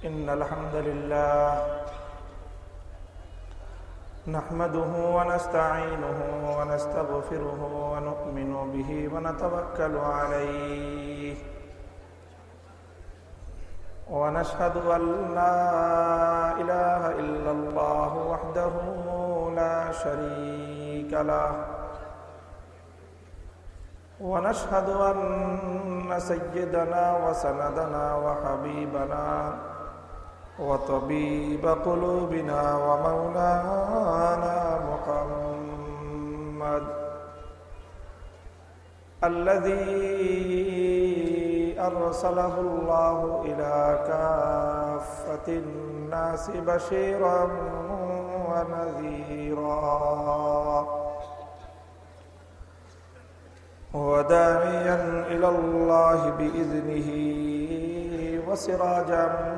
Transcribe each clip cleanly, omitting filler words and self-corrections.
إن الحمد لله نحمده ونستعينه ونستغفره ونؤمن به ونتوكل عليه ونشهد أن لا إله إلا الله وحده لا شريك له ونشهد أن سيدنا وسندنا وحبيبنا وطبيب قلوبنا ومولانا محمد الذي أرسله الله إلى كافة الناس بشيرا ونذيرا وداعيا إلى الله بإذنه وسراجا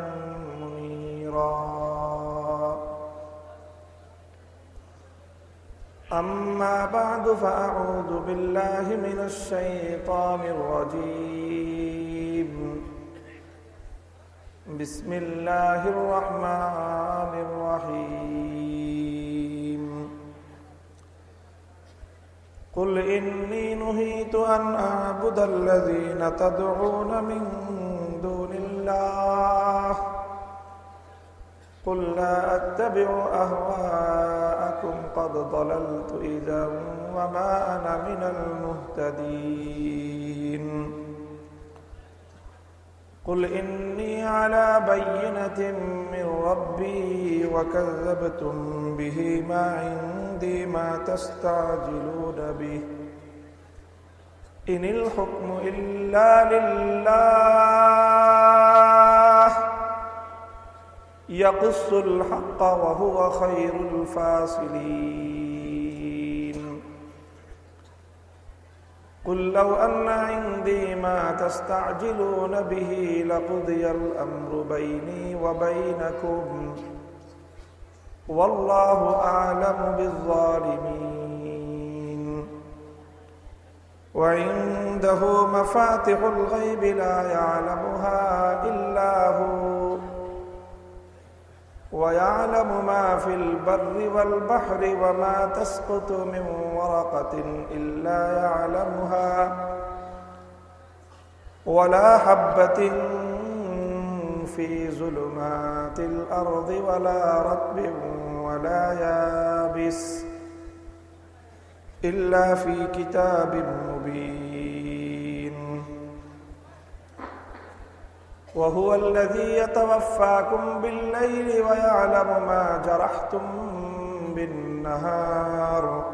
منيرا أما بعد فأعوذ بالله من الشيطان الرجيم بسم الله الرحمن الرحيم قل إني نهيت أن أعبد الذين تدعون من دون الله قل لا أتبع أهواءكم قد ضللت إذا وما أنا من المهتدين قل إني على بينة من ربي وكذبتم به ما عندي ما تستعجلون به إن الحكم إلا لله يقص الحق وهو خير الفاصلين قل لو أن عندي ما تستعجلون به لقضي الأمر بيني وبينكم والله أعلم بالظالمين وعنده مفاتح الغيب لا يعلمها إلا هو ويعلم ما في البر والبحر وما تسقط من ورقة إلا يعلمها ولا حبة في ظلمات الأرض ولا رطب ولا يابس إلا في كتاب مبين وهو الذي يتوفاكم بالليل ويعلم ما جرحتم بالنهار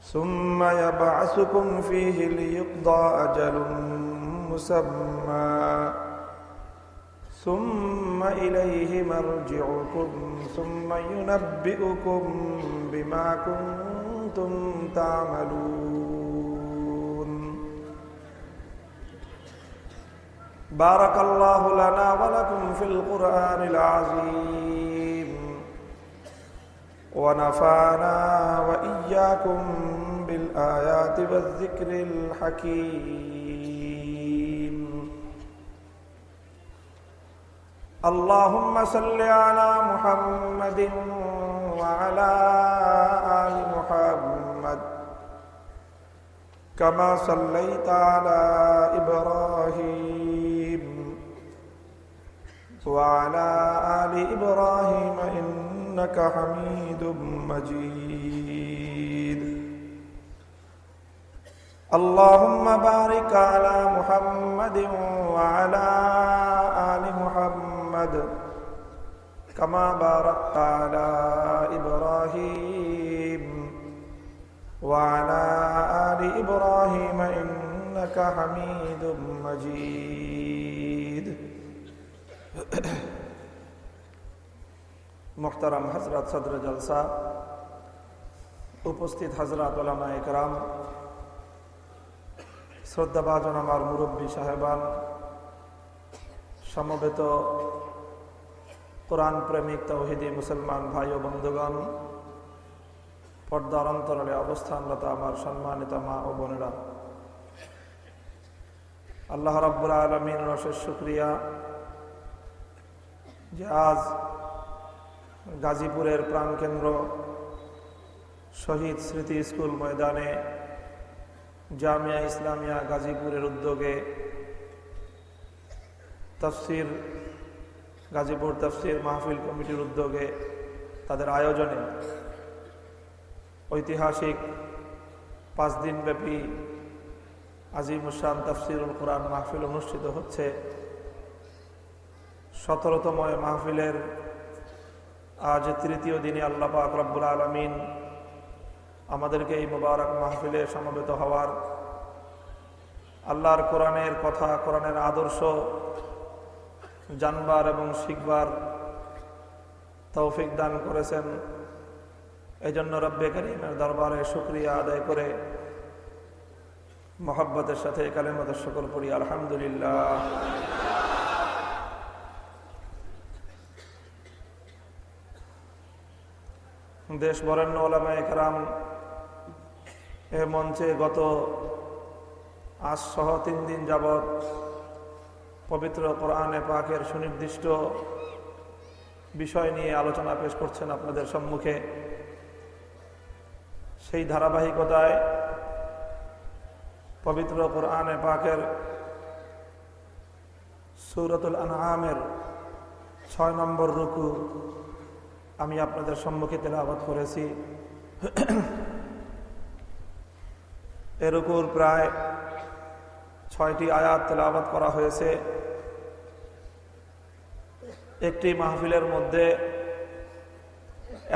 ثم يبعثكم فيه ليقضى أجل مسمى ثم إليه مرجعكم ثم ينبئكم بما كنتم تعملون بارك الله لنا ولكم في القرآن العظيم ونفعنا وإياكم بالآيات والذكر الحكيم اللهم صل على محمد وعلى آل محمد كما صليت على إبراهيم وعلى آل إبراهيم إنك حميد مجيد اللهم بارك على محمد وعلى آل محمد كما باركت على إبراهيم وعلى آل إبراهيم إنك حميد مجيد محترم हजरत सदर जलसा उपस्थित हजरत उलमा इकराम শ্রদ্ধাভাজন আমার মুরব্বী সাহেবান সমবেত কোরআন প্রেমিক তাওহীদি মুসলমান ভাই ও বন্ধুগণ পর্দার অন্তরালে অবস্থানরত আমার সম্মানিত মা ও বোনেরা আল্লাহ রাব্বুল আলামিনের অশেষ শুকরিয়া যে আজ গাজীপুরের প্রাণকেন্দ্র শহীদ স্মৃতি স্কুল ময়দানে জামিয়া ইসলামিয়া গাজীপুরের উদ্যোগে তাফসির গাজীপুর তাফসির মাহফিল কমিটির উদ্যোগে তাদের আয়োজনে ঐতিহাসিক 5 দিনব্যাপী আজিমুশান তাফসিরুল কোরআন মাহফিল অনুষ্ঠিত হচ্ছে। 17তম মাহফিলের আজ তৃতীয় দিনে আল্লাহ পাক রব্বুল আলামিন আমাদেরকে এই মুবারক মাহফিলে সমবেত হওয়ার, আল্লাহর কোরআনের কথা, কোরআনের আদর্শ জানবার এবং শিখবার তৌফিক দান করেছেন। এই জন্য রব্বে করিমের দরবারে শুকরিয়া আদায় করে মহব্বতের সাথে কালেমাত শুকর পড়ি, আলহামদুলিল্লাহ। দেশ বরেণ্য ওলামায়ে কেরাম এ মঞ্চে গত আজ সহ 3 দিন যাবৎ পবিত্র কোরআনে পাকের সুনির্দিষ্ট বিষয় নিয়ে আলোচনা পেশ করছেন আপনাদের সম্মুখে। সেই ধারাবাহিকতায় পবিত্র কোরআনে পাকের সূরাতুল আনআমের 6 নম্বর রুকু আমি আপনাদের সম্মুখে তেলাওয়াত করেছি। এ রুকুর প্রায় 6টি আয়াত তেলাওয়াত করা হয়েছে। একটি মাহফিলের মধ্যে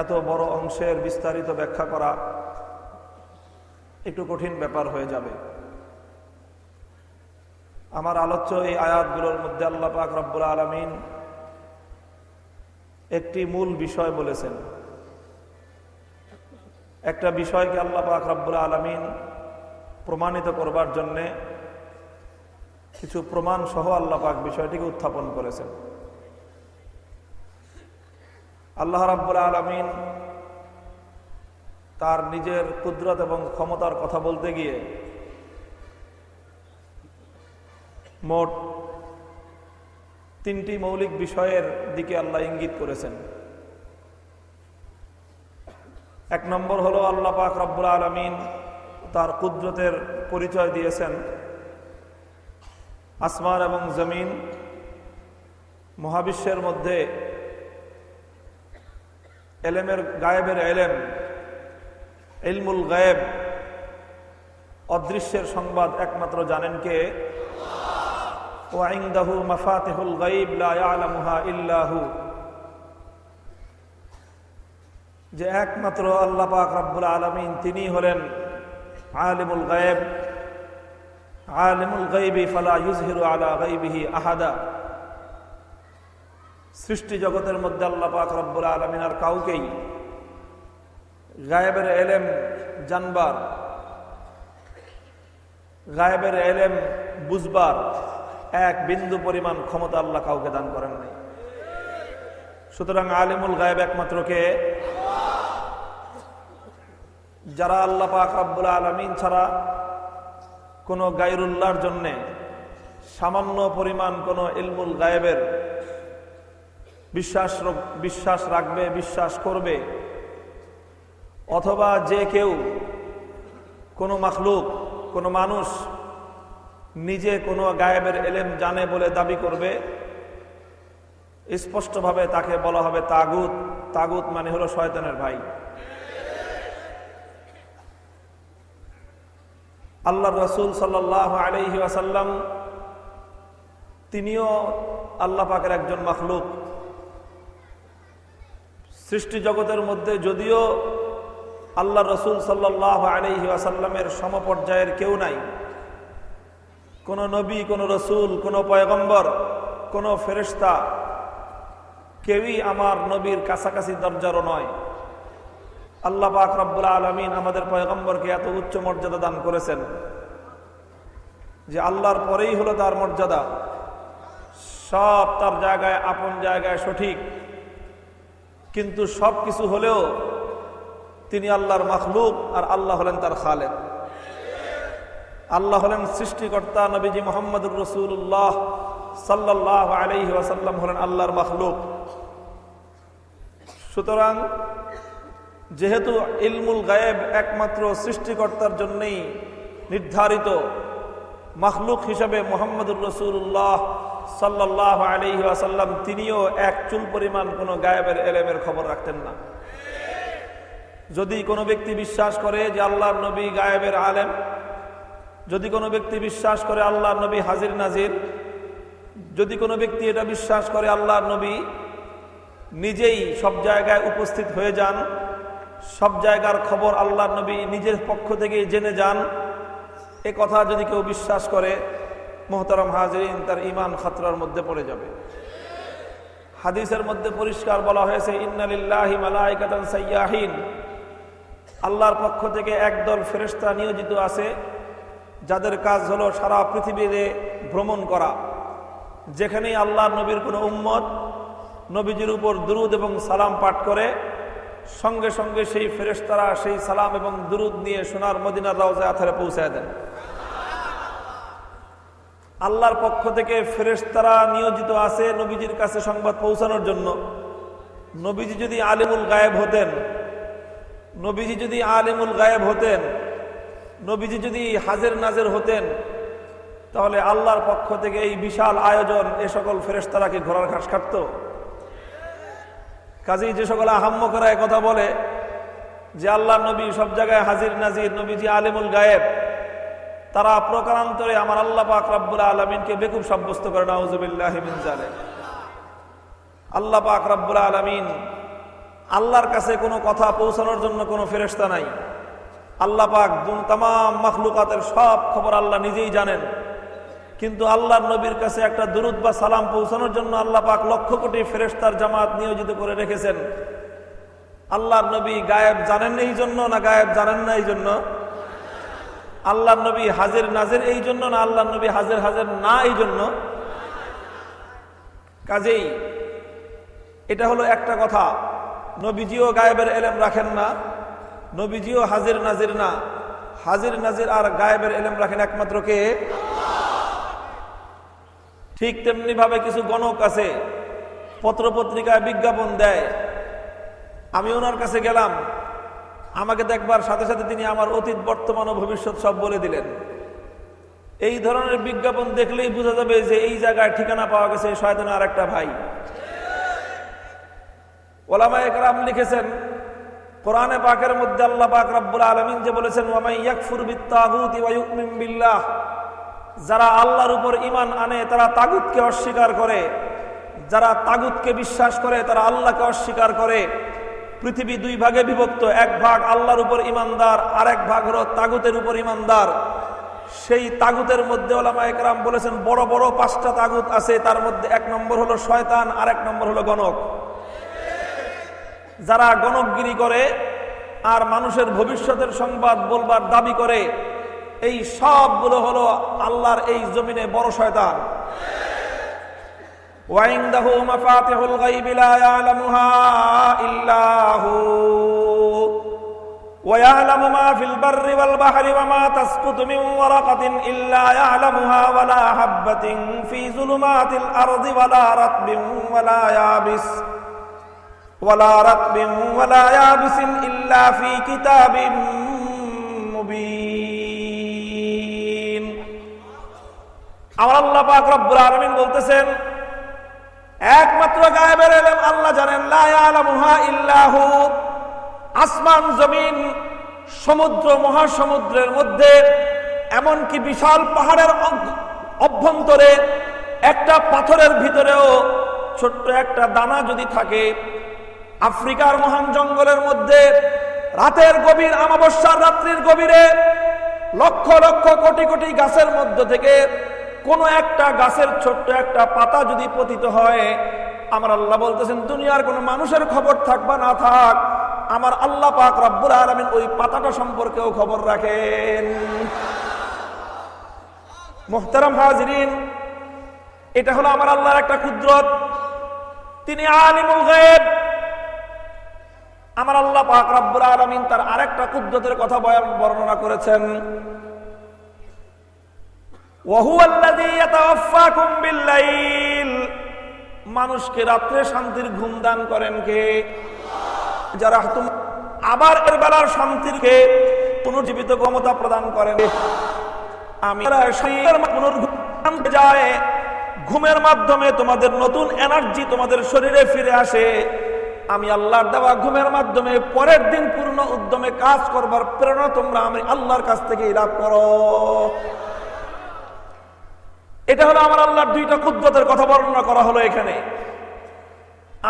এত বড় অংশের বিস্তারিত ব্যাখ্যা করা একটু কঠিন ব্যাপার হয়ে যাবে। আমার আলোচ্য এই আয়াতগুলোর মধ্যে আল্লাহ পাক রব্বুল আলামিন একটি মূল বিষয় বলেছেন। একটা বিষয়কে আল্লাহ পাক রব্বুল আলামিন প্রমাণিত করবার জন্যে কিছু প্রমাণ সহ আল্লাহ পাক বিষয়টিকে উত্থাপন করেছেন। আল্লাহ রাব্বুল আলামিন তার নিজের কুদরত এবং ক্ষমতার কথা বলতে গিয়ে মোট 3টি মৌলিক বিষয়ের দিকে আল্লাহ ইঙ্গিত করেছেন। 1 নম্বর হলো আল্লাহ পাক রব্বুল আলামিন তার কুদরতের পরিচয় দিয়েছেন। আসমান এবং জমিন, মহাবিশ্বের মধ্যে এলেমের গায়েবের এলেম, ইলমুল গায়েব, অদৃশ্যের সংবাদ একমাত্র জানেন কে? ওয়া ইনদাহু মাফাতিহুল গায়ব লা ইয়ালামুহা ইল্লা হু। যে একমাত্র আল্লাহ পাক রব্বুল আলামিন তিনি হলেন আলিমুল গায়েব। আলিমুল গায়বি ফালা ইউযহিরু আলা গায়বিহি আহাদা। সৃষ্টি জগতের মধ্যে আল্লাহ পাক রব্বুল আলামিন আর কাউকেই গায়েবের এলেম জানবার, গায়েবের এলেম বুঝবার 1 বিন্দু পরিমাণ ক্ষমতা আল্লাহ কাউকে দান করেন নাই। সুতরাং আলিমুল গায়েব একমাত্র কে? যারা আল্লাহ পাক রব্বুল আলামিন ছাড়া কোনো গায়রুল্লাহর জন্য সামান্য পরিমাণ কোনো ইলমুল গায়েবের বিশ্বাস রাখবে, বিশ্বাস করবে, অথবা যে কেউ কোনো মাখলুক, কোনো মানুষ নিজে কোনো গায়েবের এলেম জানে বলে দাবি করবে, স্পষ্টভাবে তাকে বলা হবে তাগুত। তাগুত মানে হলো শয়তানের ভাই। আল্লাহর রাসূল সাল্লাল্লাহু আলাইহি ওয়াসাল্লাম তিনিও আল্লাহ পাকের একজন মাখলুক। সৃষ্টি জগতের মধ্যে যদিও আল্লাহ রাসূল সাল্লাল্লাহু আলাইহি ওয়াসাল্লামের সমপর্যায়ের কেউ নাই, কোন নবী, কোন রাসূল, কোন পয়গম্বর, কোন ফেরেশতা কেউই আমার নবীর কাছাকাছি দরজারও নয়। আল্লাহ পাক রব্বুল আলামিন আমাদের পয়গম্বরকে এত উচ্চ মর্যাদা দান করেছেন যে আল্লাহর পরেই হলো তার মর্যাদা। সব তার জায়গায়, আপন জায়গায় সঠিক, কিন্তু সব কিছু হলেও তিনি আল্লাহর মাখলুক আর আল্লাহ হলেন তার খালেক। আল্লাহ হলেন সৃষ্টিকর্তা, নবীজি মুহাম্মদুর রাসূলুল্লাহ সাল্লাল্লাহু আলাইহি ওয়াসাল্লাম হলেন আল্লাহর মাখলুক। সুতরাং যেহেতু ইলমুল গায়েব একমাত্র সৃষ্টিকর্তার জন্যই নির্ধারিত, মাখলুক হিসাবে মুহাম্মদুর রাসূলুল্লাহ সাল্লাল্লাহু আলাইহি ওয়াসাল্লাম তিনিও এক চুল পরিমাণ কোনো গায়েবের এলেমের খবর রাখতেন না। যদি কোনো ব্যক্তি বিশ্বাস করে যে আল্লাহর নবী গায়েবের আলেম, যদি কোনো ব্যক্তি বিশ্বাস করে আল্লাহর নবী হাজির নাজির, যদি কোনো ব্যক্তি এটা বিশ্বাস করে আল্লাহর নবী নিজেই সব জায়গায় উপস্থিত হয়ে যান, সব জায়গার খবর আল্লাহর নবী নিজের পক্ষ থেকেই জেনে যান, এ কথা যদি কেউ বিশ্বাস করে, মোহতারাম হাজিরিন, তার ঈমান খাতরার মধ্যে পড়ে যাবে। হাদিসের মধ্যে পরিষ্কার বলা হয়েছে, ইন্না লিল্লাহি মালাইকাতান সাইয়াহিন, আল্লাহর পক্ষ থেকে একদল ফেরেশতা নিয়োজিত আছে যাদের কাজ হলো সারা পৃথিবীতে ভ্রমণ করা। যেখানেই আল্লাহর নবীর কোনো উম্মত নবীজির উপর দুরুদ এবং সালাম পাঠ করে, সঙ্গে সঙ্গে সেই ফেরেশতারা সেই সালাম এবং দুরুদ নিয়ে সোনার মদিনার রওজা আথারে পৌঁছায় দেন। আল্লাহর পক্ষ থেকে ফেরেশতারা নিয়োজিত আছে নবীজির কাছে সংবাদ পৌঁছানোর জন্য। নবীজি যদি আলিমুল গায়েব হতেন, নবীজি যদি আলিমুল গায়েব হতেন, নবীজি যদি হাজির নাজির হতেন, তাহলে আল্লাহর পক্ষ থেকে এই বিশাল আয়োজন এ সকল ফেরেশতারা কি ঘোড়ার ঘাস কাটত? কাজেই যে সকল আহাম্মকরা কথা বলে যে আল্লাহর নবী সব জায়গায় হাজির নাজির, নবীজি আলিমুল গায়েব, তারা প্রকারান্তরে আমার আল্লাহ পাক রব্বুল আলামিনকে বেকুব সাব্যস্ত করে। নাউযুবিল্লাহি মিন যালিক। আল্লাহ পাক রব্বুল আলামিন, আল্লাহর কাছে কোনো কথা পৌঁছানোর জন্য কোনো ফেরেশতা নাই। আল্লাহ পাক তাম মাখলুকাতের সব খবর আল্লাহ নিজেই জানেন, কিন্তু আল্লাহর নবীর কাছে একটা দুরুদ বা সালাম পৌঁছানোর জন্য আল্লাহ পাক লক্ষ কোটি ফেরেশতার জামাত নিয়োজিত করে রেখেছেন। আল্লাহর নবী গায়েব জানেন এই জন্য, না গায়েব জানেন না এই জন্য? আল্লাহর নবী হাজির নাজির এই জন্য, না আল্লাহর নবী হাজির হাজির না এই জন্য? কাজেই এটা হলো একটা কথা, নবীজিও গায়েবের এলেম রাখেন না, নবীজিও হাজির নাজির না। হাজির নাজির আর গায়েবের এলেম রাখেন একমাত্র কে? ঠিক তেমনি ভাবে কিছু গণক আছে, পত্রপত্রিকায় বিজ্ঞাপন দেয়। আমি ওনার কাছে গেলাম, আমাকে দেখবার সাথে সাথে তিনি আমার অতীত বর্তমান ও ভবিষ্যৎ সব বলে দিলেন। এই ধরনের বিজ্ঞাপন দেখলেই বোঝা যাবে যে এই জায়গায় ঠিকানা পাওয়া গেছে শয়তানের আর একটা ভাই। ওলামায়ে কেরাম লিখেছেন, কোরআনে পাকের মধ্যে আল্লাহ পাক রব্বুল আলামিন যে বলেছেন, ওয়া মান ইয়াকফুর বিত-তাগুতি ওয়া ইউমিন বিল্লাহ, যারা আল্লাহর উপর ঈমান আনে তারা তাগুতকে অস্বীকার করে, যারা তাগুতকে বিশ্বাস করে তারা আল্লাহকে অস্বীকার করে। পৃথিবী দুই ভাগে বিভক্ত, এক ভাগ আল্লাহর উপর ঈমানদার, আর এক ভাগ হলো তাগুতের উপর ঈমানদার। সেই তাগুতের মধ্যে ওলামায়ে কেরাম বলেছেন বড় বড় 5টা তাগুত আছে, তার মধ্যে 1 নম্বর হলো শয়তান, আর 1 নম্বর হলো গণক। যারা গণকগিরি করে আর মানুষের ভবিষ্যতের সংবাদ বলবার দাবি করে, এই সবগুলো হলো আল্লাহর এই জমিনে বড় শয়তান। وعنده مفاتح الغيب لا يعلمها إلا هو ويعلم ما في البر والبحر وما تسقط من ورقة إلا يعلمها ولا حبة في ظلمات الأرض ولا رطب ولا يابس إلا في كتاب মুবিন। আমার আল্লাহ পাক রব্বুল আলামিন বলতেছেন, একমাত্র গায়েবের ইলম আল্লাহ জানেন, লা ইয়ালামুহা ইল্লাহু। আসমান জমিন সমুদ্র মহাসমুদ্রের মধ্যে, এমনকি বিশাল পাহাড়ের অভ্যন্তরে একটা পাথরের ভিতরেও ছোট্ট একটা দানা যদি থাকে, আফ্রিকার মহান জঙ্গলের মধ্যে রাতের গভীর অমাবস্যার রাত্রির গভীরে লক্ষ লক্ষ কোটি কোটি গাছের মধ্য থেকে কোনো একটা গাছের ছোট্ট একটা পাতা যদি পতিত হয়, আমার আল্লাহ বলতেছেন দুনিয়ার কোনো মানুষের খবর থাক বা না থাক, আমার আল্লাহ পাক রব্বুল আলামিন ওই পাতাটা সম্পর্কেও খবর রাখেন। মুহতারাম হাজিরিন, এটা হলো আমার আল্লাহর একটা কুদরত। তিনি আলিমুল গায়েব। আমার আল্লাহ পাক রব্বুল আলামিন তার আরেকটা কুদরতের কথা বর্ণনা করেছেন, ওয়াহুয়াল্লাযী ইয়াতাওয়াফফাকুম বিল-লাইল, মানুষকে রাত্রে শান্তির ঘুম দান করেন কে? যারা আবার এর বেলার শান্তিকে পুনর্জীবিত ক্ষমতা প্রদান করেন। আমি পুনর্ঘুম যায়, ঘুমের মাধ্যমে তোমাদের নতুন এনার্জি তোমাদের শরীরে ফিরে আসে। আমি আল্লাহর দেওয়া ঘুমের মাধ্যমে পরের দিন পূর্ণ উদ্যমে কাজ করবার প্রেরণা তোমরা আমি আল্লাহর কাছ থেকে লাভ করো। এটা হলো আমার আল্লাহর দুইটা কুদরতের কথা বর্ণনা করা হলো এখানে।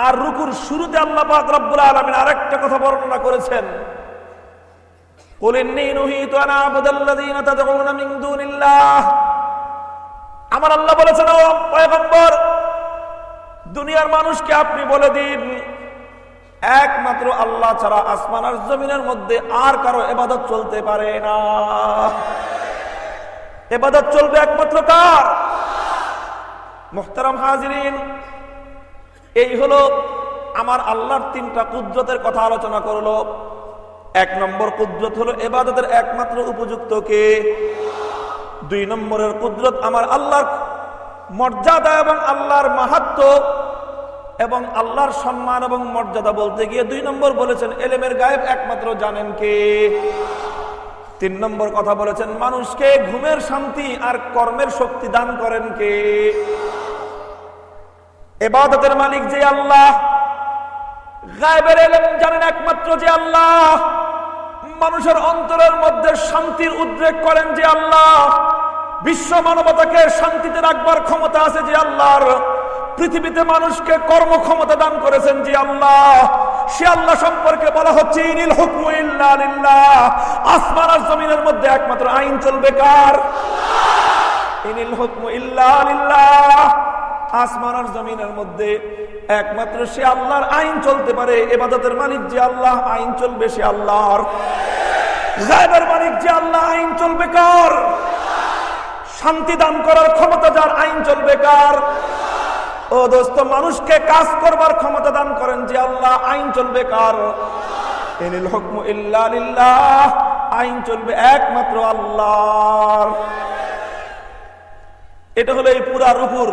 আর রুকুর শুরুতে আল্লাহ পাক রব্বুল আলামিন আরেকটা কথা বর্ণনা করেছেন, কুল ইন্নী নুহিতু আন আ'বুদাল্লাযীনা তাদউনা মিন দুনিল্লাহ। আমার আল্লাহ বলেছেন, ও পয়গম্বর, দুনিয়ার মানুষকে আপনি বলে দিন, একমাত্র আল্লাহ ছাড়া আসমান আর জমিনের মধ্যে আর কারো ইবাদত চলতে পারে না। ইবাদত চলবে একমাত্র কার? মুহতারাম হাজিরিন, এই হলো আমার আল্লাহর তিনটা কুদরতের কথা আলোচনা করলো। এক নম্বর কুদরত হলো ইবাদতের একমাত্র উপযুক্ত কে। দুই নম্বরের কুদরত আমার আল্লাহর মর্যাদা এবং আল্লাহর মাহাত্ম্য এবং আল্লাহর সম্মান এবং মর্যাদা বলতে গিয়ে দুই নম্বর বলেছেন ইলমের গায়েব একমাত্র জানেন কে। তিন নম্বর কথা বলেছেন মানুষকে ঘুমের শান্তি আর কর্মের শক্তি দান করেন কে। ইবাদতের মালিক যে আল্লাহ, গায়েবের ইলম জানেন একমাত্র যে আল্লাহ, মানুষের অন্তরের মধ্যে শান্তির উদ্রেক করেন যে আল্লাহ, বিশ্ব মানবতাকে শান্তিতে রাখবার ক্ষমতা আছে যে আল্লাহর, পৃথিবীতে মানুষকে কর্মক্ষমতা দান করেছেন যে আল্লাহ, সে আল্লাহ সম্পর্কে বলা হচ্ছে ইনিল হুকমু ইল্লা লিল্লাহ। আসমান আর জমিনের মধ্যে একমাত্র আইন চলবে কার? ইনিল হুকমু ইল্লা লিল্লাহ। আসমান আর জমিনের মধ্যে একমাত্র সে আল্লাহর আইন চলতে পারে। ইবাদতের মালিক যে আল্লাহ, আইন চলবে সে আল্লাহর। গায়েবের মালিক যে আল্লাহ, আইন চলবে কার? শান্তি দান করার ক্ষমতা যার, আইন চলবে কার? ও দোস্ত, মানুষকে কাজ করবার ক্ষমতা দান করেন যে আল্লাহ, আইন চলবে কার? ইনিল হুকমু ইল্লা লিল্লাহ। আইন চলবে একমাত্র আল্লাহর। এটা হলো এই পুরা রুকুর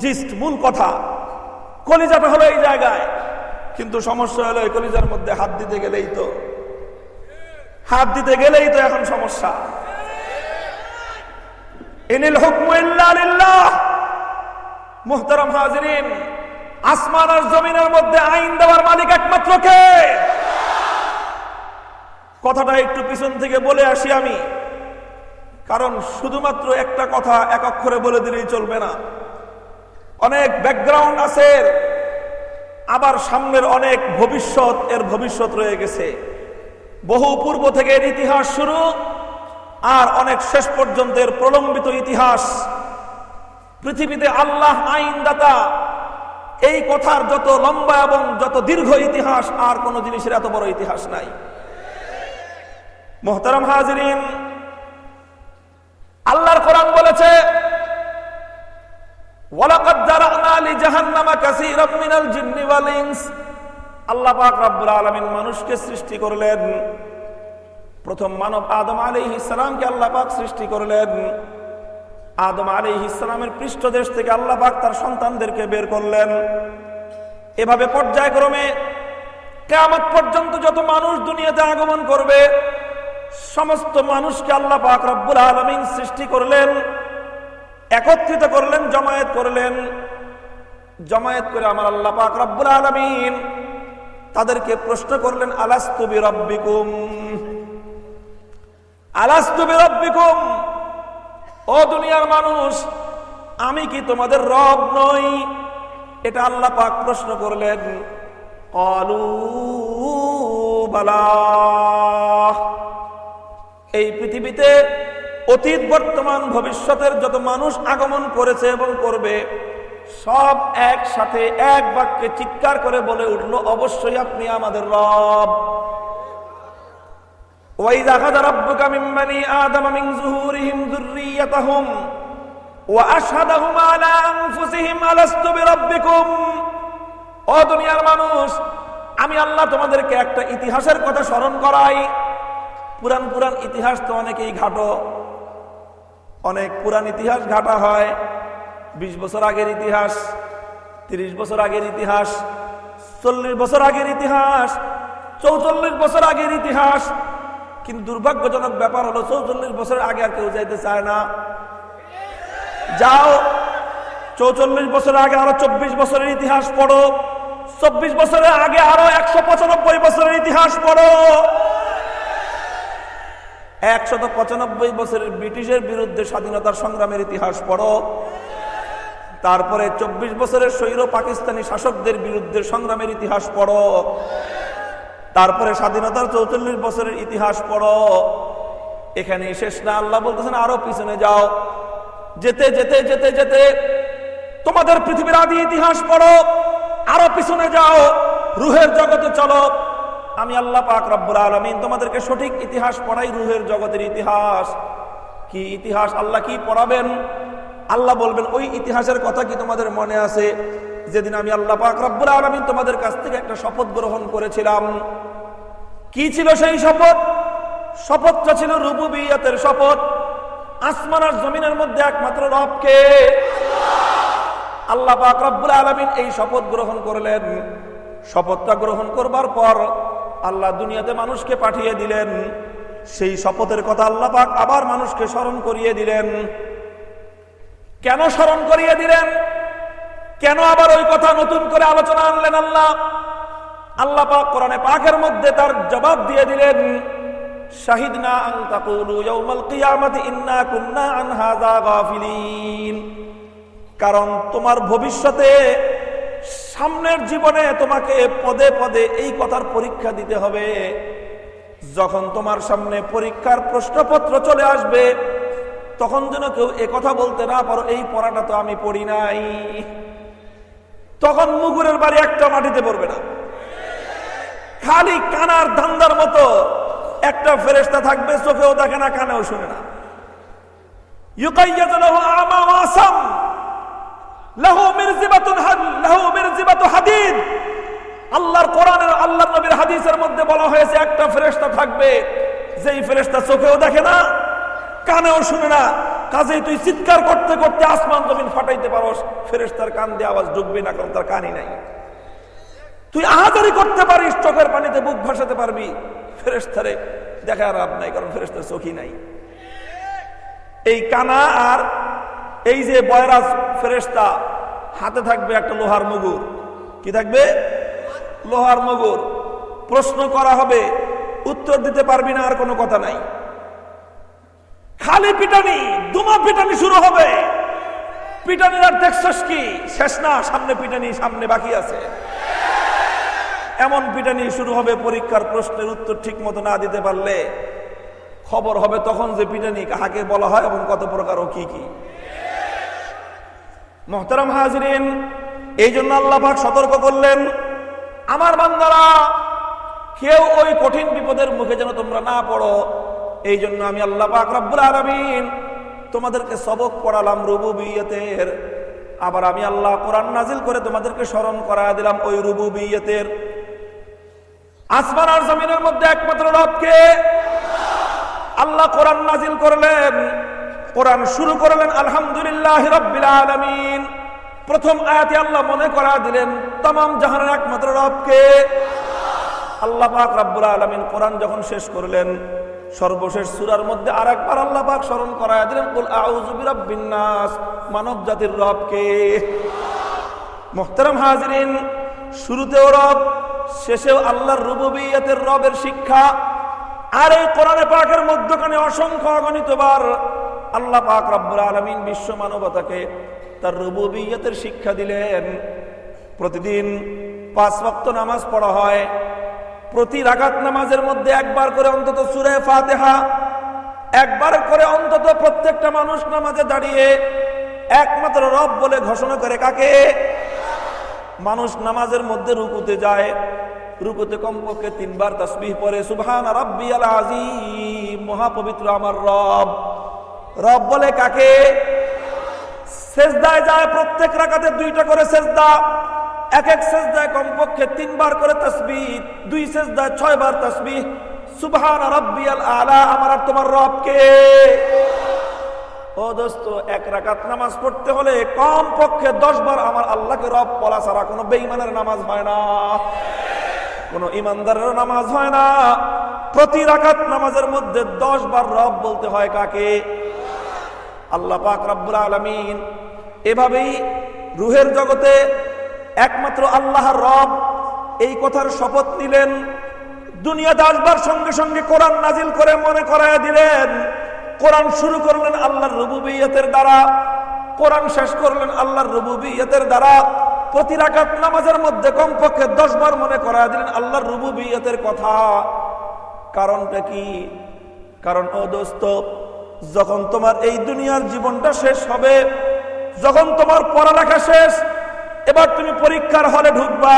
জিস্ট, মূল কথা। কলিজাটা হলো এই জায়গায়, কিন্তু সমস্যা হলো এই কলিজার মধ্যে হাত দিতে গেলেই তো এখন সমস্যা। ইনিল হুকমু ইল্লা লিল্লাহ। মুহতারাম হাজিরিন, আসমান আর জমিনের মধ্যে আইন দেওয়ার মালিক একমাত্র কে? কথাটা একটু পিছন থেকে বলে আসি আমি, কারণ শুধুমাত্র একটা কথা এক অক্ষরে বলে দিলেই চলবে না। অনেক ব্যাকগ্রাউন্ড আছে, আবার সামনের অনেক ভবিষ্যৎ, এর ভবিষ্যৎ রয়ে গেছে। বহু পূর্ব থেকে এর ইতিহাস শুরু, আর অনেক শেষ পর্যন্ত এর প্রলম্বিত ইতিহাস। পৃথিবীতে আল্লাহ আইনদাতা, এই কথার যত লম্বা এবং যত দীর্ঘ ইতিহাস, আর কোন জিনিসের এত বড় ইতিহাস নাই। মুহতারাম হাজিরিন, আল্লাহর কোরআন বলেছে, ওয়ালাকাদ জারানা লিজাহান্নামা কাসীরাম মিনাল জিন্নি ওয়াল ইনস। আল্লাহ পাক রব্বুল আলামিন মানুষকে সৃষ্টি করলেন। প্রথম মানব আদম আলাইহিস সালামকে আল্লাহ পাক সৃষ্টি করলেন। আদম আলাইহিস সালামের পৃষ্ঠদেশ থেকে আল্লাহ পাক তার সন্তানদেরকে বের করলেন। এভাবে পর্যায়ক্রমে কিয়ামত পর্যন্ত যত মানুষ দুনিয়াতে আগমন করবে, সমস্ত মানুষকে আল্লাহ পাক রব্বুল আলামিন সৃষ্টি করলেন, একত্রিত করলেন, জমায়েত করলেন। জমায়েত করে আমার আল্লাহ পাক রব্বুল আলামিন তাদেরকে প্রশ্ন করলেন, আলাস্তু বিরাব্বিকুম, আলাস্তু বিরাব্বিকুম, ও দুনিয়ার মানুষ, আমি কি তোমাদের রব নই? এটা আল্লাহ পাক প্রশ্ন করলেন। ক্বালু বালা। এই পৃথিবীতে অতীত, বর্তমান, ভবিষ্যতের যত মানুষ আগমন করেছে এবং করবে, সব একসাথে এক বাক্যে চিৎকার করে বলে উঠল, অবশ্যই আপনি আমাদের রব। وَإِذْ أَخَذَ رَبُّكَ مِنْ بَنِي آدَمَ مِنْ ظُهُورِهِمْ ذُرِّيَّتَهُمْ وَأَشْهَدَهُمْ عَلَى أَنفُسِهِمْ أَلَسْتُ بِرَبِّكُمْ। ও দুনিয়ার মানুষ, আমি আল্লাহ তোমাদেরকে একটা ইতিহাসের কথা স্মরণ করাই। পুরান ইতিহাস তো অনেকেই ঘাটো, অনেক পুরান ইতিহাস ঘাটা হয়। 20 বছর আগের ইতিহাস, 30 বছর আগের ইতিহাস, 40 বছর আগের ইতিহাস, 44 বছর আগের ইতিহাস। কিন্তু দুর্ভাগ্যজনক ব্যাপার হলো 44 বছর আগে আর কেউ যাইতে চায় না। যাও 44 বছর আগে আরো 24 বছরের ইতিহাস পড়ো, 24 বছরের আগে আরো 195 বছরের ইতিহাস পড়ো, 195 বছরের ব্রিটিশের বিরুদ্ধে স্বাধীনতার সংগ্রামের ইতিহাস পড়ো, তারপরে 24 বছরের স্বৈর পাকিস্তানি শাসকদের বিরুদ্ধে সংগ্রামের ইতিহাস পড়ো, তারপরে স্বাধীনতার 44 বছরের ইতিহাস পড়ো। এখানে শেষ না, আল্লাহ বলতেছেন আরো পিছনে যাও। যেতে যেতে যেতে যেতে তোমাদের পৃথিবীর আদি ইতিহাস পড়ো, আরো পিছনে যাও, রুহের জগতে চলো। আমি আল্লাহ পাক রব্বুল আলামিন তোমাদেরকে সঠিক ইতিহাস পড়াই, রুহের জগতের ইতিহাস। কি ইতিহাস? আল্লাহ কি পড়াবেন? আল্লাহ বলবেন ওই ইতিহাসের কথা কি তোমাদের মনে আছে যেদিন আমি আল্লাহ পাক রব্বুল আলামিন তোমাদের কাছ থেকে একটা শপথ গ্রহণ করেছিলাম? কি ছিল সেই শপথ? শপথটা ছিল রুবুবিয়তের শপথ। আসমান আর জমিনের মধ্যে একমাত্র রবকে। আল্লাহ পাক রব্বুল আলামিন এই শপথ গ্রহণ করলেন। শপথটা গ্রহণ করবার পর আল্লাহ দুনিয়াতে মানুষকে পাঠিয়ে দিলেন। সেই শপথের কথা আল্লাহ পাক আবার মানুষকে স্মরণ করিয়ে দিলেন। কেন স্মরণ করিয়ে দিলেন? কেন আবার ওই কথা নতুন করে আলোচনা আনলেন আল্লাহ? আল্লাহ পাক কোরআনে পাকের মধ্যে তার জবাব দিয়ে দিলেন, শাহিদনা আন তাকুলু ইয়াউমাল কিয়ামাতি ইন্না কুন্না আন হাযা গাফিলিন। কারণ তোমার ভবিষ্যতে, সামনের জীবনে তোমাকে পদে পদে এই কথার পরীক্ষা দিতে হবে। যখন তোমার সামনে পরীক্ষার প্রশ্নপত্র চলে আসবে, তখন যেন কেউ এ কথা বলতে না পারো এই পড়াটা তো আমি পড়ি নাই। তখন মুগুরের বাড়ি একটা মাটিতে পড়বে না, খালি কানার ধান্দার মতো একটা ফেরেশতা থাকবে, চোখেও দেখে না, কানেও শুনে না। ইউকাইয়াযু লাহু আমা ওয়া আসাম লাহু মিরজিবাতু হাদিদ। আল্লাহর কোরআনের, আল্লাহর নবীর হাদিসের মধ্যে বলা হয়েছে একটা ফেরেশতা থাকবে, যেই ফেরেশতা চোখেও দেখে না, কানেও শুনে না। কাজেই তুই চিৎকার করতে করতে আসমান জমিন ফাটাইতে পারোস, ফেরেশতার কান দিয়ে আওয়াজ ঢুকবে না, কারণ তার কানই নাই। তুই আহাজারি করতে পারিস, চোখের পানিতে বুক ভাসাতে পারবি, ফেরেশতারে দেখা লাভ নাই, কারণ ফেরেশতার চোখই নাই। এই কানা আর এই যে বয়রাজ ফেরেশতা, হাতে থাকবে একটা লোহার মুগুর। কি থাকবে? লোহার মুগুর। প্রশ্ন করা হবে, উত্তর দিতে পারবি না, আর কোনো কথা নাই। খালি পিটানি, দুমা পিটানি শুরু হবে। পিটানির আর দেখছস কি? শেষ না, সামনে পিটানি, সামনে বাকি আছে। এমন পিটানি শুরু হবে, পরীক্ষার প্রশ্নের উত্তর ঠিক মতো না দিতে পারলে খবর হবে তখন যে পিটানি কাকে বলা হয় এবং কত প্রকার ও কি কি। মুহতারাম হাজিরিন, এই জন্য আল্লাহ পাক সতর্ক করলেন, আমার বান্দারা কেউ ওই কঠিন বিপদের মুখে যেন তোমরা না পড়ো। এই জন্য আমি আল্লাহ পাক রব্বুল আলামিন তোমাদেরকে সবক পড়ালাম রুবুবিয়তের। আবার আমি আল্লাহ কোরআন নাজিল করে তোমাদেরকে স্মরণ করা দিলাম ওই রুবুবিয়তের। আসমান আর জমিনের মধ্যে একমাত্র রবকে। আল্লাহ কোরআন নাজিল করলেন, কোরআন শুরু করলেন আলহামদুলিল্লাহি রাব্বিল আলামিন। প্রথম আয়াতে আল্লাহ মনে করা দিলেন तमाम জাহানের একমাত্র রবকে। আল্লাহ পাক রব্বুল আলামিন কোরআন যখন শেষ করলেন, সর্বশেষ সূরার মধ্যে আরেকবার আল্লাহ পাক স্মরণ করায় দিলেন কুল আউযু বিরাব্বিন নাস, মানব জাতির রবকে। মুহতারাম হাজিরিন, শুরুতেও রব, শেষেও আল্লাহর রুবুবিয়তের রবের শিক্ষা। আর এই কোরআনে পাকের মধ্যখানে অসংখ্য অগণিতবার আল্লাহ পাক রব্বুল আলামিন বিশ্ব মানবতাকে তার রুবুবিয়তের শিক্ষা দিলেন। প্রতিদিন 5 ওয়াক্ত নামাজ পড়া হয়। প্রতি রাকাত নামাজের মধ্যে একবার করে অন্তত সূরা ফাতিহা, একবার করে অন্তত প্রত্যেকটা মানুষ নামাজে দাঁড়িয়ে একমাত্র রব বলে ঘোষণা করে কাকে? মানুষ নামাজের মধ্যে রুকুতে যায়, রুকুতে কমপক্ষে 3 বার তাসবিহ পড়ে, সুবহান রাব্বিয়াল আযীম, মহাপবিত্র আমার রব। রব বলে কাকে? সেজদায় যায়, প্রত্যেক রাকাতে 2টা করে সেজদা, এক এক সেজদায় কমপক্ষে 3 বার করে তাসবিহ, 2 সেজদায় 6 বার তাসবিহ, সুবহান রাব্বিয়াল আলা, আমার আর তোমার রবকে। ও দোস্ত, এক রাকাত নামাজ পড়তে হলে কমপক্ষে 10 বার আমার আল্লাহকে রব বলা ছাড়া কোনো বেঈমানের নামাজ হয় না। কোনো ইমানদারেরও নামাজ হয় না। প্রতি রাকাত নামাজের মধ্যে 10 বার রব বলতে হয় কাকে? আল্লাহ পাক রব্বুল আলামিন এভাবেই রূহের জগতে একমাত্র আল্লাহর রব এই কথার শপথ নিলেন। দুনিয়াতে আসবার সঙ্গে সঙ্গে কোরআন নাজিল করে মনে করায় দিলেন। কোরআন শুরু করলেন আল্লাহর রুবুবিয়তের দ্বারা, কোরআন শেষ করলেন আল্লাহর রুবুবিয়তের দ্বারা। প্রতি রাকাত নামাজের মধ্যে কমপক্ষে 10 বার মনে করায় দিলেন আল্লাহর রুবুবিয়তের কথা। কারণটা কি? কারণ ও দোস্ত, যখন তোমার এই দুনিয়ার জীবনটা শেষ হবে, যখন তোমার পড়ালেখা শেষ, এবার তুমি পরীক্ষার হলে ঢুকবা।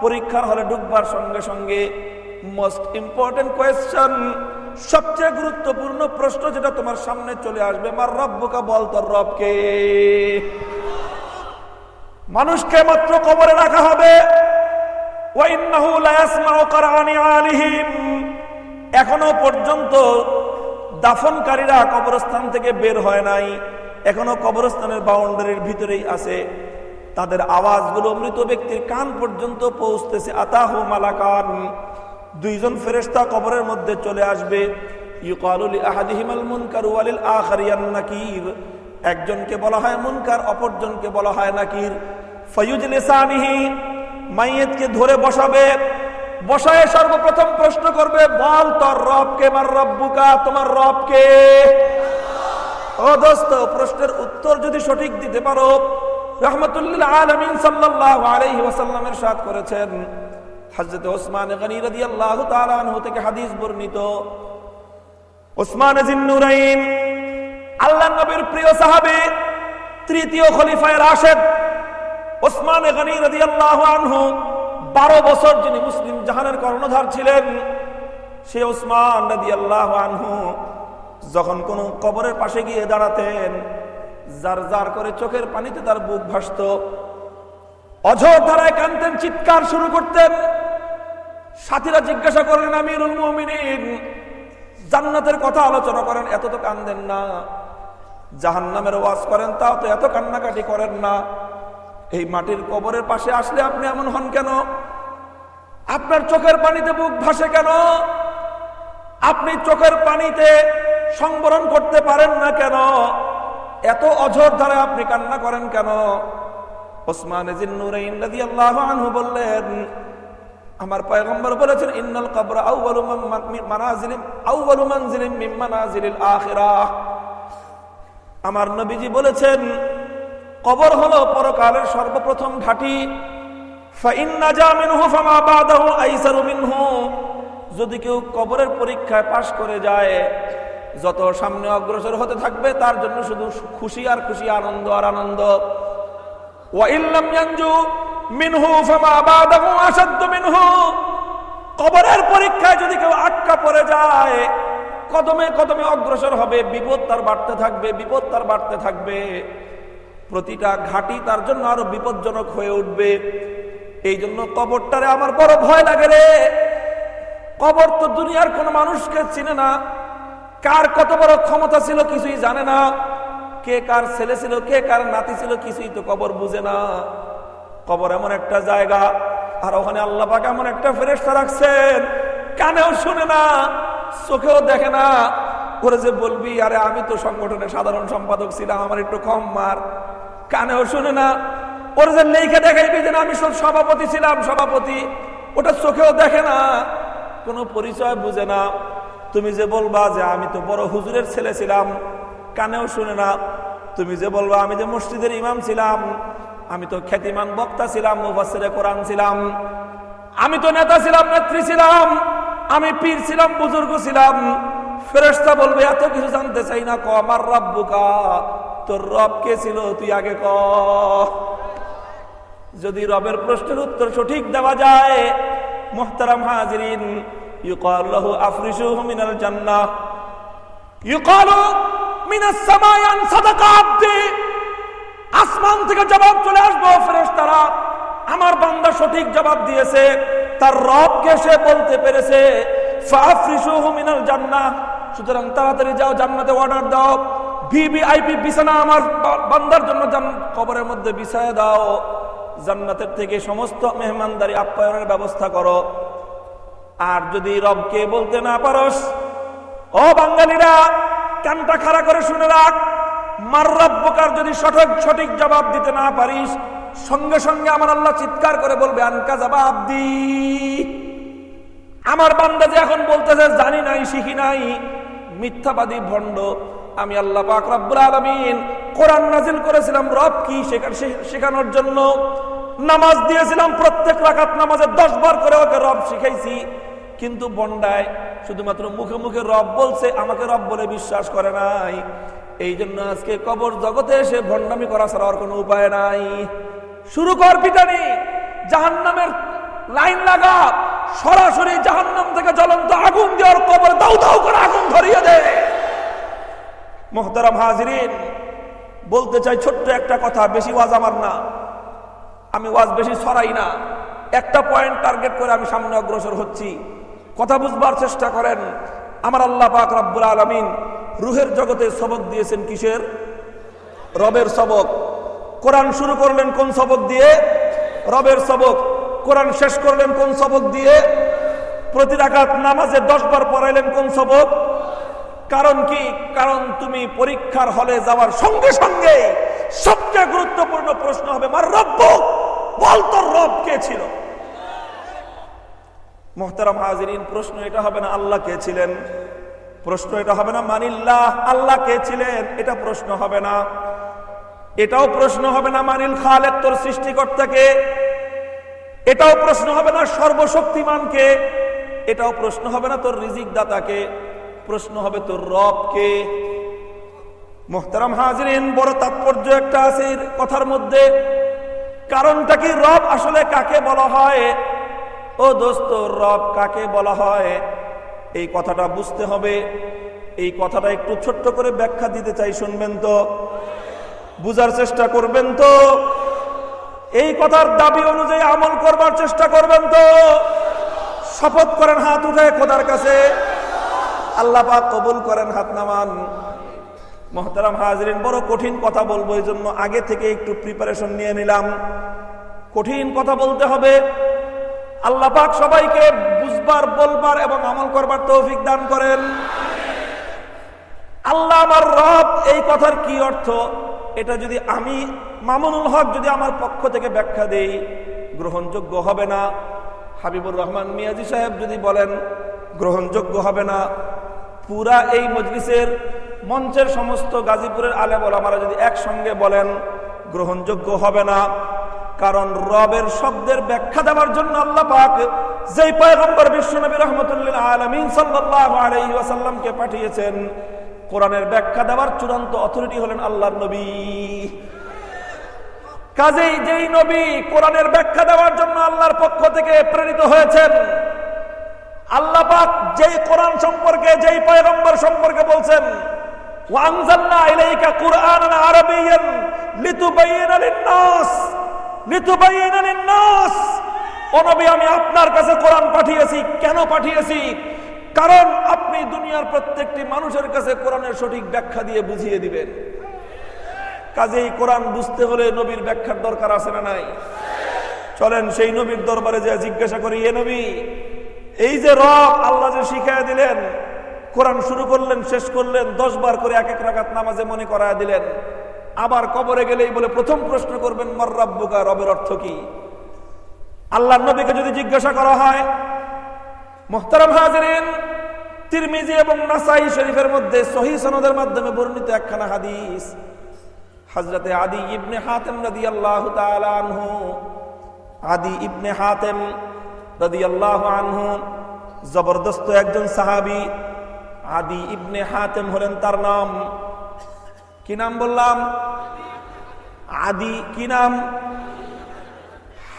পরীক্ষার হলে ঢুকবার সঙ্গে সঙ্গে মোস্ট ইম্পর্টেন্ট কোয়েশ্চেন, সবচেয়ে গুরুত্বপূর্ণ প্রশ্ন যেটা তোমার সামনে চলে আসবে, মার রব্বুকা, বল তোর রবকে। মানুষকে মাত্র কবরে রাখা হবে। ওয়া ইন্নাহু লা ইয়াসমাউ কারআনি আলিহিম, এখনো পর্যন্ত দাফনকারীরা কবরস্থান থেকে বের হয় নাই, এখনো কবরস্থানের বাউন্ডারির ভিতরেই আছে। তাদের আওয়াজগুলো মৃত ব্যক্তির কান পর্যন্ত পৌঁছতেছে। আতাহু মালাকান, 2 জন ফেরেশতা কবরের মধ্যে চলে আসবে। ইউকালু লি আহাদিহিমাল মুনকার ওয়া লিল আখারিয়ান নাকির, একজনকে বলা হয় মুনকার, অপরজনকে বলা হয় নাকির। ফায়ুজলিসানিহি, মাইয়িতকে ধরে বসাবে। বসায় সর্বপ্রথম প্রশ্ন করবে, বল তোর রবকে, মার রব্বুকা, তোমার রবকে। ও দোস্ত, প্রশ্নের উত্তর যদি সঠিক দিতে পারো, রাহমাতুল্লিল আলামিন সাল্লাল্লাহু আলাইহি ওয়াসাল্লাম ইরশাদ করেছেন, হযরত ওসমান গনি রাদিয়াল্লাহু তাআলা আনহু থেকে হাদিস বর্ণিত, ওসমান জিন্নুরাইন আল্লাহর নবীর প্রিয় সাহাবী, তৃতীয় খলিফায়ে রাশিদ ওসমান গনি রাদিয়াল্লাহু আনহু, 12 বছর যিনি মুসলিম জাহানের কর্ণধার ছিলেন, সে ওসমান রাদিয়াল্লাহু আনহু যখন কোন কবরের পাশে গিয়ে দাঁড়াতেন, জার জার করে চোখের পানিতে তার বুক ভাসত, অঝোর ধারায় কাঁদতেন, চিৎকার শুরু করতেন। সাথীরা জিজ্ঞাসা করলেন, আমিরুল মুমিনিন, জান্নাতের কথা আলোচনা করেন, এত তো কান্দেন না। জাহান্নামের ওয়াজ করেন, তাও তো এত কান্নাকাটি করেন না। এই মাটির কবরের পাশে আসলে আপনি এমন হন কেন? আপনার চোখের পানিতে বুক ভাসে কেন? আপনি চোখের পানিতে সংবরণ করতে পারেন না কেন? এত অঝোর ধারে আপনি কান্না করেন কেন? ওসমান জিন্নুরাইন রাদিয়াল্লাহু আনহু বললেন, আমার পয়গম্বর বলেছেন, ইন্নাল কবর আউয়ালু মানজিলিন মিন মানাজিলিল আখিরাহ। আমার নবীজি বলেছেন, কবর হলো পরকালের সর্বপ্রথম ঘাঁটি। ফাইন নাজা মিনহু ফামা বাদাহু আইসারু মিনহু, যদি কেউ কবরের পরীক্ষায় পাশ করে যায়, যত সামনে অগ্রসর হতে থাকবে তার জন্য শুধু খুশি আর খুশি, আনন্দ আর আনন্দ। ওয়া ইল্লাম ইয়ানজু মিনহু ফামা বাদাহু আশাদ্দু মিনহু, কবরের পরীক্ষায় যদি কেউ আটকা পড়ে যায়, কদমে কদমে অগ্রসর হবে, বিপদ তার বাড়তে থাকবে, বিপদ তার বাড়তে থাকবে। প্রতিটা ঘাটি তার জন্য আরো বিপজ্জনক হয়ে উঠবে। এই জন্য কবরটারে আমার বড় ভয় লাগে রে। কবর তো দুনিয়ার কোন মানুষকে চিনে না, কার কত বড় ক্ষমতা ছিল কিছুই জানে না, কে কার ছেলে ছিল, কে কার নাতি ছিল, কিছুই তো কবর বুঝে না। কবর এমন একটা জায়গা, আর ওখানে আল্লাহ পাক এমন একটা ফেরেশতা রাখছেন, কানেও শুনে না, চোখেও দেখে না। করে যে বলবি, আরে আমি তো সংগঠনের সাধারণ সম্পাদক ছিলাম, আমার একটু কম মার, কানেও শুনে না। ওর যে লেখা দেখাইবি যে আমি সভাপতি ছিলাম, সভাপতি, ওটা চোখেও দেখে না, কোনো পরিচয় বুঝে না। তুমি যে বলবা যে আমি তো বড় হুজুরের ছেলে ছিলাম, কানেও শুনে না। তুমি যে বলবা আমি যে মসজিদের ইমাম ছিলাম, আমি তো খ্যাতিমান বক্তা ছিলাম, মুফাসসিরে কোরআন ছিলাম, আমি তো নেতা ছিলাম, নেত্রী ছিলাম, আমি পীর ছিলাম, বুজুর্গ ছিলাম, ফেরেশতা বলবে এত কিছু জানতে চাই না, ক আমার রব্বুকা, তোর রব কে ছিল তুই আগে ক। যদি রবের প্রশ্নের উত্তর সঠিক দেওয়া যায়, মুহতারাম হাজিরিন, ইউকাল লাহু আফরিশুহু মিনাল জান্নাহ, ইউকালু মিনাস সামাই আন সাদাকা আবদি, আসমান থেকে জবাব চলে আসবে, ফেরেশতারা আমার বান্দা সঠিক জবাব দিয়েছে, তার রবকে সে বলতে পেরেছে, ফাফরিশুহু মিনাল জান্নাহ, সুতরাং তাড়াতাড়ি যাও জান্নাতে অর্ডার দাও, ভিভিআইপি বিছানা আমার বান্দার জন্য কবরের মধ্যে বিছায়া দাও, জান্নাতের থেকে সমস্ত মেহমানদারি আপ্যায়নের ব্যবস্থা করো। আর যদি রবকে বলতে না পারস, ও বাঙালিরা কানটা খাড়া করে শুনে রাখ, মার রব্বুকার যদি সঠিক জবাব দিতে না পারিস, সঙ্গে সঙ্গে আমার আল্লাহ চিৎকার করে বলবে আনকা জবাব দি। আমার বান্দা যে এখন বলতেছে জানি নাই, শিখি নাই, মিথ্যাবাদী ভণ্ড, আমি আল্লাহ পাক রব্বুল আলামিন কোরআন নাজিল করেছিলাম রব কি শেখানোর জন্য। নামাজ দিয়েছিলাম, প্রত্যেক রাকাত নামাজে 10 বার করে ওকে রব শিখাইছি। কিন্তু বন্ডায় শুধুমাত্র মুখে মুখে রব বলছে, আমাকে রব বলে বিশ্বাস করে নাই। এই জন্য আজকে কবর জগতে এসে ভণ্ডামি করা ছাড়া আর কোনো উপায় নাই। শুরু কর পিটানি, জাহান্নামের লাইন লাগা, সরাসরি জাহান্নাম থেকে জ্বলন্ত আগুন দিয়ে ওর কবর দাউ দাউ করে আগুন ধরিয়ে দে। মুহতারাম হাজিরিন, বলতে চাই ছোট্ট একটা কথা, বেশি ওয়াজ আমার না, আমি ওয়াজ বেশি ছড়াই না, একটা পয়েন্ট টার্গেট করে আমি সামনে অগ্রসর হচ্ছি। কথা বুঝবার চেষ্টা করেন। আমার আল্লাহ পাক রব্বুল আলামিন রুহের জগতে সবক দিয়েছেন কিসের? রবের সবক। কোরআন শুরু করলেন কোন সবক দিয়ে? রবের সবক। কোরআন শেষ করলেন কোন সবক দিয়ে? প্রতি রাকাত নামাজে 10 বার পড়াইলেন কোন সবক? কারণ কি? কারণ তুমি পরীক্ষার হলে যাওয়ার সঙ্গে সঙ্গে সবচেয়ে গুরুত্বপূর্ণ প্রশ্ন হবে মার রব্বুক, বল তোর রব কে ছিল। মুহতারাম হাজিরিন, প্রশ্ন এটা হবে না আল্লাহ কে ছিলেন, প্রশ্ন এটা হবে না মানিল্লাহ আল্লাহ কে ছিলেন, এটা প্রশ্ন হবে না। এটাও প্রশ্ন হবে না মানিল খালেক তোর সৃষ্টিকর্তাকে, এটাও প্রশ্ন হবে না সর্বশক্তিমানকে, এটাও প্রশ্ন হবে না তোর রিজিক দাতাকে, প্রশ্ন হবে তোর রবকে। মুহতারাম হাজিরিন, বড় তাৎপর্য একটা আছে কথার মধ্যে। কারণটা কি? রব আসলে কাকে বলা হয়? ও দোস্ত, রব কাকে বলা হয় এই কথাটা বুঝতে হবে। এই কথাটা একটু ছোট্ট করে ব্যাখ্যা দিতে চাই, শুনবেন তো? বুঝার চেষ্টা করবেন তো? এই কথার দাবি অনুযায়ী আমল করবার চেষ্টা করবেন তো? শপথ করেন হাত উঠে খোদার কাছে, আল্লাহ পাক কবুল করেন, হাত নামান। মুহতারাম হাজিরিন, বড় কঠিন কথা বলবো, এই জন্য আগে থেকে একটু প্রিপারেশন নিয়ে নিলাম। কঠিন কথা বলতে হবে। আল্লাহ পাক সবাইকে বুঝবার, বলবার এবং আমল করবার তৌফিক দান করেন। আল্লাহ আমার রব, এই কথার কি অর্থ? এটা যদি আমি মামুনুল হক যদি আমার পক্ষ থেকে ব্যাখ্যা দেই, গ্রহণযোগ্য হবে না। হাবিবুর রহমান মিয়াজি সাহেব যদি বলেন, গ্রহণযোগ্য হবে না। পুরা এই মজলিসের মঞ্চের সমস্ত গাজীপুরের আলেম ওলামারা যদি একসঙ্গে বলেন, গ্রহণযোগ্য হবে না। কারণ রবের শব্দের ব্যাখ্যা দেওয়ার জন্য আল্লাহ পাক যেই পয়গম্বর বিশ্বনবী রাহমাতুল্লিল আলামিন সাল্লাল্লাহু আলাইহি ওয়াসাল্লামকে পাঠিয়েছেন, কোরআনের ব্যাখ্যা দেওয়ার চূড়ান্ত অথরিটি হলেন আল্লাহর নবী। কাজেই যেই নবী কোরআনের ব্যাখ্যা দেওয়ার জন্য আল্লাহর পক্ষ থেকে প্রেরিত হয়েছেন, আল্লাহ পাক যেই কোরআন সম্পর্কে, যেই পয়গম্বর সম্পর্কে বলছেন, ওয়া আনজালনা ইলাইকা কুরআনান আরাবিয়্যান লিতুবাইয়িনা লিন-নাস, লিতুবাইয়িনা লিন-নাস, ও নবী আমি আপনার কাছে কোরআন পাঠিয়েছি। কেন পাঠিয়েছি? কারণ আপনি দুনিয়ার প্রত্যেকটি মানুষের কাছে কোরআনের সঠিক ব্যাখ্যা দিয়ে বুঝিয়ে দিবেন। কাজেই কোরআন বুঝতে হলে নবীর ব্যাখ্যার দরকার আছে না নাই? চলেন সেই নবীর দরবারে যে জিজ্ঞাসা করি, এ নবী, এই যে রব আল্লাহ যে শিখাইয়া দিলেন, কোরআন শুরু করলেন, শেষ করলেন, 10 বার করে এক এক রাকাত নামাজে মনে করায়া দিলেন, আবার কবরে গেলেই বলে প্রথম প্রশ্ন করবেন মার রাব্বুকা, রবের অর্থ কি? আল্লাহর নবীকে যদি জিজ্ঞাসা করা হয়, মুহতারাম হাজিরিন, তিরমিজি এবং নাসাই শরীফের মধ্যে সহিহ সনদের মাধ্যমে বর্ণিত একখানা হাদিস, হযরতে আদি ইবনে হাতেম রাদিয়াল্লাহু তাআলা আনহু, আদি ইবনে হাতেম রাদিয়াল্লাহু আনহু জবরদস্ত একজন সাহাবী। আদি ইবনে হাতেম হলেন তার নাম। কি নাম বললাম? আদি। কি নাম?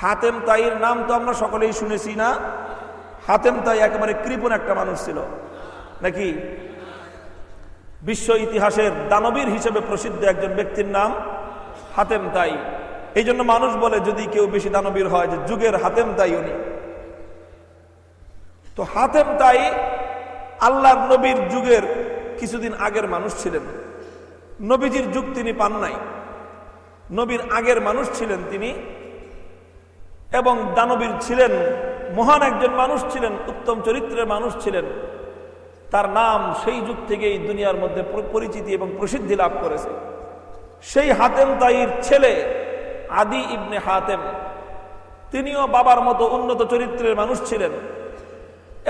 হাতেম তাইর নাম তো আমরা সকলেই শুনেছি না? হাতেম তাই একেবারে কৃপণ একটা মানুষ ছিল নাকি? বিশ্ব ইতিহাসের দানবীর হিসেবে প্রসিদ্ধ একজন ব্যক্তির নাম হাতেম তাই। এই জন্য মানুষ বলে যদি কেউ বেশি দানবীর হয়, যে যুগের হাতেম তাই উনি। তো হাতেম তাই আল্লাহর নবীর যুগের কিছুদিন আগের মানুষ ছিলেন। নবীজির যুগ তিনি পান নাই, নবীর আগের মানুষ ছিলেন তিনি, এবং দানবীর ছিলেন, মহান একজন মানুষ ছিলেন, উত্তম চরিত্রের মানুষ ছিলেন। তার নাম সেই যুগ থেকেই দুনিয়ার মধ্যে পরিচিতি এবং প্রসিদ্ধি লাভ করেছে। সেই হাতেম তাইর ছেলে আদি ইবনে হাতেম, তিনিও বাবার মতো উন্নত চরিত্রের মানুষ ছিলেন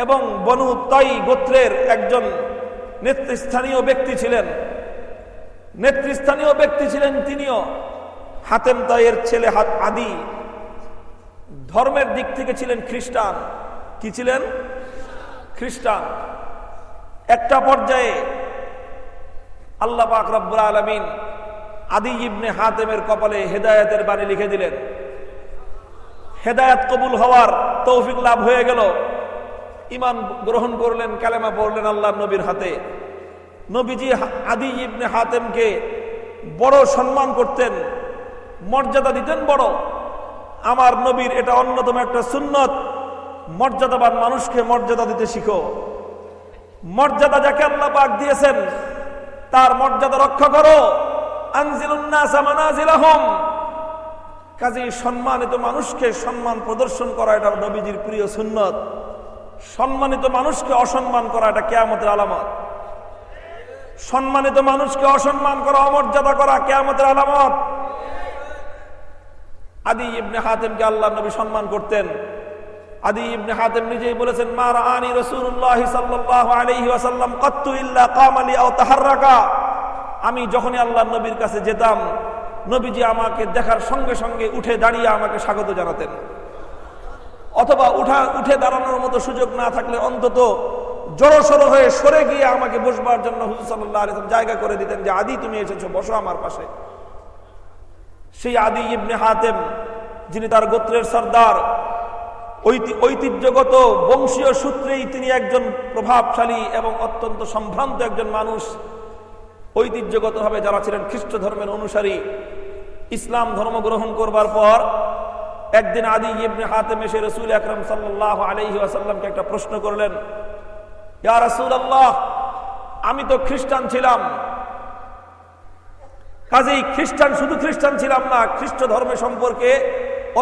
এবং বনু তাই গোত্রের একজন নেতৃস্থানীয় ব্যক্তি ছিলেন। তিনিও হাতেম তাইয়ের ছেলে আদি ধর্মের দিক থেকে ছিলেন খ্রিস্টান। কি ছিলেন? খ্রিস্টান। একটা পর্যায়ে আল্লাহ পাক রব্বুল আলামিন আদি ইবনে হাতেমের কপালে হেদায়েতের বাণী লিখে দিলেন। হেদায়েত কবুল হওয়ার তৌফিক লাভ হয়ে গেল। ঈমান গ্রহণ করলেন, কালেমা পড়লেন আল্লাহর নবীর হাতে। নবীজি আদি ইবনে হাতেমকে বড় সম্মান করতেন, মর্যাদা দিতেন বড়। আমার নবীর এটা অন্যতম একটা সুন্নত, মর্যাদাবান মানুষকে মর্যাদা দিতে শিখো। মর্যাদা যাকে আল্লাহ পাক দিয়েছেন তার মর্যাদা রক্ষা করো। আনজিলুন নাসা মানাজিলাহুম। কাজেই সম্মানিত মানুষকে সম্মান প্রদর্শন করা এটা নবীজির প্রিয় সুন্নত। সম্মানিত মানুষকে অসম্মান করা এটা কিয়ামতের আলামত। সম্মানিত মানুষকে অসম্মান করা, অমর্যাদা করা কিয়ামতের আলামত। আদি ইবনে হাতেমকে আল্লাহর নবী সম্মান করতেন। আদি ইবনে হাতেম নিজেই বলেছেন, মা রাআনি রাসূলুল্লাহ সাল্লাল্লাহু আলাইহি ওয়াসাল্লাম কাত্তু ইল্লা কামা লি আও তাহাররাকা। আমি যখনই আল্লাহর নবীর কাছে যেতাম, নবীজি আমাকে দেখার সঙ্গে সঙ্গে উঠে দাঁড়িয়ে আমাকে স্বাগত জানাতেন, অথবা উঠে দাঁড়ানোর মতো সুযোগ না থাকলে অন্তত জড়সড় হয়ে সরে গিয়ে আমাকে বসবার জন্য হুজুর সাল্লাল্লাহু আলাইহি ওয়াসাল্লাম জায়গা করে দিতেন, যে আদি তুমি এসেছো, বসো আমার পাশে। সেই আদি ইবনে হাতেম, যিনি তার গোত্রের সর্দার, ঐতিহ্যগত বংশীয় সূত্রেই তিনি একজন প্রভাবশালী এবং অত্যন্ত সম্ভ্রান্ত একজন মানুষ। ঐতিহ্যগতভাবে যারা ছিলেন খ্রিস্ট ধর্মের অনুসারী, ইসলাম ধর্ম গ্রহণ করবার পর একদিন আদি ইবনে হাতেম এসে রাসূল আকরাম সাল্লাল্লাহু আলাইহি ওয়াসাল্লামকে একটা প্রশ্ন করলেন, ইয়া রাসূলুল্লাহ, আমি তো খ্রিস্টান ছিলাম, কাজেই শুধু খ্রিস্টান ছিলাম না, খ্রিস্ট ধর্মের সম্পর্কে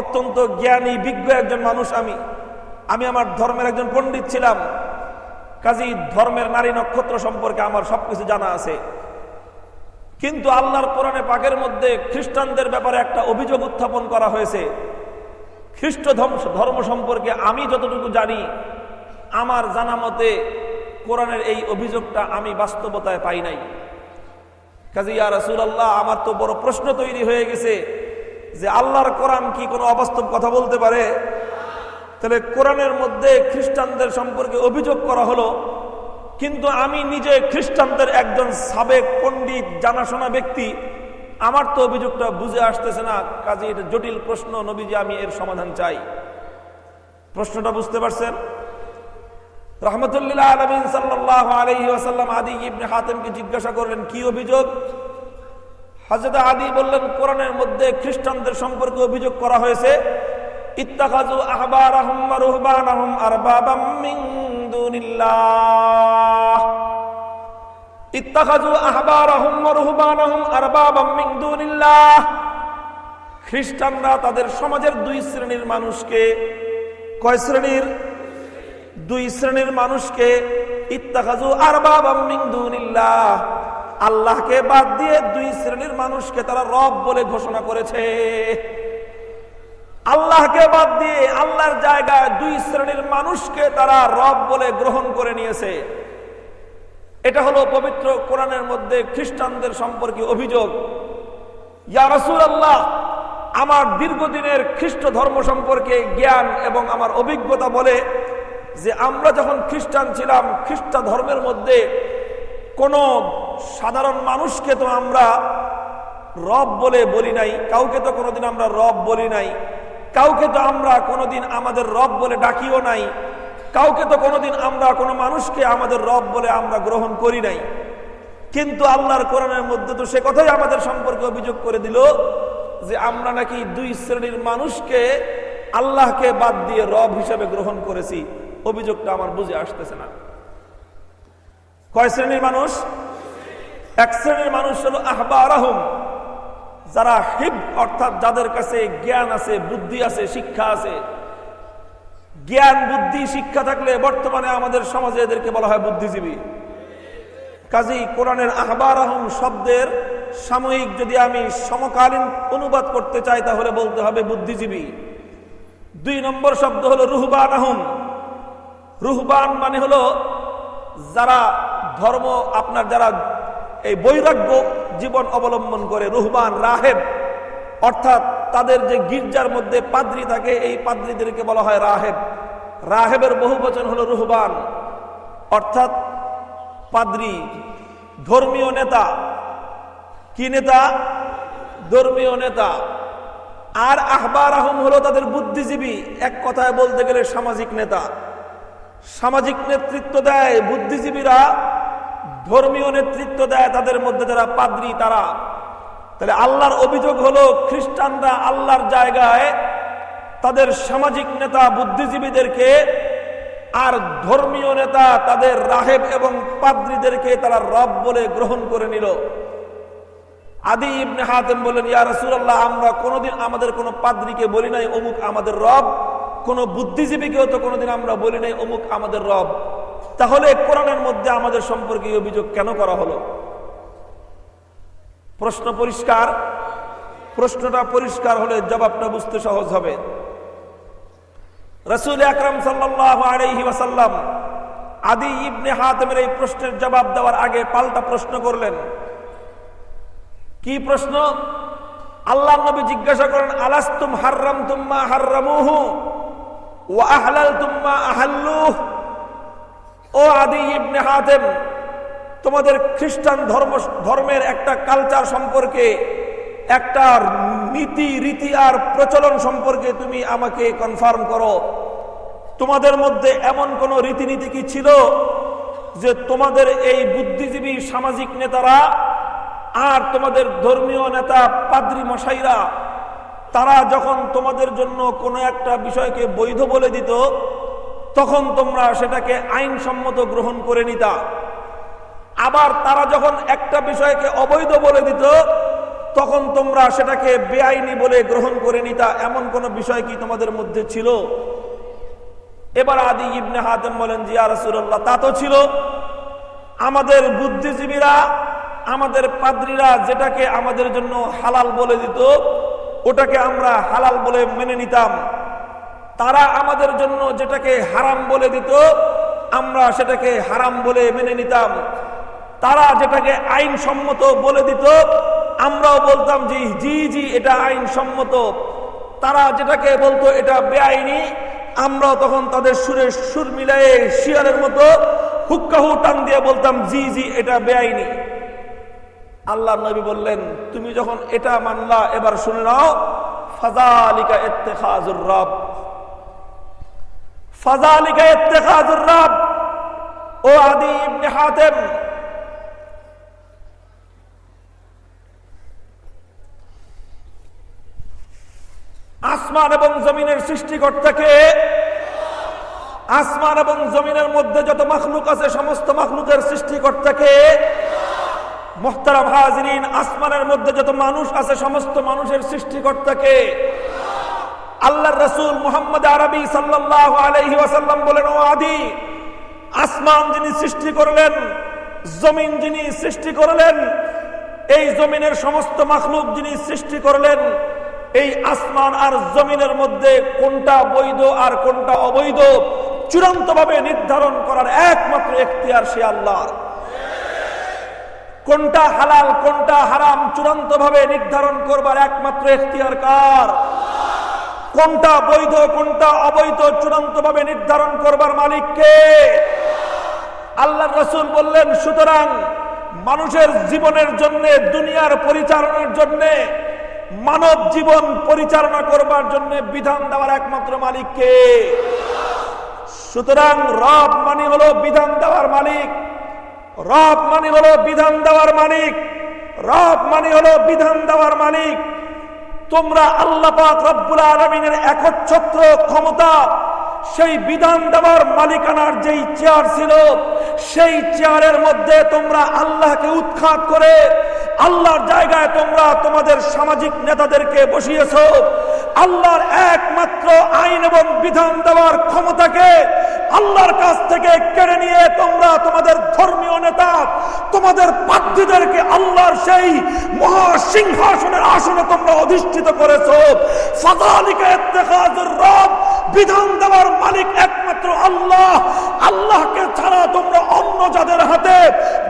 অত্যন্ত জ্ঞানী বিজ্ঞ একজন মানুষ আমি আমার ধর্মের একজন পণ্ডিত ছিলাম। কাজেই ধর্মের নারী নক্ষত্র সম্পর্কে আমার সবকিছু জানা আছে। কিন্তু আল্লাহর কোরআনে পাকের মধ্যে খ্রিস্টানদের ব্যাপারে একটা অভিযোগ উত্থাপন করা হয়েছে। খ্রিস্ট ধর্ম সম্পর্কে আমি যতটুকু জানি, আমার জানা মতে কোরআনের এই অভিযোগটা আমি বাস্তবতায় পাই নাই। কাজে ইয়া রাসূলুল্লাহ, আমার তো বড় প্রশ্ন তৈরি হয়ে গেছে যে আল্লাহর কোরআন কি কোনো অবাস্তব কথা বলতে পারে? তাহলে কোরআনের মধ্যে খ্রিস্টানদের সম্পর্কে অভিযোগ করা হলো, কিন্তু আমি নিজে খ্রিস্টানদের একজন সাবেক পণ্ডিত, জানাশোনা ব্যক্তি, আমার তো অভিযোগটা বুঝে আসতেছে না। কাজে এটা জটিল প্রশ্ন, নবীজি আমি এর সমাধান চাই। প্রশ্নটা বুঝতে পারছেন? রাহমাতুল্লিল আলামিন সাল্লাল্লাহু আলাইহি ওয়াসাল্লাম আদি ইবনে হাতেমকে জিজ্ঞাসা করলেন, কি অভিযোগ? হযরত আদি বললেন, কোরআনের মধ্যে খ্রিস্টানদের সম্পর্কে অভিযোগ করা হয়েছে, ইত্তাখাযু আহবারাহুম ওয়া রুহবানাহুম আরবাবাম মিন দুনিল্লাহ। ইত্তাখাযু আহবারাহুম ওয়া রুহবানাহুম আরবাবাম মিন দুনিল্লাহ। খ্রিস্টানরা তাদের সমাজের দুই শ্রেণীর মানুষকে, কয় শ্রেণীর? দুই শ্রেণীর মানুষকে, ইত্তাখাযু আরবাবাম মিন দুনিল্লাহ, আল্লাহকে বাদ দিয়ে দুই শ্রেণীর মানুষকে তারা রব বলে ঘোষণা করেছে। আল্লাহকে বাদ দিয়ে আল্লাহর জায়গায় দুই শ্রেণীর মানুষকে তারা রব বলে গ্রহণ করে নিয়েছে। এটা হলো পবিত্র কোরআনের মধ্যে খ্রিস্টানদের সম্পর্কে অভিযোগ। ইয়া রাসূলুল্লাহ, আমার দীর্ঘদিনের খ্রিস্ট ধর্ম সম্পর্কে জ্ঞান এবং আমার অভিজ্ঞতা বলে যে আমরা যখন খ্রিস্টান ছিলাম, খ্রিস্ট ধর্মের মধ্যে কোন সাধারণ মানুষকে তো আমরা রব বলে বলি নাই, কাউকে তো কোনোদিন আমরা রব বলি নাই, কাউকে তো আমরা কোনোদিন আমাদের রব বলে ডাকিও নাই, কাউকে তো কোনোদিন আমরা কোনো মানুষকে আমাদের রব বলে আমরা গ্রহণ করি নাই। কিন্তু আল্লাহর কোরআনের মধ্যে তো সে কথাই আমাদের সম্পর্কে অভিযোগ করে দিল যে আমরা নাকি দুই শ্রেণীর মানুষকে আল্লাহকে বাদ দিয়ে রব হিসেবে গ্রহণ করেছি। অভিযোগটা আমার বুঝে আসতেছে না। কয় শ্রেণীর মানুষ? এক শ্রেণীর মানুষ হলো আহবারাহুম, যারা হিব অর্থাৎ যাদের কাছে জ্ঞান আছে, বুদ্ধি আছে, শিক্ষা আছে, জ্ঞান বুদ্ধি শিক্ষা থাকলে বর্তমানে আমাদের সমাজে এদেরকে বলা হয় বুদ্ধিজীবী। কাজী কোরআনের আহবারাহুম শব্দের সাময়িক যদি আমি সমকালীন অনুবাদ করতে চাই তাহলে বলতে হবে বুদ্ধিজীবী। 2 নম্বর শব্দ হলো রুহবানাহুম। রুহবান মানে হলো যারা ধর্ম যারা এই বৈরাগ্য জীবন অবলম্বন করে, রুহবান রাহেব, অর্থাৎ তাদের যে গির্জার মধ্যে পাদ্রী থাকে এই পাদ্রীদেরকে বলা হয় রাহেব। রাহেবের বহুবচন হলো রুহবান, অর্থাৎ পাদ্রী, ধর্মীয় নেতা। কি নেতা? ধর্মীয় নেতা। আর আহবারাহুম হলো তাদের বুদ্ধিজীবী, এক কথায় বলতে গেলে সামাজিক নেতা। সামাজিক নেতৃত্ব দেয় বুদ্ধিজীবীরা, ধর্মীয় নেতৃত্ব দেয় তাদের মধ্যে যারা পাদ্রী তারা। তাহলে আল্লাহর অভিযোগ হলো খ্রিস্টানরা আল্লাহর জায়গায় তাদের সামাজিক নেতা বুদ্ধিজীবীদেরকে আর ধর্মীয় নেতা তাদের রাহেব এবং পাদ্রীদেরকে তারা রব বলে গ্রহণ করে নিল। আদি ইবনে হাতেম বললেন, ইয়া রাসূলুল্লাহ, আমরা কোনোদিন আমাদের কোনো পাদ্রীকে বলি নাই অমুক আমাদের রব, কোন বুদ্ধিজীবীকেও তো কোনোদিন আমরা বলি নাই অমুক আমাদের রব। তাহলে কোরআনের মধ্যে আমাদের সম্পর্কে এই অভিযোগ কেন করা হলো? প্রশ্ন পরিষ্কার? প্রশ্নটা পরিষ্কার হলে জবাবটা বুঝতে সহজ হবে। রাসূল আকরাম সাল্লাল্লাহু আলাইহি ওয়াসাল্লাম আদি ইবনে হাতেমের এই প্রশ্নের জবাব দেওয়ার আগে পাল্টা প্রশ্ন করলেন। কি প্রশ্ন? আল্লাহর নবী জিজ্ঞাসা করেন, আলাস্তুম হাররামতুম মা হাররামুহু ওয়া আহলালতুম মা আহাল্লুহু। ও আদি ইবনে হাতেম, তোমাদের খ্রিস্টান ধর্মের একটা কালচার সম্পর্কে, একটা নীতি রীতি আর প্রচলন সম্পর্কে তুমি আমাকে কনফার্ম করো। তোমাদের মধ্যে এমন কোন রীতিনীতি কি ছিল যে তোমাদের এই বুদ্ধিজীবী সামাজিক নেতারা আর তোমাদের ধর্মীয় নেতা পাদ্রী মশাইরা তারা যখন তোমাদের জন্য কোনো একটা বিষয়কে বৈধ বলে দিত তখন তোমরা সেটাকে আইনসম্মত গ্রহণ করে নিতা, আবার তারা যখন একটা বিষয়কে অবৈধ বলে দিত তখন তোমরা সেটাকে বেআইনি বলে গ্রহণ করে নিতা? এমন কোন বিষয় কি তোমাদের মধ্যে ছিল? এবার আদি ইবনে হাতেম বলেন, জি ইয়া রাসূলুল্লাহ, তা তো ছিল। আমাদের বুদ্ধিজীবীরা, আমাদের পাদ্রীরা যেটাকে আমাদের জন্য হালাল বলে দিত ওটাকে আমরা হালাল বলে মেনে নিতাম। তারা আমাদের জন্য যেটাকে হারাম বলে দিত আমরা সেটাকে হারাম বলে মেনে নিতাম। তারা যেটাকে আইনসম্মত বলে দিত আমরাও বলতাম জি জি জি এটা আইনসম্মত। তারা যেটাকে বলতো এটা বেআইনি আমরাও তখন তাদের সুরে সুর মিলিয়ে শিয়ালের মতো হুক্কাহু টান দিয়ে বলতাম জি জি এটা বেআইনি। আল্লাহর নবী বললেন, তুমি যখন এটা মানলা এবার শুনে নাও, ফাযালিকা ইত্তিখাযুর রব। ফাযালিকা ইত্তিখাযুর রব। ও আদি ইবনে হাতেম, আসমান এবং জমিনের সৃষ্টিকর্তাকে, আসমান এবং জমিনের মধ্যে যত মাখলুক আছে সমস্ত মাখলুকের সৃষ্টিকর্তাকে, মুহতারাম হাজিরিন, আসমানের মধ্যে যত মানুষ আছে সমস্ত মানুষের সৃষ্টিকর্তাকে। আল্লাহর রাসূল মুহাম্মদ আরবি সাল্লাল্লাহু আলাইহি ওয়াসাল্লাম বলেন, ও আদি, আসমান যিনি সৃষ্টি করলেন, জমিন যিনি সৃষ্টি করলেন, এই জমিনের সমস্ত মাখলুক যিনি সৃষ্টি করলেন, এই আসমান আর জমিনের মধ্যে কোনটা বৈধ আর কোনটা অবৈধ চূড়ান্তভাবে নির্ধারণ করার একমাত্র এখতিয়ার সে আল্লাহর। কোনটা হালাল কোনটা হারাম চূড়ান্তভাবে নির্ধারণ করবার একমাত্র এখতিয়ার কার? কোনটা বৈধ কোনটা অবৈধ চূড়ান্তভাবে নির্ধারণ করবার মালিক কে? আল্লাহর রাসূল বললেন, সুতরাং মানুষের জীবনের জন্য, দুনিয়ার পরিচালনার জন্য, মানব জীবন পরিচালনা করবার জন্য বিধান দেওয়ার একমাত্র মালিক কে? সুতরাং রব মানে হলো বিধান দেওয়ার মালিক, রব মানে হলো বিধান দেওয়ার মালিক, রব মানে হলো বিধান দেওয়ার মালিক। তোমরা আল্লাহ পাক রব্বুল আলামিনের একচ্ছত্র ক্ষমতা সেই বিধান দেওয়ার মালিকানার যেই চেয়ার ছিল, সেই চেয়ারের মধ্যে তোমরা আল্লাহকে উৎখাত করে আল্লাহর জায়গায় তোমরা তোমাদের সামাজিক নেতাদেরকে বসিয়েছো। আল্লাহর একমাত্র আইন এবং বিধান দেওয়ার ক্ষমতাকে আল্লাহর কাছ থেকে কেড়ে নিয়ে তোমরা তোমাদের ধর্মীয় নেতা, তোমাদের পাদ্রীদেরকে আল্লাহর সেই মহাসিংহাসনের আসনে তোমরা অধিষ্ঠিত করেছো। ফাযালিকা ইত্তিখাযুর রব, বিধান দেওয়ার মালিক একমাত্র আল্লাহ। আল্লাহকে ছাড়া তোমরা অন্য যাদের হাতে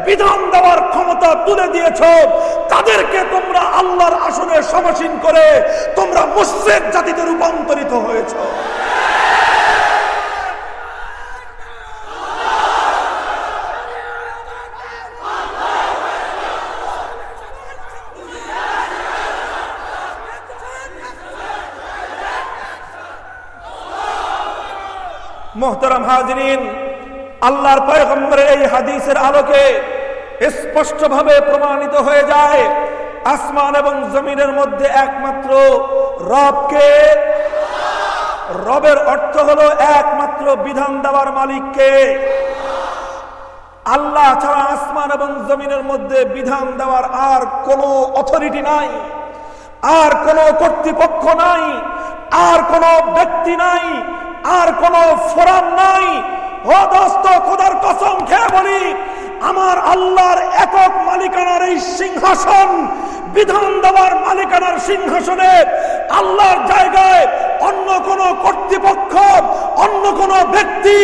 বিধান দেওয়ার ক্ষমতা তুলে দিয়েছো, তাদেরকে তোমরা আল্লাহর আসনে সমাসীন করে তোমরা মুশরিক জাতিতে রূপান্তরিত হয়েছো। মুহতারাম হাজিরিন, আল্লাহর পয়গম্বরের এই হাদিসের আলোকে স্পষ্টভাবে প্রমাণিত হয়ে যায় আসমান এবং জমিনের মধ্যে একমাত্র রবকে। রবের অর্থ হলো একমাত্র বিধান দেওয়ার মালিককে। আল্লাহ ছাড়া আসমান এবং জমিনের মধ্যে বিধান দেওয়ার আর কোনো অথরিটি নাই, আর কোনো কর্তৃপক্ষ নাই, আর কোনো ব্যক্তি নাই, আর কোনো ফোরাম নাই। ও দোস্ত, খোদার কসম খেয়ে বলি, আমার আল্লাহর একক মালিকানার এই সিংহাসন, বিধান দেওয়ার মালিকানার সিংহাসনে আল্লাহর জায়গায় অন্য কোন কর্তৃপক্ষ, অন্য কোন ব্যক্তি,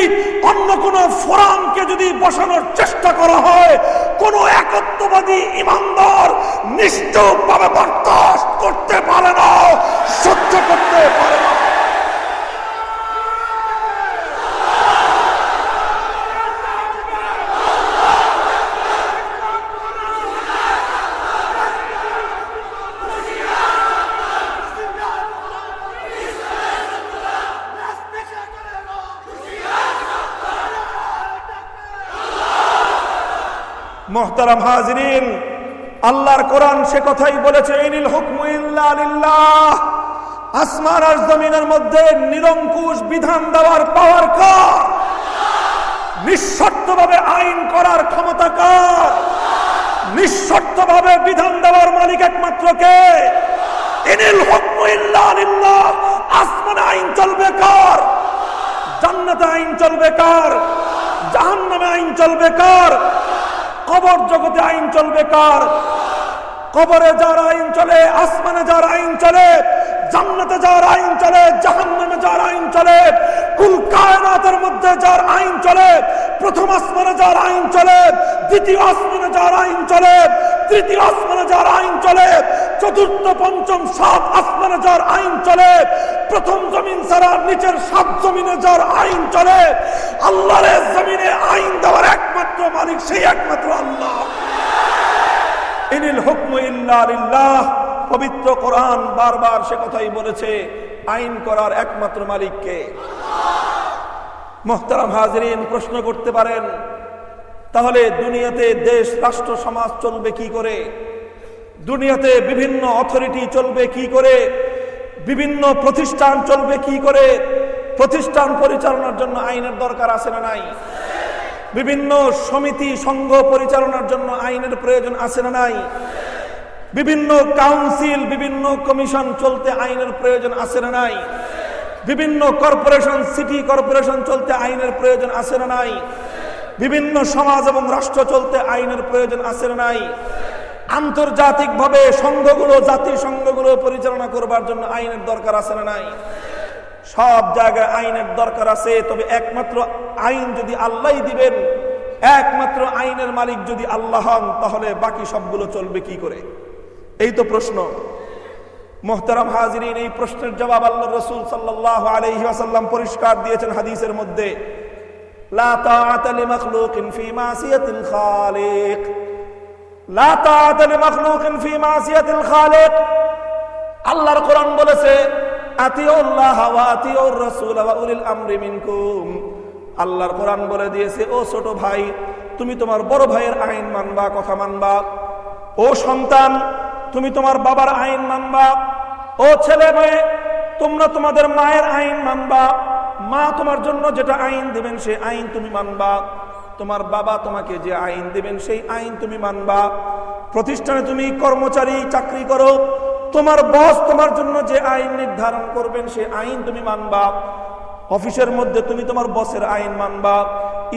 অন্য কোন ফোরামকে যদি বসানোর চেষ্টা করা হয়, কোন একত্ববাদী ইমানদার নিশ্চয়ভাবে বরদাস্ত করতে পারে না, সহ্য করতে পারে না। মুহতারাম হাজিরিন, আল্লাহর কোরআন সে কথাই বলেছে, ইনিল হুকমু ইল্লা লিল্লাহ। আসমান আর জমিনের মধ্যে নিরঙ্কুশ বিধান দেওয়ার পাওয়ার কার? নিঃশর্তভাবে আইন করার ক্ষমতা কার? নিঃশর্তভাবে বিধান দেওয়ার মালিক একমাত্র কে? ইনিল হুকমু ইল্লা লিল্লাহ। আসমানে আইন চলবে কার? জান্নাতে আইন চলবে কার? জাহান্নামে আইন চলবে কার? কবর জগতে আইন চলবে কার? কবরে যার আইন চলে, আসমানে যার আইন চলে, জান্নাতে যার আইন চলে, জাহান্নামে যার আইন চলে, কুল কায়নাতের মধ্যে যার আইন চলে, প্রথম আসমানে যার আইন চলে, দ্বিতীয় আসমানে যার আইন চলে, তৃতীয় আসমানে যার আইন চলে, চতুর্থ পঞ্চম সাত আসমানে যার আইন চলে, প্রথম জমিন ছাড়া নিচের সাত জমিনে যার আইন চলে, আল্লাহর জমিনে আইন দেওয়ার একমাত্র মালিক সেই একমাত্র আল্লাহ। ইনিল হুকমু ইল্লা লিল্লাহ। পবিত্র কোরআন বারবার সে কথাই বলেছে, আইন করার একমাত্র মালিক কে? মুহতারাম হাজিরিন, প্রশ্ন করতে পারেন, তাহলে দুনিয়াতে দেশ, রাষ্ট্র, সমাজ চলবে কি করে? দুনিয়াতে বিভিন্ন অথরিটি চলবে কি করে? বিভিন্ন প্রতিষ্ঠান চলবে কি করে? প্রতিষ্ঠান পরিচালনার জন্য আইনের দরকার আছে না নাই? বিভিন্ন সমিতি, সংঘ পরিচালনার জন্য আইনের প্রয়োজন আছে না নাই? বিভিন্ন কাউন্সিল, বিভিন্ন কমিশন চলতে আইনের প্রয়োজন আছে না নাই? বিভিন্ন কর্পোরেশন, সিটি কর্পোরেশন চলতে আইনের প্রয়োজন আছে না নাই? বিভিন্ন সমাজ এবং রাষ্ট্র চলতে আইনের প্রয়োজন আছে না নাই? আন্তর্জাতিকভাবে সংঘগুলো, জাতিসংঘগুলো পরিচালনা করবার জন্য আইনের দরকার আছে না নাই? সব জায়গায় আইনের দরকার আছে। তবে একমাত্র আইন যদি আল্লাহই দিবেন, একমাত্র আইনের মালিক যদি আল্লাহ হন, তাহলে বাকি সবগুলো চলবে কি করে? এই তো প্রশ্ন। মুহতারাম হাজিরিন, এই প্রশ্নের জবাব আল্লাহর রাসূল সাল্লাল্লাহু আলাইহি ওয়াসাল্লাম পরিষ্কার দিয়েছেন হাদিসের মধ্যে, লা তাআতা লিমাখলুকিন ফি মাসিয়াতিল খালিক। লা তাআতা লিমাখলুকিন ফি মাসিয়াতিল খালিক। আল্লাহর কোরআন বলেছে, আতিউল্লাহ ওয়া আতিউর রাসূল ওয়া উলিল আমরি মিনকুম। আল্লাহর কোরআন বলে দিয়েছে, ও ছোট ভাই, তুমি তোমার বড় ভাইয়ের আইন মানবা, কথা মানবা। ও সন্তান, তুমি তোমার বাবার আইন মানবা। ও ছেলে মেয়ে, তোমরা তোমাদের মায়ের আইন মানবা। ও মা তোমার জন্য যেটা আইন দিবেন সেই আইন তুমি মানবা, তোমার বাবা তোমাকে যে আইন দিবেন সেই আইন তুমি মানবা। প্রতিষ্ঠানে তুমি কর্মচারী চাকরি করো, তোমার বস তোমার জন্য যে আইন নির্ধারণ করবেন সেই আইন তুমি মানবা। অফিসের মধ্যে তুমি তোমার বসের আইন মানবা,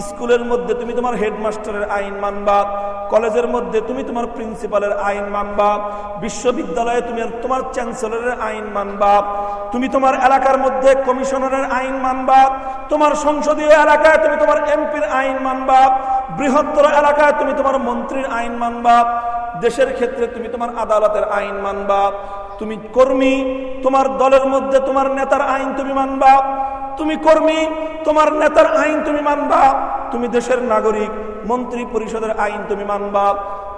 স্কুলের মধ্যে তুমি তোমার হেডমাস্টারের আইন মানবা, কলেজের মধ্যে তুমি তোমার প্রিন্সিপালের আইন মানবা, বিশ্ববিদ্যালয়ে তুমি তোমার চ্যান্সেলরের আইন মানবা, তুমি তোমার এলাকার মধ্যে কমিশনারের আইন মানবা, তোমার সংসদীয় এলাকায় তুমি তোমার এমপির আইন মানবা, বৃহত্তর এলাকায় তুমি তোমার মন্ত্রীর আইন মানবা, দেশের ক্ষেত্রে তুমি তোমার আদালতের আইন মানবা। তুমি কর্মী, তোমার দলের মধ্যে তোমার নেতার আইন তুমি মানবা, তুমি কর্মী তোমার নেতার আইন তুমি মানবা, তুমি দেশের নাগরিক মন্ত্রী পরিষদের আইন তুমি মানবা,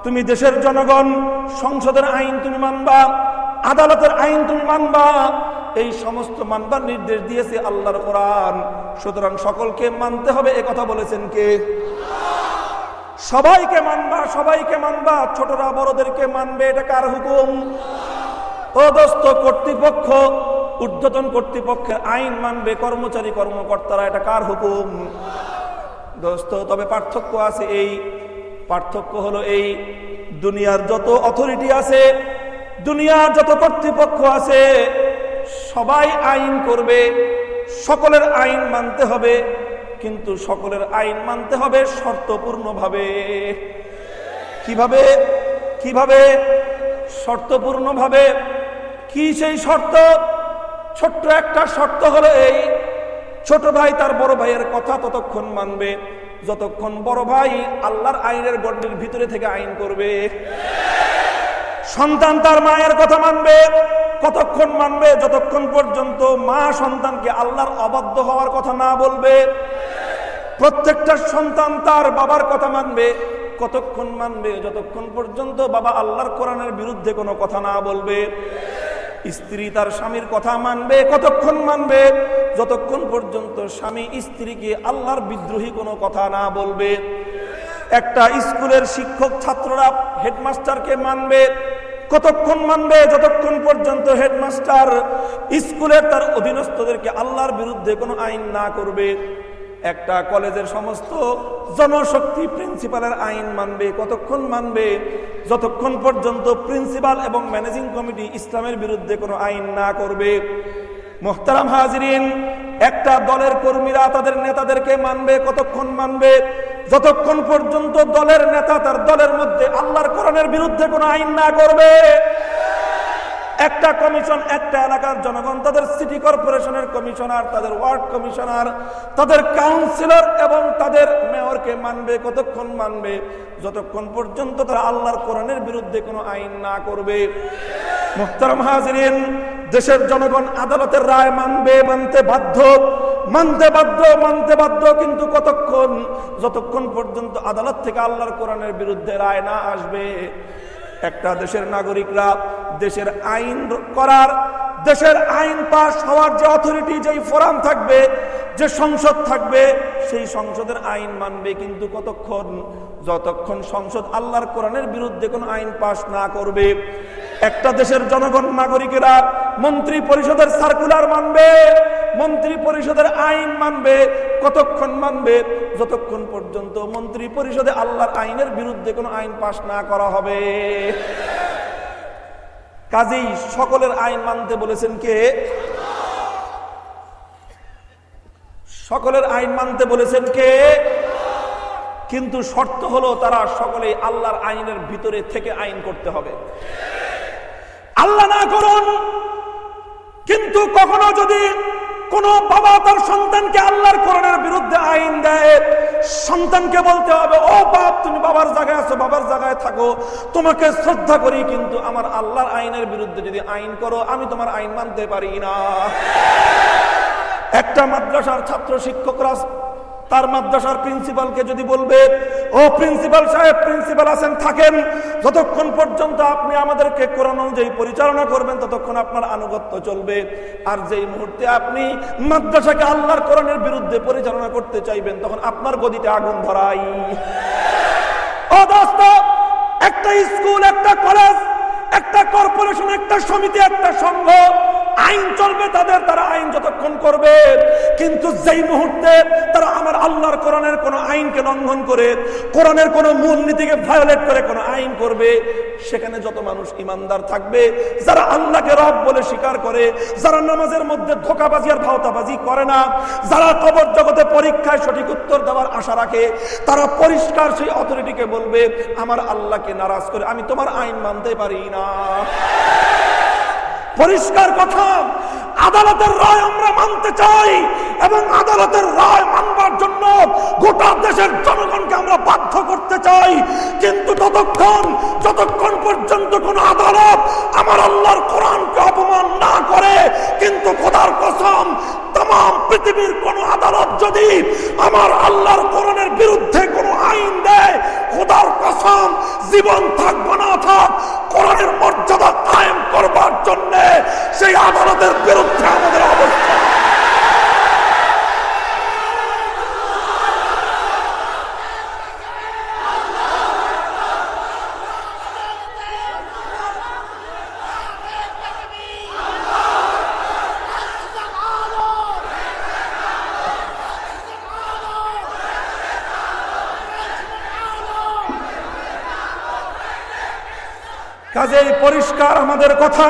তুমি দেশের জনগণ সংসদের আইন তুমি মানবা, আদালতের আইন তুমি মানবা। এই সমস্ত মানবার নির্দেশ দিয়েছে আল্লাহর কোরআন। সুতরাং সকলকে মানতে হবে, এ কথা বলেছেন কে? সবাইকে মানবা, সবাইকে মানবা, ছোটরা বড়দেরকে মানবে, এটা কার হুকুম? ও দোস্ত, কর্তৃপক্ষ ঊর্ধ্বতন কর্তৃপক্ষের আইন মানবে, কর্মচারী কর্মকর্তারা, এটা কার হুকুম? দোস্ত, তবে পার্থক্য আছে। এই পার্থক্য হলো এই, দুনিয়ার যত অথরিটি আছে, দুনিয়ার যত কর্তৃপক্ষ আছে, সবাই আইন করবে, সকলের আইন মানতে হবে, কিন্তু সকলের আইন মানতে হবে শর্তপূর্ণভাবে। কিভাবে? কিভাবে? শর্তপূর্ণভাবে। কি সেই শর্ত? ছোট্ট একটা শর্ত হলো এই, ছোট ভাই তার বড় ভাইয়ের কথা ততক্ষণ মানবে যতক্ষণ বড় ভাই আল্লাহর আইনের গণ্ডির ভিতরে থেকে আইন করবে। সন্তান তার মায়ের কথা মানবে কতক্ষণ মানবে? যতক্ষণ পর্যন্ত মা সন্তানকে আল্লাহর অবাধ্য হওয়ার কথা না বলবে। প্রত্যেকটা সন্তান তার বাবার কথা মানবে কতক্ষণ মানবে? যতক্ষণ পর্যন্ত বাবা আল্লাহর কোরআনের বিরুদ্ধে কোনো কথা না বলবে। স্ত্রী তার স্বামীর কথা মানবে কতক্ষণ মানবে? যতক্ষণ পর্যন্ত স্বামী স্ত্রীকে আল্লাহর বিদ্রোহী কোনো কথা না বলবে। একটা স্কুলের শিক্ষক ছাত্ররা হেডমাস্টারকে মানবে কতক্ষণ মানবে? যতক্ষণ পর্যন্ত হেডমাস্টার স্কুলের তার অধীনস্থদেরকে আল্লাহর বিরুদ্ধে কোনো আইন না করবে। একটা কলেজের সমস্ত জনশক্তি প্রিন্সিপালের আইন মানবে কতক্ষণ মানবে? যতক্ষণ পর্যন্ত প্রিন্সিপাল এবং ম্যানেজিং কমিটি ইসলামের বিরুদ্ধে কোনো আইন না করবে। মোহতারাম হাজিরিন, একটা দলের কর্মীরা তাদের নেতাদেরকে মানবে কতক্ষণ মানবে? যতক্ষণ পর্যন্ত দলের নেতা তার দলের মধ্যে আল্লাহর কোরআনের বিরুদ্ধে কোনো আইন না করবে। একটা কমিশন, একটা এলাকার জনগণ তাদের সিটি কর্পোরেশনের কমিশনার, তাদের ওয়ার্ড কমিশনার, তাদের কাউন্সিলর এবং তাদের মেয়রকে মানবে কতক্ষণ মানবে? যতক্ষণ পর্যন্ত তারা আল্লাহর কোরআনের বিরুদ্ধে কোনো আইন না করবে। মুহতারাম হাজিরিন, দেশের জনগণ আদালতের রায় মানবে, মানতে বাধ্য, মানতে বাধ্য, মানতে বাধ্য, কিন্তু কতক্ষণ? যতক্ষণ পর্যন্ত আদালত থেকে আল্লাহর কোরআনের বিরুদ্ধে রায় না আসবে। একটা দেশের নাগরিকরা দেশের আইন করার, দেশের আইন পাস হওয়ার যে অথরিটি, যেই ফোরাম থাকবে, যে সংসদ থাকবে, সেই সংসদের আইন মানবে, কিন্তু কতক্ষণ? যতক্ষণ সংসদ আল্লাহর কোরআনের বিরুদ্ধে কোনো আইন পাস না করবে। একটা দেশের জনগণ নাগরিকেরা মন্ত্রী পরিষদের সার্কুলার মানবে, মন্ত্রী পরিষদের আইন মানবে কতক্ষণ মানবে? যতক্ষণ পর্যন্ত মন্ত্রী পরিষদে আল্লাহর আইনের বিরুদ্ধে কোনো আইন পাস না করা হবে। কাজেই সকলের আইন মানতে বলেছেন কে? সকলের আইন মানতে বলেছেন কে? কিন্তু শর্ত হলো তারা সকলেই আল্লাহর আইনের ভিতরে থেকে আইন করতে হবে। আল্লাহ না করুন, কিন্তু কখনো যদি কোন বাবা তার সন্তানকে আল্লাহর কোরআনের বিরুদ্ধে আইন দেয়, সন্তানকে বলতে হবে, ও বাপ, তুমি বাবার জায়গায় আছো, বাবার জায়গায় থাকো, তোমাকে শ্রদ্ধা করি, কিন্তু আমার আল্লাহর আইনের বিরুদ্ধে যদি আইন করো, আমি তোমার আইন মানতে পারি না। একটা মাদ্রাসার ছাত্র শিক্ষকরা তার মাদ্রাসার প্রিন্সিপালকে যদি বলবে, ও প্রিন্সিপাল সাহেব, প্রিন্সিপাল আছেন, থাকেন, যতক্ষণ পর্যন্ত আপনি আমাদেরকে কোরআন অনুযায়ী পরিচালনা করবেন ততক্ষণ আপনার আনুগত্য চলবে। আর যেই মুহূর্তে আপনি মাদ্রাসাকে আল্লাহর কোরআনের বিরুদ্ধে পরিচালনা করতে চাইবেন, তখন আপনার গদিতে আগুন ধরাই। ও দোস্ত, একটা স্কুল, একটা কলেজ, একটা কর্পোরেশন, একটা সমিতি, একটা সংঘ, আইন চলবে তাদের, তারা আইন যতক্ষণ করবে। কিন্তু যেই মুহূর্তে তারা আমার আল্লাহর কোরআনের কোন আইনকে লঙ্ঘন করে, কোরআনের কোন মূলনীতিকে ভায়োলেট করে কোন আইন করবে, সেখানে যত মানুষ ইমানদার থাকবে, যারা আল্লাহকে রব বলে স্বীকার করে, যারা নামাজের মধ্যে ধোঁকাবাজি আর ভাওতাবাজি করে না, যারা কবর জগতে পরীক্ষায় সঠিক উত্তর দেওয়ার আশা রাখে, তারা পরিষ্কার সেই অথরিটিকে বলবে, আমার আল্লাহকে নারাজ করে আমি তোমার আইন মানতে পারি না। পরিষ্কার কথা, আদালতের রায় আমরা মানতে চাই এবং আদালতের রায় মানবার জন্য গোটা দেশের জনগণকে আমরা বাধ্য করতে চাই। কিন্তু যতক্ষণ পর্যন্ত কোন আদালত আমার আল্লাহর কোরআনকে অপমান না করে, কিন্তু খোদার কসম तमाम পৃথিবীর কোন আদালত যদি আমার আল্লাহর কোরআনের বিরুদ্ধে কোন আইন দেয়, খোদার কসম জীবন থাকবে না থাক, কোরআনের মর্যাদা কায়েম করবার জন্য সেই আদালতের বিরুদ্ধে আমাদের অবস্থান। কাজেই পরিষ্কার আমাদের কথা,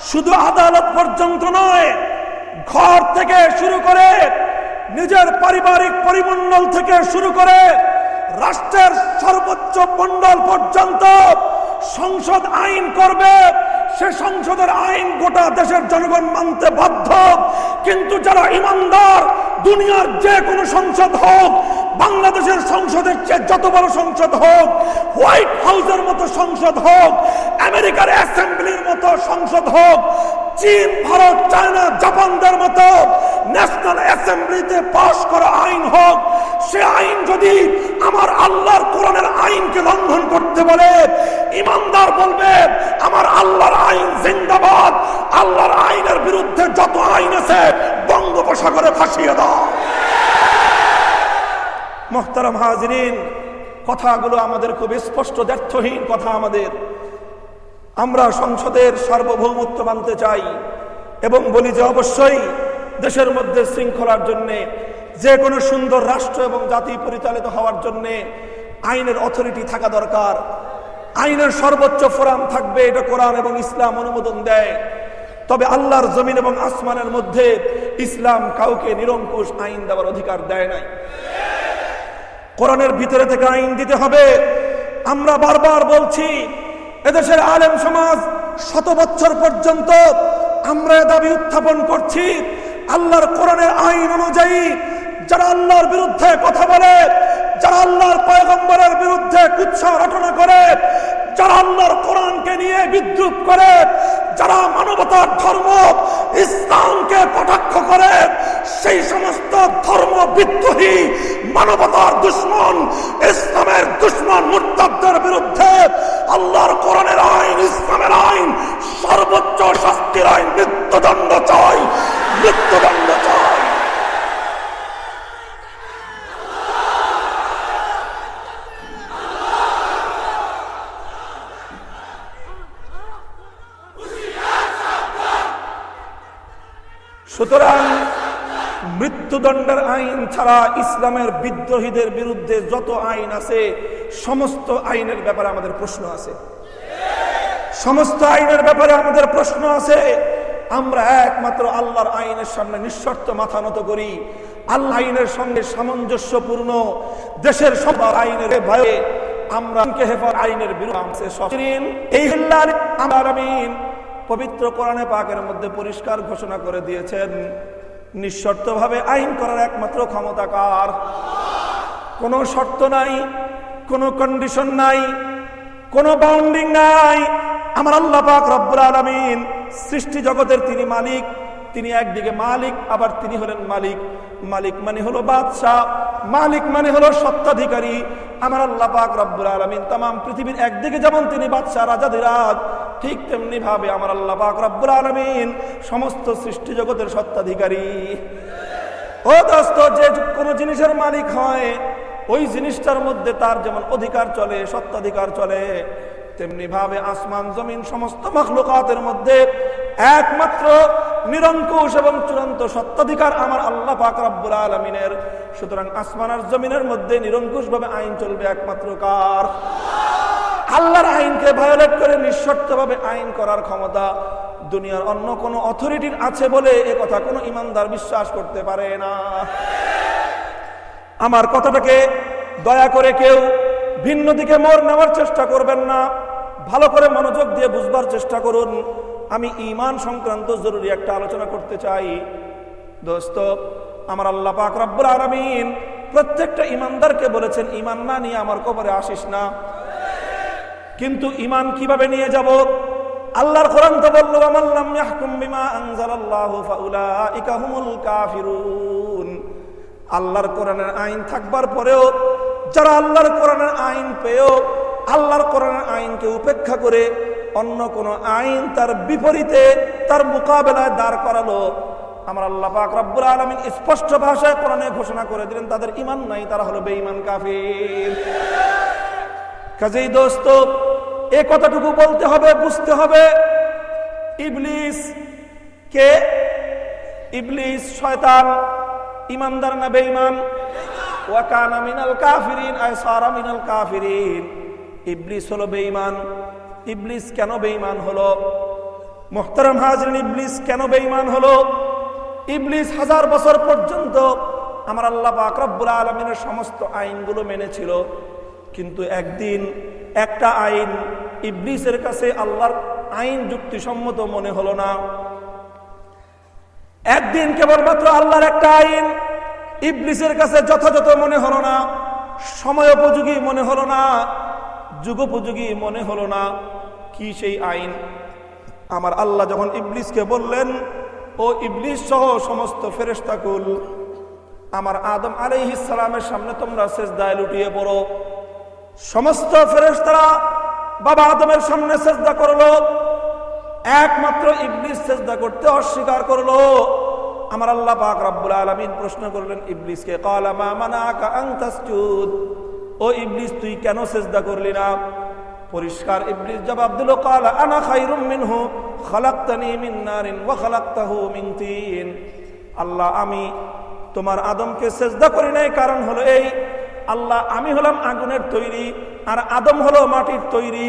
শুধু আদালত পর্যন্ত নয়, ঘর থেকে শুরু করে নিজের পারিবারিক পরিমণ্ডল থেকে শুরু করে রাষ্ট্রের সর্বোচ্চ মণ্ডল পর্যন্ত সংসদ আইন করবে, সে সংসদের আইন গোটা দেশের জনগণ মানতে বাধ্য। কিন্তু যারা ইমানদার, দুনিয়ার যে কোনো সংসদ হোক, বাংলাদেশের সংসদের চেয়ে যত বড় সংসদ হোক, হোয়াইট হাউসের মতো সংসদ হোক, আমেরিকার অ্যাসেম্বলির মতো সংসদ হোক, চীন, ভারত, চায়না, জাপানদের মতো ন্যাশনাল অ্যাসেম্বলিতে পাশ করা আইন হোক, সে আইন যদি আমার আল্লাহর কোরআনের আইনকে লঙ্ঘন করতে বলে, ইমানদার বলবে আমার আল্লাহর আইন জিন্দাবাদ, আল্লাহর আইনের বিরুদ্ধে যত আইন আছে বঙ্গোপসাগরে ভাসিয়ে দাও। মুহতারাম হাজিরিন, কথাগুলো আমাদের খুব স্পষ্ট, দ্ব্যর্থহীন কথা। আমরা সংসদের সার্বভৌমত্ব মানতে চাই এবং বলি যে অবশ্যই দেশের মধ্যে শৃঙ্খলার জন্য, যে কোনো সুন্দর রাষ্ট্র এবং জাতি পরিচালিত হওয়ার জন্য আইনের অথরিটি থাকা দরকার। আইনের সর্বোচ্চ ফোরাম থাকবে, এটা কোরআন এবং ইসলাম অনুমোদন দেয়। তবে আল্লাহর জমিন এবং আসমানের মধ্যে ইসলাম কাউকে নিরঙ্কুশ আইন দেওয়ার অধিকার দেয় নাই। কোরআনের ভিতরে থেকে আইন দিতে হবে। আমরা বারবার বলছি, এদেশের আলেম সমাজ শত বছর পর্যন্ত আমরা দাবি উত্থাপন করছি, আল্লাহর কোরআনের আইন অনুযায়ী যারা আল্লাহর বিরুদ্ধে কথা বলে, যারা আল্লাহর পয়গম্বরের বিরুদ্ধে কুৎসা রটনা করে, যারা আল্লাহর কোরআনকে নিয়ে বিদ্রুপ করে, যারা মানবতার ধর্ম ইসলামকে কটাক্ষ করে, সেই সমস্ত ধর্ম বিদ্রোহী, মানবতার দুশমন, ইসলামের দুশমন মুরতাদদের বিরুদ্ধে আল্লাহর কোরআনের আইন, ইসলামের আইন, সর্বোচ্চ শাস্তির আইন, মৃত্যুদণ্ড চাই, মৃত্যুদণ্ড চাই। সুতরাং মৃত্যুদণ্ডের আইন ছাড়া ইসলামের বিদ্রোহীদের বিরুদ্ধে যত আইন আছে, সমস্ত আইনের ব্যাপারে আমাদের প্রশ্ন আছে। সমস্ত আইনের ব্যাপারে আমাদের প্রশ্ন আছে। আমরা একমাত্র আল্লাহর আইনের সামনে নিঃশর্ত মাথা নত করি। আল্লাহ আইনের সঙ্গে সামঞ্জস্যপূর্ণ দেশের সব আইনের ভয়ে আমরা আইনের বিরুদ্ধে পবিত্র কোরআনে পাকের মধ্যে পরিষ্কার ঘোষণা করে দিয়েছেন, নিঃশর্তভাবে আইন করার একমাত্র ক্ষমতা কার? কোনো শর্ত নাই, কোনো কন্ডিশন নাই, কোনো বাউন্ডিং নাই। আমার আল্লাহ পাক রব্বুল আলামিন সৃষ্টি জগতের তিনি মালিক। তিনি একদিকে মালিক, আবার তিনি হলেন মালিক। মালিক মানে হলো বাদশাহ, মালিক মানে হলো সত্ত্বাধিকারী। আমার আল্লাহ পাক রব্বুল আলামিন তামাম পৃথিবীর একদিকে যেমন তিনি বাদশাহ, রাজাধিরাজ, ঠিক তেমনি ভাবে আমার আল্লাহ পাক রব্বুল আলামিন সমস্ত সৃষ্টি জগতের সত্ত্বাধিকারী। ও দোস্ত, যে কোনো জিনিসের মালিক হয়, ওই জিনিসটার মধ্যে তার যেমন অধিকার চলে, সত্ত্বাধিকার চলে, তেমনি ভাবে আসমান জমিন সমস্ত মাখলুকাতের মধ্যে একমাত্র নিরঙ্কুশ এবং চূড়ান্ত সত্ত্বাধিকার আমার আল্লাহ পাক রব্বুল আলামিনের। সুতরাং আসমান আর জমিনের মধ্যে নিরঙ্কুশ ভাবে আইন চলবে একমাত্র কার? আল্লাহর আইনকে ভায়োলেট করে নিঃশর্তভাবে আইন করার ক্ষমতা দুনিয়ার অন্য কোনো অথরিটির আছে বলে এ কথা কোনো ইমানদার বিশ্বাস করতে পারে না। আমার কথাটাকে দয়া করে কেউ ভিন্ন দিকে মোড় নেওয়ার চেষ্টা করবেন না, ভালো করে মনোযোগ দিয়ে বুঝবার চেষ্টা করুন। আমি ঈমান সংক্রান্ত জরুরি একটা আলোচনা করতে চাই। দোস্ত, আমার আল্লাহ পাক রব্বুল আলামিন প্রত্যেকটা ঈমানদারকে বলেছেন, ঈমান না নিয়ে আমার কবরে আসিস না। কিন্তু ঈমান কিভাবে নিয়ে যাব? আল্লাহর কোরআন তো বলল, ওয়ামান লাম ইয়াহকুম বিমা আনজালাল্লাহু ফাউলাইকা হুমুল কাফিরুন। আল্লাহর কোরআনের আইন থাকবার পরেও যারা আল্লাহর কোরআনের আইন পেয়েও আল্লাহর কোরআনের আইনকে উপেক্ষা করে অন্য কোন আইন তার বিপরীতে তার মোকাবেলায় দাঁড় করালো, আমার আল্লাহ পাক রব্বুল আলামিন স্পষ্ট ভাষায় কোরআনে ঘোষণা করে দিলেন তাদের ঈমান নাই, তারা হলো বেঈমান কাফির। কাজেই দোস্ত, এই কথাটুকু বলতে হবে, বুঝতে হবে। ইবলিস কে? ইবলিস শয়তান ঈমানদার না বেঈমান? ওয়া কানা মিনাল কাফিরিন আয় সারা মিনাল কাফিরিন। ইবলিস হলো বেঈমান। ইবলিস কেন বেঈমান হলো? মুহতারাম হাজরিন, ইবলিস কেন বেঈমান হলো? ইবলিস 1000 বছর পর্যন্ত আমার আল্লাহ পাক রব্বুল আলামিনের সমস্ত আইনগুলো মেনেছিল, কিন্তু একদিন একটা আইন ইবলিসের কাছে আল্লাহর আইন যুক্তিসম্মত মনে হলো না। একদিন কেবলমাত্র আল্লাহর একটা আইন ইবলিসের কাছে যথাযথ মনে হলো না, সময় উপযোগী মনে হলো না, যুগোপযোগী মনে হলো না। কি সেই আইন? আমার আল্লাহ যখন ইবলিসকে বললেন, ও ইবলিস সহ সমস্ত ফেরেশতাকুল, আমার আদম আলাইহিস সালামের সামনে তোমরা সিজদায় লুটিয়ে পড়ো। সমস্ত ফেরেশতারা বাবা আদমের সামনে সিজদা করলো, একমাত্র ইবলিস সিজদা করতে অস্বীকার করলো। আমার আল্লাহ পাক রব্বুল আলামিন প্রশ্ন করলেন ইবলিসকে, ক্বালা মা মানাকা আন তাসজুদ, ও ইবলিস তুই কেন সিজদা করলি না? পরিষ্কার ইবলিস জবাব দিল, ক্বালা আনা খায়রুম মিনহু খালাকতানি মিন নারিন ওয়া খালাকতাহু মিন তিন। আল্লাহ, আমি তোমার আদমকে সিজদা করি নাই, কারণ হলো এই, আল্লাহ আমি হলাম আগুনের তৈরি আর আদম হলো মাটির তৈরি।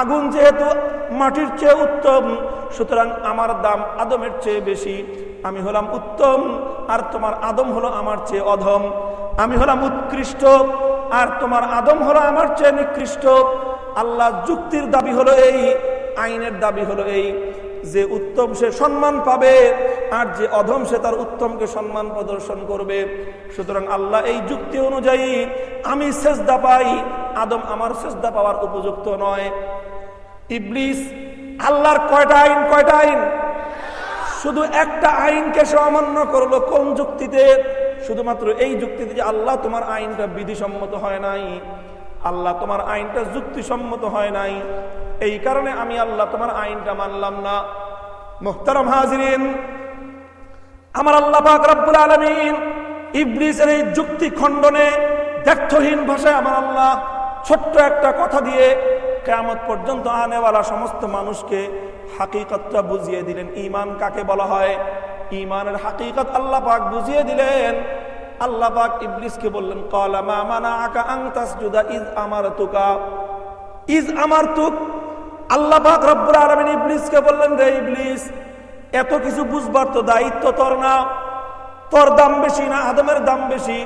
আগুন যেহেতু মাটির চেয়ে উত্তম, সুতরাং আমার দাম আদমের চেয়ে বেশি। আমি হলাম উত্তম আর তোমার আদম হলো আমার চেয়ে অধম। আমি হলাম উৎকৃষ্ট আর তোমার আদম হলো আমার চেয়ে নিকৃষ্ট। আল্লাহ যুক্তির দাবি হলো এই, আইনের দাবি হলো এই, যে উত্তম সে সম্মান পাবে আর যে অধম সে তার উত্তমকে সম্মান প্রদর্শন করবে। সুতরাং আল্লাহ এই যুক্তি অনুযায়ী আমি সেজদা পাই, আদম আমার সেজদা পাওয়ার উপযুক্ত নয়। ইবলিস আল্লাহর কয়টা আইন? কয়টা আইন? শুধু একটা আইনকে সে অমান্য করলো। কোন যুক্তিতে? শুধুমাত্র এই যুক্তিতে যে আল্লাহ তোমার আইনটা বিধিসম্মত হয় নাই, আল্লাহ তোমার আইনটা যুক্তিসম্মত হয় নাই, এই কারণে আমি আল্লাহ তোমার আইনটা মানলাম না। মুহতারাম হাজিরিন, আমার আল্লাহ পাক রব্বুল আলামিন ইবলিসের এই যুক্তি খণ্ডনে দ্ব্যর্থহীন ভাষায় আমার আল্লাহ ছোট্ট একটা কথা দিয়ে কিয়ামত পর্যন্ত আনেওয়ালা সমস্ত মানুষকে হাকিকতটা বুঝিয়ে দিলেন। ঈমান কাকে বলা হয়, ঈমানের হাকিকত আল্লাহ পাক বুঝিয়ে দিলেন। আল্লাহ পাক ইবলিসকে বললেন, ক্বালা মা মানাআকা আন তাসজুদা ইয আমারতুকা। ইয আমারতুক, আল্লাহ পাক রব্বুল আলামিন ইবলিসকে বললেন, রে ইবলিস, এত কিছু বুঝবার তো দায়িত্ব তোর না। তোর দাম বেশি না আদমের দাম বেশি,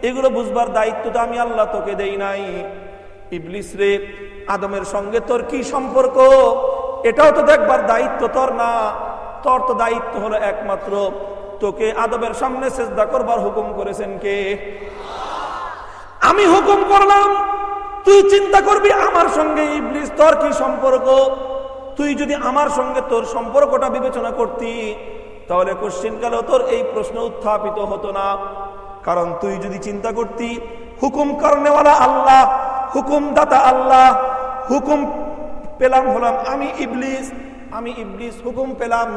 এগুলো বুঝবার দায়িত্ব তো আমি আল্লাহ তোকে দেই নাই। ইবলিস রে, আদমের সঙ্গে তোর কি সম্পর্ক এটাও তো দেখবার দায়িত্ব তোর না। তোর তো দায়িত্ব হলো একমাত্র তোকে আদমের সামনে সিজদা করবার হুকুম করেছেন কে? আমি হুকুম করলাম, তুই চিন্তা করবি আমার সঙ্গে ইবলিস তোর কি সম্পর্ক। তুই যদি আমার সঙ্গে তোর সম্পর্কটা বিবেচনা করতি, তাহলে কোশ্চিনকালেও তোর এই প্রশ্ন উত্থাপিত হতো না। কারণ তুই যদি চিন্তা করতি হুকুম করনেওয়ালা আল্লাহ, হুকুম দাতা আল্লাহ, হুকুম পেলাম হলাম আমি ইবলিস, আমি ইবলিস হুকুম পেলাম,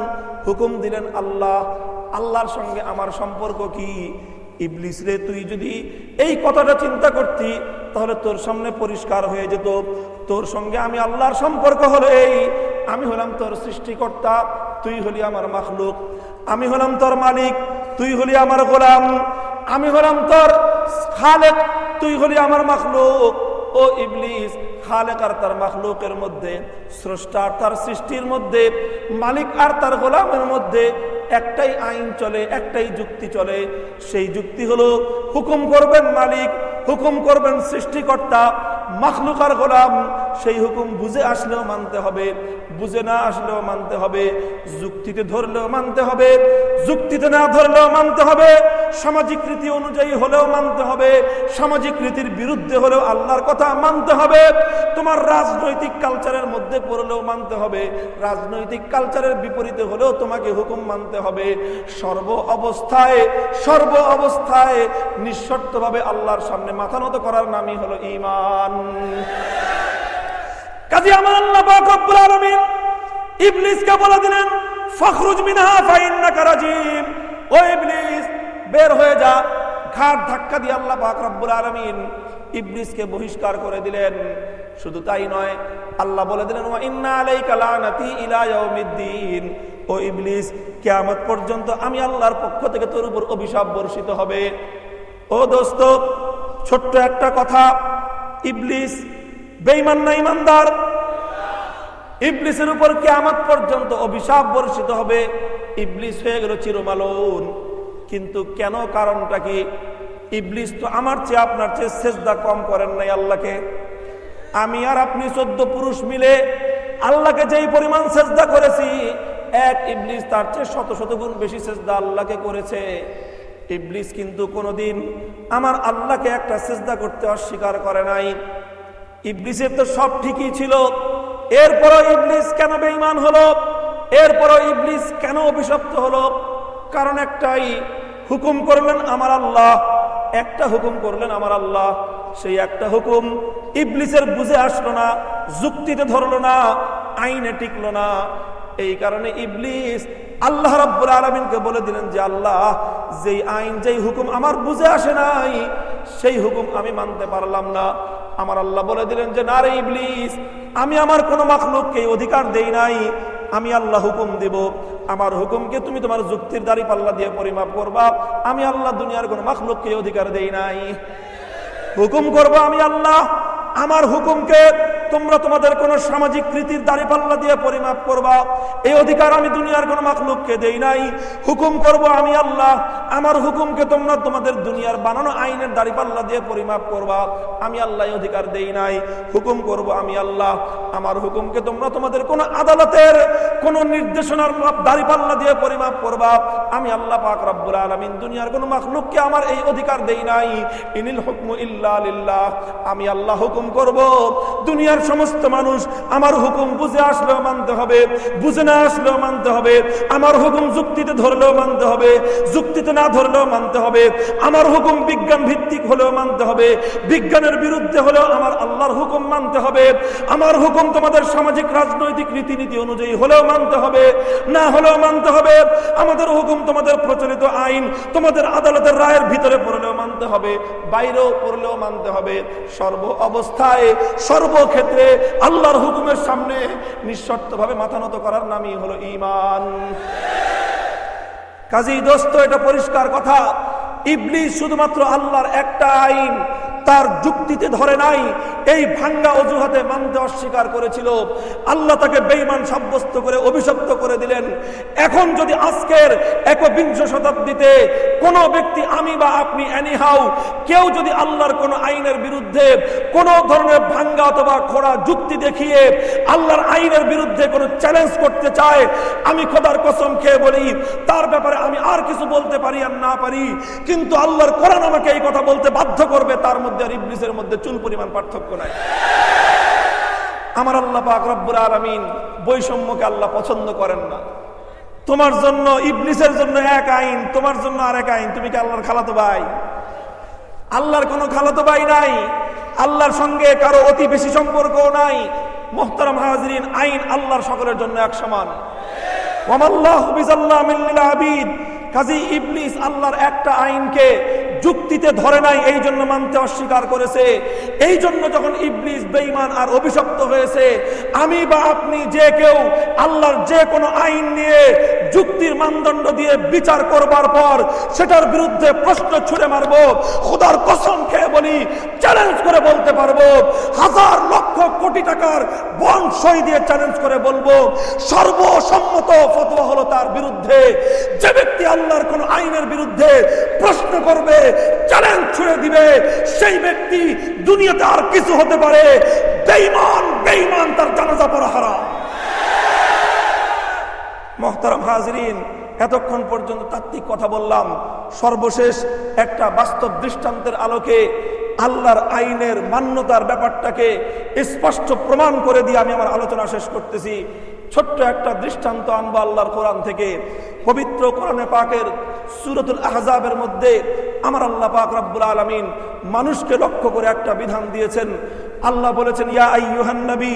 হুকুম দিলেন আল্লাহ, আল্লাহর সঙ্গে আমার সম্পর্ক কি? ইবলিস রে, তুই যদি এই কথাটা চিন্তা করতি তাহলে তোর সামনে পরিষ্কার হয়ে যেত তোর সঙ্গে আমি আল্লাহর সম্পর্ক হলো এই, আমি হলাম তোর সৃষ্টিকর্তা, তুই হলি আমার মাখলুক, আমি হলাম তোর মালিক, তুই হলি আমার গোলাম, আমি হলাম তোর খালেক, তুই হলি আমার মাখলুক। ও ইবলিস, খালেক আর তার মাখলুকের মধ্যে, স্রষ্টা আর তার সৃষ্টির মধ্যে, মালিক আর তার গোলামের মধ্যে একটাই আইন চলে, একটাই যুক্তি চলে। সেই যুক্তি হলো হুকুম করবেন মালিক, হুকুম করবেন সৃষ্টিকর্তা, মাখলুক আর গোলাম সেই হুকুম বুঝে আসলেও মানতে হবে, বুঝে না আসলেও মানতে হবে, যুক্তিতে ধরলেও মানতে হবে, যুক্তিতে না ধরলেও মানতে হবে, সামাজিক রীতি অনুযায়ী হলেও মানতে হবে, সামাজিক রীতির বিরুদ্ধে হলেও আল্লাহর কথা মানতে হবে, তোমার রাজনৈতিক কালচারের মধ্যে পড়লেও মানতে হবে, রাজনৈতিক কালচারের বিপরীতে হলেও তোমাকে হুকুম মানতে হবে। সর্ব অবস্থায় নিঃশর্তভাবে আল্লাহর সামনে মাথা নত করার নামই হলো ঈমান। কাজী আমার আল্লাহ পাক রব্বুল আলামিন ইবলিসকে বলে দিলেন, ফাখরুজ মিনহা ফাইন্নাকা রাজিম। ও ইবলিস, বের হয়ে যা। ঘাট ধাক্কা দিয়ে আল্লাহ পাক রব্বুল আলামিন ইবলিসকে বহিষ্কার করে দিলেন। শুধু তাই নয়, আল্লাহ বলে দিলেন, ওয়া ইন্না আলাইকা লানাতি ইলা ইয়াউমিদ্দিন। ও ইবলিস, কিয়ামত পর্যন্ত আমি আল্লাহর পক্ষ থেকে তোর উপর অভিশাপ বর্ষিত হবে। ও দোস্ত, ছোট্ট একটা কথা, ইবলিস বেঈমান না ঈমানদার? ইবলিসের উপর কিয়ামত পর্যন্ত অভিশাপ বর্ষিত হবে। ইবলিস হয়ে গেল চিরমালউন। কিন্তু কেন? কারণটা কি? ইবলিস তো আমার চেয়ে আপনার চেয়ে সেজদা কম করেন নাই আল্লাহকে। আমি আর আপনি 14 পুরুষ মিলে আল্লাহকে যেই পরিমাণ সেজদা করেছি, এক ইবলিস তার চেয়ে শত শত গুণ বেশি সেজদা আল্লাহকে করেছে। ইবলিস কিন্তু কোনোদিন আমার আল্লাহকে একটা সেজদা করতে অস্বীকার করে নাই। ইবলিসের তো সব ঠিকই ছিল, এরপরও ইবলিস কেন বেঈমান হলো? এরপরও ইবলিস কেন অভিশপ্ত হলো? কারণ একটাই, হুকুম করলেন আমার আল্লাহ, একটা হুকুম করলেন আমার আল্লাহ, সেই একটা হুকুম ইবলিসের বুঝে আসলো না, যুক্তিতে ধরলো না, আইনে টিকলো না। এই কারণে ইবলিস আল্লাহ রাব্বুল আলামিনকে বলে দিলেন যে, আল্লাহ, যেই আইন যেই হুকুম আমার বুঝে আসে নাই, সেই হুকুম আমি মানতে পারলাম না। আমার আল্লাহ বলে দিলেন যে, না রে ইবলিস, আমি আমার কোনো মাখলুককে অধিকার দেই নাই, আমি আল্লাহ হুকুম দেব। আমার হুকুমকে তুমি তোমার যুক্তির দাড়ি পাল্লা দিয়ে পরিমাপ করবা। আমি আল্লাহ দুনিয়ার কোনো মাখলুককে অধিকার দেই নাই। হুকুম করবো আমি আল্লাহ, আমার হুকুমকে তোমরা তোমাদের কোন সামাজিক রীতির দাঁড়িপাল্লা দিয়ে পরিমাপ করবা, এই অধিকার আমি দুনিয়ার কোন মাখলুককে দেই নাই। হুকুম করব আমি আল্লাহ, আমার হুকুমকে তোমরা তোমাদের দুনিয়ার বানানো আইনের দাঁড়িপাল্লা দিয়ে পরিমাপ করবা, আমি আল্লাহ এই অধিকার দেই নাই। হুকুম করব আমি আল্লাহ, আমার হুকুমকে তোমরা তোমাদের কোন আদালতের কোন নির্দেশনার দাঁড়িপাল্লা দিয়ে পরিমাপ করবা, আমি আল্লাহ পাক রব্বুল আলামিন দুনিয়ার কোন মাখলুককে আমার এই অধিকার দেই নাই। ইনিল হুকমু ইল্লা লিল্লাহ, আমি আল্লাহ হুকুম করব, দুনিয়ার সমস্ত মানুষ আমার হুকুম বুঝে আসলেও মানতে হবে, বুঝে না আসলেও মানতে হবে। আমার হুকুম যুক্তিতে ধরলেও মানতে হবে, যুক্তিতে না ধরলেও মানতে হবে। আমার হুকুম বিজ্ঞান ভিত্তিক হলেও মানতে হবে, বিজ্ঞানের বিরুদ্ধে হলেও আমার আল্লাহর হুকুম মানতে হবে। আমার হুকুম তোমাদের সামাজিক রাজনৈতিক রীতিনীতি অনুযায়ী হলেও মানতে হবে, না হলেও মানতে হবে। আমাদের হুকুম তোমাদের প্রচলিত আইন, তোমাদের আদালতের রায়ের ভিতরে পড়লেও মানতে হবে, বাইরেও পড়লেও মানতে হবে। সর্ব অবস্থায় সর্বক্ষেত্রে আল্লাহর হুকুমের সামনে নিঃশর্তভাবে মাথা নত করার নামই হলো ঈমান। কাজেই দোস্ত, এটা পরিষ্কার কথা, ইবলিস শুধুমাত্র আল্লাহর একটা আইন তার যুক্তিতে ধরে নাই, এই ভাঙ্গা অজুহাতে মানতে অস্বীকার করেছিল। আল্লাহ তাকে বেঈমান সাব্যস্ত করে অভিশপ্ত করে দিলেন। এখন যদি আজকের 21 শতাব্দীতে কোন ব্যক্তি, আমি বা আপনি, এনিহাউ কেউ যদি আল্লাহর কোন আইনের বিরুদ্ধে কোন ধরনের ভাঙ্গা অথবা খোড়া যুক্তি দেখিয়ে আল্লাহর আইনের বিরুদ্ধে কোনো চ্যালেঞ্জ করতে চায়, আমি খোদার কসম খেয়ে বলি, তার ব্যাপারে আমি আর কিছু বলতে পারি আর না পারি, কিন্তু আল্লাহর কোরআন আমাকে এই কথা বলতে বাধ্য করবে। তার মধ্যে আর ইবলিসের মধ্যে চুল পরিমাণ পার্থক্য নাই। আমার আল্লাহ পাক রব্বুল আলামিন বৈষম্যকে আল্লাহ পছন্দ করেন না। তোমার জন্য ইবলিসের জন্য এক আইন, তোমার জন্য আরেক আইন। তুমি কি আল্লাহর খালাতো ভাই? আল্লাহর কোনো খালাতো ভাই নাই, আল্লাহর সঙ্গে কারো অতি বেশি সম্পর্কও নাই। মুহতারাম হাজিরিন, আইন আল্লাহর সকলের জন্য এক সমান। ওয়ামাল্লাহু বিযাল্লামিল লিল আবিদ। কাজী ইবলিস আল্লাহর একটা আইনকে যুক্তিতে ধরে নাই, এই জন্য মানতে অস্বীকার করেছে। এই জন্য যখন ইবলিস বেঈমান আর অভিশপ্ত হয়েছে, আমি বা আপনি যে কেউ আল্লাহর যে কোনো আইন নিয়ে যুক্তির মানদণ্ড দিয়ে বিচার করবার পর সেটার বিরুদ্ধে প্রশ্ন ছুড়ে মারবো, খোদার কসম খেয়ে বলি, চ্যালেঞ্জ করে বলতে পারবো, হাজার লক্ষ কোটি টাকার বন্ড সই দিয়ে চ্যালেঞ্জ করে বলবো, সর্বসম্মত ফতোয়া হলো তার বিরুদ্ধে। যে ব্যক্তি আল্লাহর কোন আইনের বিরুদ্ধে প্রশ্ন করবে, চ্যালেঞ্জ ছুড়ে দিবে, সেই ব্যক্তি দুনিয়াতে আর কিছু হতে পারে, বেঈমান বেঈমান, তার জানাজা পড়া হারাম। মুহতারাম হাজিরিন, এতক্ষণ পর্যন্ত তাত্ত্বিক কথা বললাম, সর্বশেষ একটা বাস্তব দৃষ্টান্তের আলোকে আল্লাহর আইনের মান্যতার ব্যাপারটাকে স্পষ্ট প্রমাণ করে দিয়ে আমি আমার আলোচনা শেষ করতেছি। ছোট্ট একটা দৃষ্টান্ত আনবো আল্লাহর কোরআন থেকে। পবিত্র কোরআনে পাকের সূরাতুল আহজাবের মধ্যে আমার আল্লাহ পাক রব্বুল আলামিন মানুষকে লক্ষ্য করে একটা বিধান দিয়েছেন। আল্লাহ বলেছেন, ইয়া আইয়ুহান নবী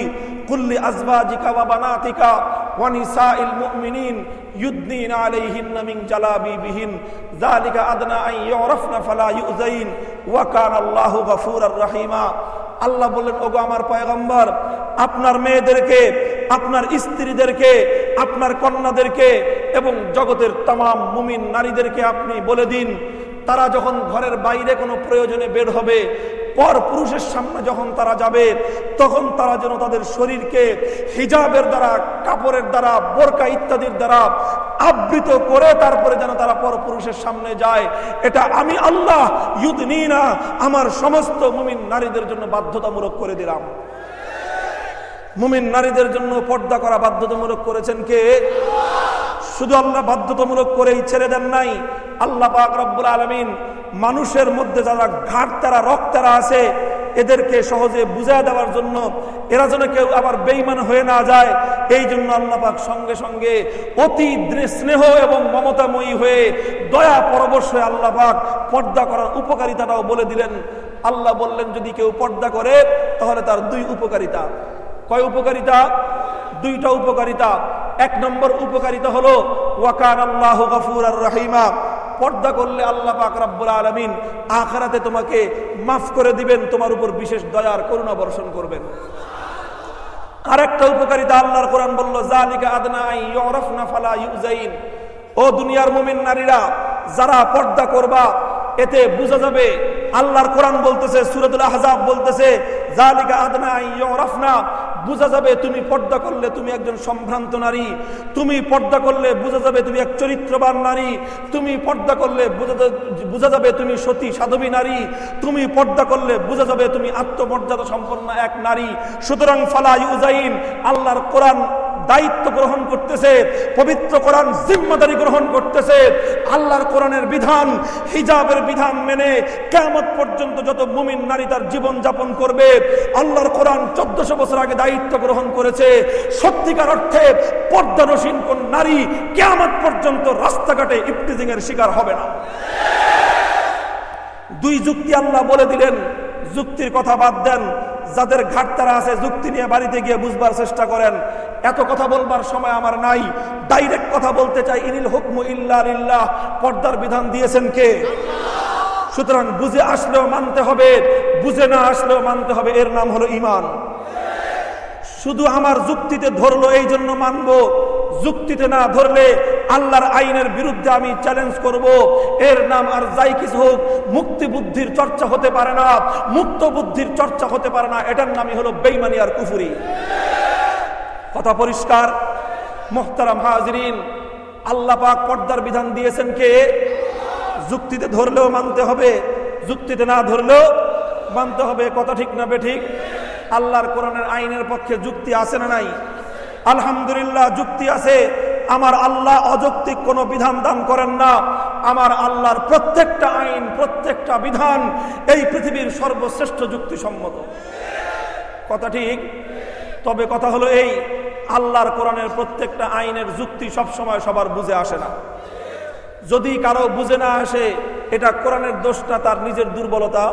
কুল্লি আজওয়াজিকা ওয়া বানাতিকা ওয়া নিসাইল মুমিনিন ইউদনিনা আলাইহিন্না মিন জালাবিবিহিন যালিকা আদনা আন ইউরাফনা ফালা ইউযাইন ওয়া কানা আল্লাহু গফুরার রহিমা। আল্লাহ বললেন, ওগো আমার পয়গম্বর, আপনার মেয়েদেরকে, আপনার স্ত্রীদেরকে, আপনার কন্যাদেরকে এবং জগতের तमाम মুমিন নারীদেরকে আপনি বলে দিন, তারা যখন ঘরের বাইরে কোনো প্রয়োজনে বের হবে, পর পুরুষের সামনে যখন তারা যাবে, তখন তারা যেন তাদের শরীরকে হিজাবের দ্বারা, কাপড়ের দ্বারা, বোরকা ইত্যাদির দ্বারা আবৃত করে তারপরে যেন তারা পর পুরুষের সামনে যায়। এটা আমি আল্লাহ ইউদনিনা, আমার সমস্ত মুমিন নারীদের জন্য বাধ্যতামূলক করে দিলাম। মুমিন নারীদের জন্য পর্দা করা বাধ্যতামূলক করেছেন কে? শুধু আল্লাহ বাধ্যতামূলক করেই ছেড়ে দেন নাই, আল্লাহ পাক রব্বুল আলামিন মানুষের মধ্যে যারা ঘাটতারা রক্তারা আছে এদেরকে সহজে বুঝায় দেওয়ার জন্য, এরা যেন কেউ আবার বেঈমান হয়ে না যায়, এই জন্য আল্লাহ পাক সঙ্গে সঙ্গে অতি স্নেহ এবং মমতাময়ী হয়ে, দয়া পরবশ হয়ে আল্লাহ পাক পর্দা করার উপকারিতাটাও বলে দিলেন। আল্লাহ বললেন, যদি কেউ পর্দা করে তাহলে তার দুই উপকারিতা। কয় উপকারিতা? দুইটা উপকারিতা। এক নম্বর উপকারিতা হলো ওয়া কানা আল্লাহু গফুরার রহিমা, পর্দা করলে আল্লাহ পাক রব্বুল আলামিন আখিরাতে তোমাকে মাফ করে দিবেন, তোমার উপর বিশেষ দয়ার করুণা বর্ষণ করবেন। আরেকটা উপকারিতা আল্লাহর কোরআন বলল, যালিকা আদনা আন ইউরাফনা ফালা ইউযাইন। ও দুনিয়ার মুমিন নারীরা, যারা পর্দা করবা এতে বোঝা যাবে, আল্লাহর কোরআন বলতেছে, সূরাতুল আহজাব বলতেছে, যালিকা আদনা আন ইউরাফনা, বোঝা যাবে তুমি পর্দা করলে তুমি একজন সম্ভ্রান্ত নারী, তুমি পর্দা করলে বোঝা যাবে তুমি এক চরিত্রবান নারী, তুমি পর্দা করলে বোঝা যাবে তুমি সতী সাধবী নারী, তুমি পর্দা করলে বোঝা যাবে তুমি আত্মমর্যাদা সম্পন্ন এক নারী। সুতরাং ফালা ইউযাইন, আল্লাহর কোরআন দায়িত্ব গ্রহণ করতেছে, পবিত্র কোরআন জিম্মাদারি গ্রহণ করতেছে। আল্লাহর কোরআনের বিধান, হিজাবের বিধান মেনে কিয়ামত পর্যন্ত যত মুমিন নারী তার জীবন যাপন করবে, আল্লাহর কোরআন 1400 বছর আগে দায়িত্ব গ্রহণ করেছে। সত্যিকার অর্থে পর্দানসীন কোন নারী কিয়ামত পর্যন্ত রাস্তাঘাটে ইফতিজিং এর শিকার হবে না। দুই যুক্তি আল্লাহ বলে দিলেন। যুক্তির কথা বাদ দেন, যাদের ঘাটতারা আছে যুক্তি নিয়ে বাড়িতে গিয়ে বুঝবার চেষ্টা করেন। এত কথা বলবার সময় আমার নাই, ডাইরেক্ট কথা বলতে চাই। ইনিল হুকমু ইল্লা লিল্লাহ, পর্দার বিধান দিয়েছেন কে? সুতরাং বুঝে আসলেও মানতে হবে, বুঝে না আসলেও মানতে হবে, এর নাম হলো ঈমান। শুধু আমার যুক্তিতে ধরলো এই জন্য মানবো, যুক্তিতে না ধরলে আল্লাহর আইনের বিরুদ্ধে আমি চ্যালেঞ্জ করব, এর নাম আর যাই কিছু হোক মুক্তি বুদ্ধির চর্চা হতে পারে না, মুক্ত বুদ্ধির চর্চা হতে পারে না, এটার নামই হলো বেঈমানি আর কুফরি। কথা পরিষ্কার? মুহতারাম হাজিরিন, আল্লাহ পাক পর্দার বিধান দিয়েছেন কে? যুক্তিতে ধরলেও মানতে হবে, যুক্তিতে না ধরলেও মানতে হবে। কথা ঠিক না বেঠিক? আল্লাহর কোরআনের আইনের পক্ষে যুক্তি আছে না নাই? আলহামদুলিল্লাহ যুক্তি আছে। আমার আল্লাহ অযৌক্তিক কোনো বিধান দান করেন না। আমার আল্লাহর প্রত্যেকটা আইন, প্রত্যেকটা বিধান এই পৃথিবীর সর্বশ্রেষ্ঠ যুক্তিসম্মত। কথা ঠিক? তবে কথা হলো এই, আল্লাহর কোরআনের প্রত্যেকটা আইনের যুক্তি সবসময় সবার বুঝে আসে না। যদি কারো বুঝে না আসে, এটা কোরআনের দোষ না, তার নিজের দুর্বলতা।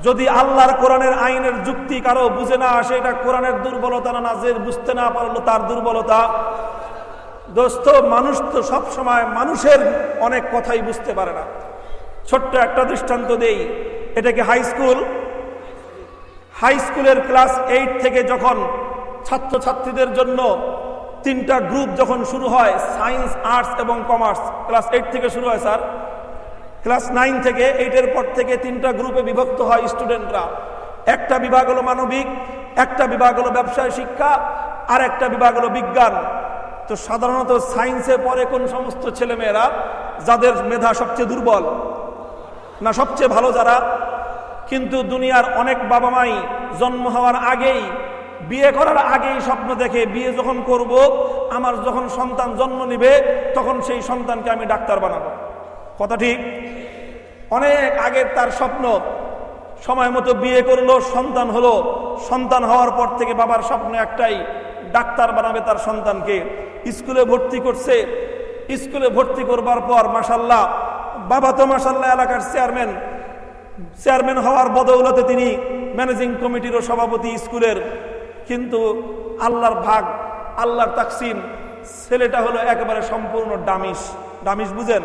যদি আল্লাহর কোরআনের আইনের যুক্তি কারো বুঝে না আসে, এটা কোরআনের দুর্বলতা না, যে বুঝতে না পারলো তার দুর্বলতা। দোস্ত, মানুষ তো সব সময় মানুষের অনেক কথাই বুঝতে পারে না। ছোট্ট একটা দৃষ্টান্ত দেই, এটা কি হাই স্কুল? হাই স্কুলের ক্লাস 8 থেকে যখন ছাত্রছাত্রীদের জন্য 3টা গ্রুপ যখন শুরু হয়, সায়েন্স, আর্টস এবং কমার্স, ক্লাস 8 থেকে শুরু হয় স্যার। ক্লাস 9 থেকে 8-এর পর থেকে 3টা গ্রুপে বিভক্ত হয় স্টুডেন্টরা। একটা বিভাগ হলো মানবিক, একটা বিভাগ হলো ব্যবসায় শিক্ষা, আর একটা বিভাগ হলো বিজ্ঞান। তো সাধারণত সায়েন্সে পড়ে কোন সমস্ত ছেলেমেয়েরা? যাদের মেধা সবচেয়ে দুর্বল, না সবচেয়ে ভালো যারা। কিন্তু দুনিয়ার অনেক বাবা মাই জন্ম হওয়ার আগেই, বিয়ে করার আগেই স্বপ্ন দেখে, বিয়ে যখন করব, আমার যখন সন্তান জন্ম নিবে, তখন সেই সন্তানকে আমি ডাক্তার বানাবো। কথা ঠিক? অনেক আগের তার স্বপ্ন, সময় মতো বিয়ে করলো, সন্তান হলো, সন্তান হওয়ার পর থেকে বাবার স্বপ্ন একটাই, ডাক্তার বানাবে তার সন্তানকে। স্কুলে ভর্তি করছে, স্কুলে ভর্তি করবার পর মাশাল্লাহ, বাবা তো মাশাল্লাহ এলাকার চেয়ারম্যান হওয়ার বদৌলতে তিনি ম্যানেজিং কমিটিরও সভাপতি স্কুলের। কিন্তু আল্লাহর ভাগ, আল্লাহর তাকসিম, ছেলেটা হলো একেবারে সম্পূর্ণ ডামিস। ডামিস বুঝেন?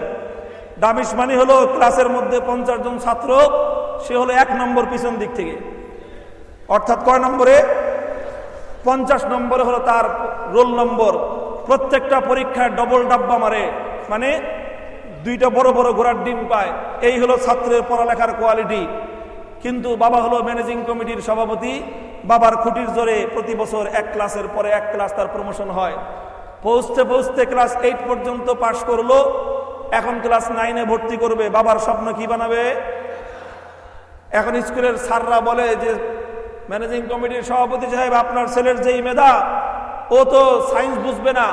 ডামিস মানে হলো ক্লাসের মধ্যে 50 জন ছাত্র, সে হলো 1 নম্বর পিছন দিক থেকে। অর্থাৎ কয় নম্বরে? 50 নম্বরে হলো তার রোল নম্বর। প্রত্যেকটা পরীক্ষায় ডবল ডাব্বা মারে, মানে 2টা বড় বড় ঘোড়ার ডিম পায়। এই হলো ছাত্রের পড়ালেখার কোয়ালিটি। কিন্তু বাবা হলো ম্যানেজিং কমিটির সভাপতি, বাবার খুঁটির জোরে প্রতি বছর 1 ক্লাসের পরে 1 ক্লাস তার প্রমোশন হয়। পৌঁছতে পৌঁছতে ক্লাস 8 পর্যন্ত পাশ করলো, এখন ক্লাস 9-এ ভর্তি করবে। বাবার স্বপ্ন কি বানাবে? এখন স্কুলের স্যাররা বলে যে, ম্যানেজিং কমিটির সভাপতি সাহেব, আপনার ছেলের যেই মেধা, ও তো সায়েন্স বুঝবে না।